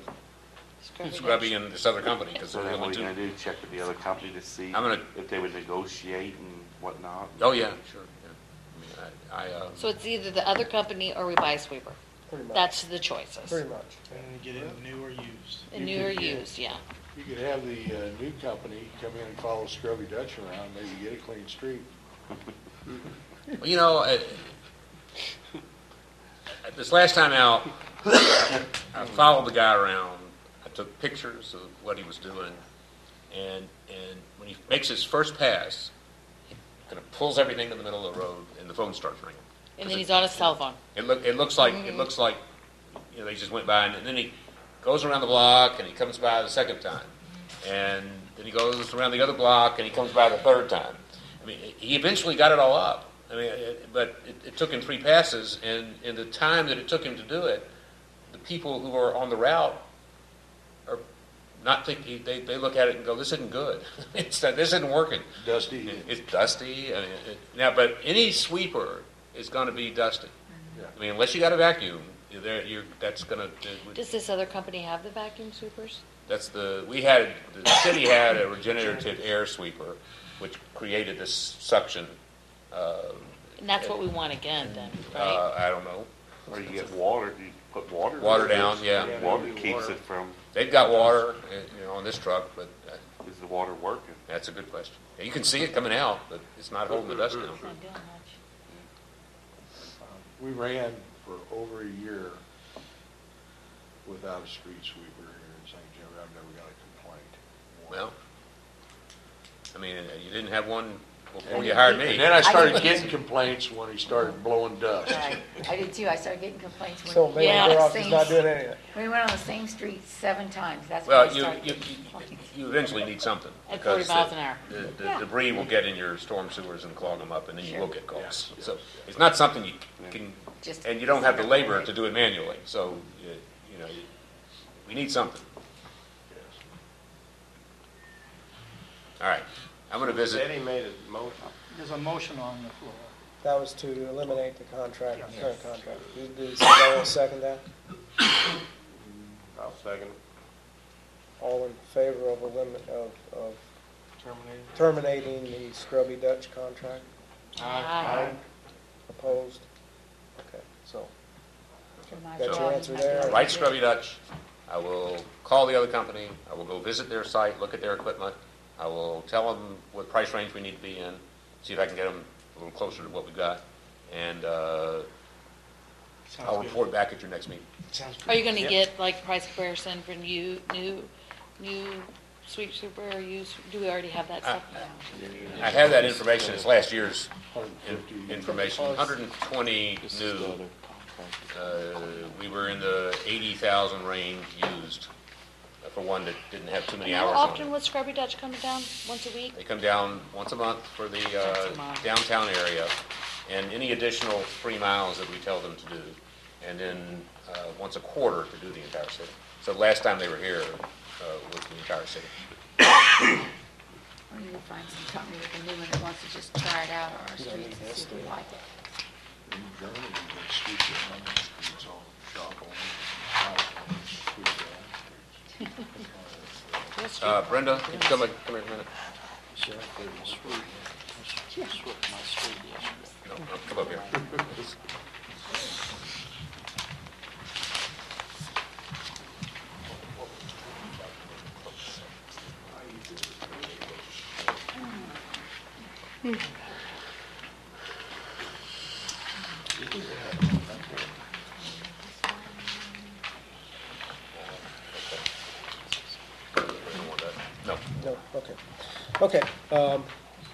Scrubby and this other company, because So they're the then what only are you two. gonna do, check with the other company to see I'm gonna- if they would negotiate and whatnot? Oh, yeah, sure, yeah. I mean, So it's either the other company or we buy a sweeper. Pretty much. That's the choices. Pretty much. And get it new or used. And new or used, yeah. You could have the new company come in and follow Scrubby Dutch around, maybe get a clean street. Well, you know, this last time out, I followed the guy around. I took pictures of what he was doing, and when he makes his first pass, he kind of pulls everything in the middle of the road, and the phone starts ringing. And then he's on his cell phone. It looks like you know, they just went by, and then he goes around the block, and he comes by the second time, and then he goes around the other block, and he comes by the third time. I mean, he eventually got it all up. I mean, but it took him 3 passes, and in the time that it took him to do it, the people who are on the route are not thinking. They look at it and go, "This isn't good. This isn't working. Dusty. It's dusty." I mean, now, but any sweeper is going to be dusty. Yeah. I mean, unless you got a vacuum, that's going to. Does this other company have the vacuum sweepers? The city had a regenerative air sweeper, which created this suction. And that's what we want again then, right? I don't know. Or you get water, do you put water? Water down, yeah. Water keeps it from. They've got water, you know, on this truck, but Is the water working? that's a good question. You can see it coming out, but it's not holding the dust down. It's not doing much. We ran for over a year without a street sweeper here in St. Jim. I've never got a complaint. Well, I mean, you didn't have one before you hired me. And then I started getting complaints when he started blowing dust. Right, I did too, I started getting complaints when. So maybe Yeah. their office is not doing anything. We went on the same street 7 times, that's when Well, I started getting complaints. you eventually need something. At 40 because miles an hour. The Yeah. debris will get in your storm sewers and clog them up, and then you Sure. will get calls. So it's not something you can, Just and you don't have the labor separate. to do it manually. So, you know, we need something. All right, I'm going to visit. Eddie made a motion. There's a motion on the floor. That was to eliminate the contract, current contract. Did somebody else second that? I'll second it. All in favor of terminating the Scrubby Dutch contract? Aye. Opposed? Okay, so, My got your job answer is there? not Right, Scrubby Dutch. I will call the other company. I will go visit their site, look at their equipment. I will tell them what price range we need to be in, see if I can get them a little closer to what we got, and I'll report back at your next meeting. Are you gonna get like price comparison for new sweep super or used? Do we already have that stuff? I have that information. It's last year's information. 120 new. We were in the 80,000 range used for one that didn't have too many How hours on often it. was Scrubby Dutch coming down? Once a week? They come down once a month for the Once a month. downtown area, and any additional 3 miles that we tell them to do, and then once a quarter to do the entire city. So last time they were here was the entire city. Or you will find some company with a new one that wants to just try it out on our streets and see if we like it. Brenda, can you come here a minute? No, come up here. No. No, okay. Okay,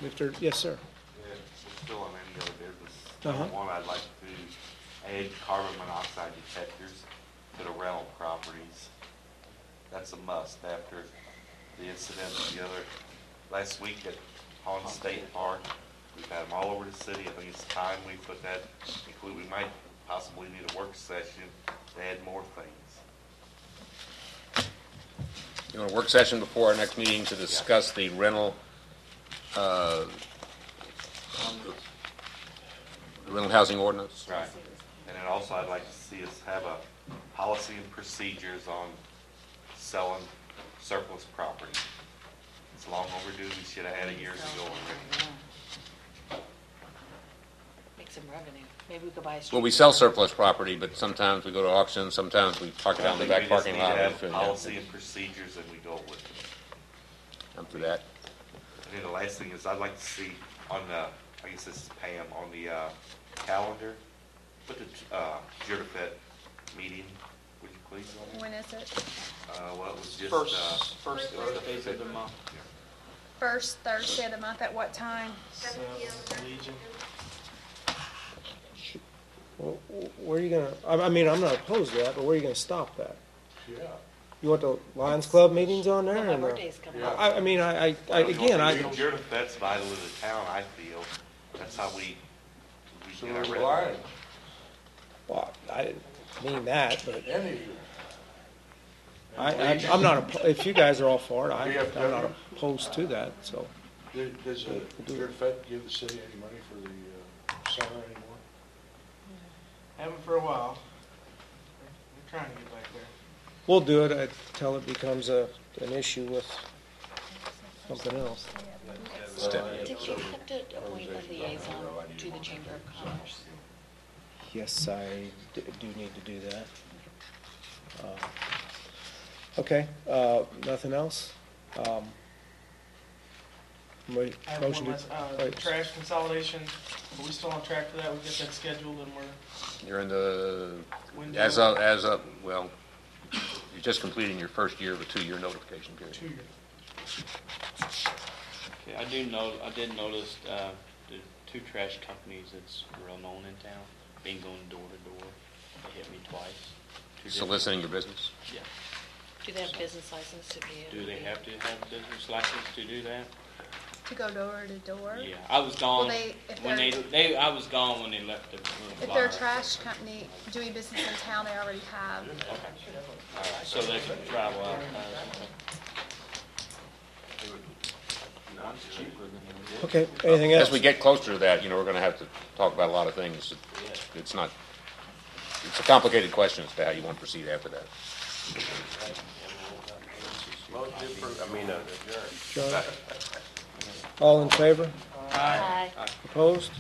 Mr., yes, sir. Yeah, it's still on any other business. Uh-huh. One, I'd like to add carbon monoxide detectors to the rental properties. That's a must after the incident last week at Holland State Park. We've had them all over the city. I think it's time we put that, we might possibly need a work session to add more things. You want a work session before our next meeting to discuss the rental housing ordinance? Right. And then also I'd like to see us have a policy and procedures on selling surplus property. It's long overdue. We should have had it years ago already. Make some revenue. Maybe we could buy a street. Well, we sell surplus property, but sometimes we go to auction, sometimes we park it out in the back parking lot. We just need to have policy and procedures and we go with it. I'm for that. And then the last thing is I'd like to see on the, I guess this is Pam, on the calendar, put the Jurafet meeting, would you please? On there? When is it? Well, it was just. First Thursdays of the month. First Thursday of the month, at what time? Legion. Well, where are you gonna, I mean, I'm not opposed to that, but where are you gonna stop that? Yeah. You want the Lions Club meetings on there? Well, my and the- birthday's coming Yeah. up. I mean, again, Jurafet's vital to the town, I feel. That's how we So get our we're revenue. lying. well, I didn't mean that, but Any of you. I'm not, if you guys are all for it, I'm VFW? not opposed to that, so. Does your Fed give the city any money for the center anymore? Haven't for a while. We're trying to get back there. We'll do it until it becomes an issue with something else. Did you have to appoint a liaison to the Chamber of Commerce? Yes, I do need to do that. Okay, nothing else? Wait, I have motion one to- last, wait. trash consolidation. Are we still on track for that? We get that scheduled and we're You're in the, window? as of, well, you're just completing your first year of a 2-year notification period. 2 years. Okay, I did notice the two trash companies that's real known in town, been going door to door. They hit me twice. Two different- Soliciting your business? Yeah. Do they have business license to be able Do they have to have a business license to do that? To go door to door? Yeah, I was gone Well, if when they're- I was gone when they left the If they're a trash company doing business in town, they already have. All right, so they can travel out. One's cheaper than the other. Okay, anything else? As we get closer to that, we're going to have to talk about a lot of things. It's not, it's a complicated question as to how you want to proceed after that. John? All in favor? Aye. Opposed?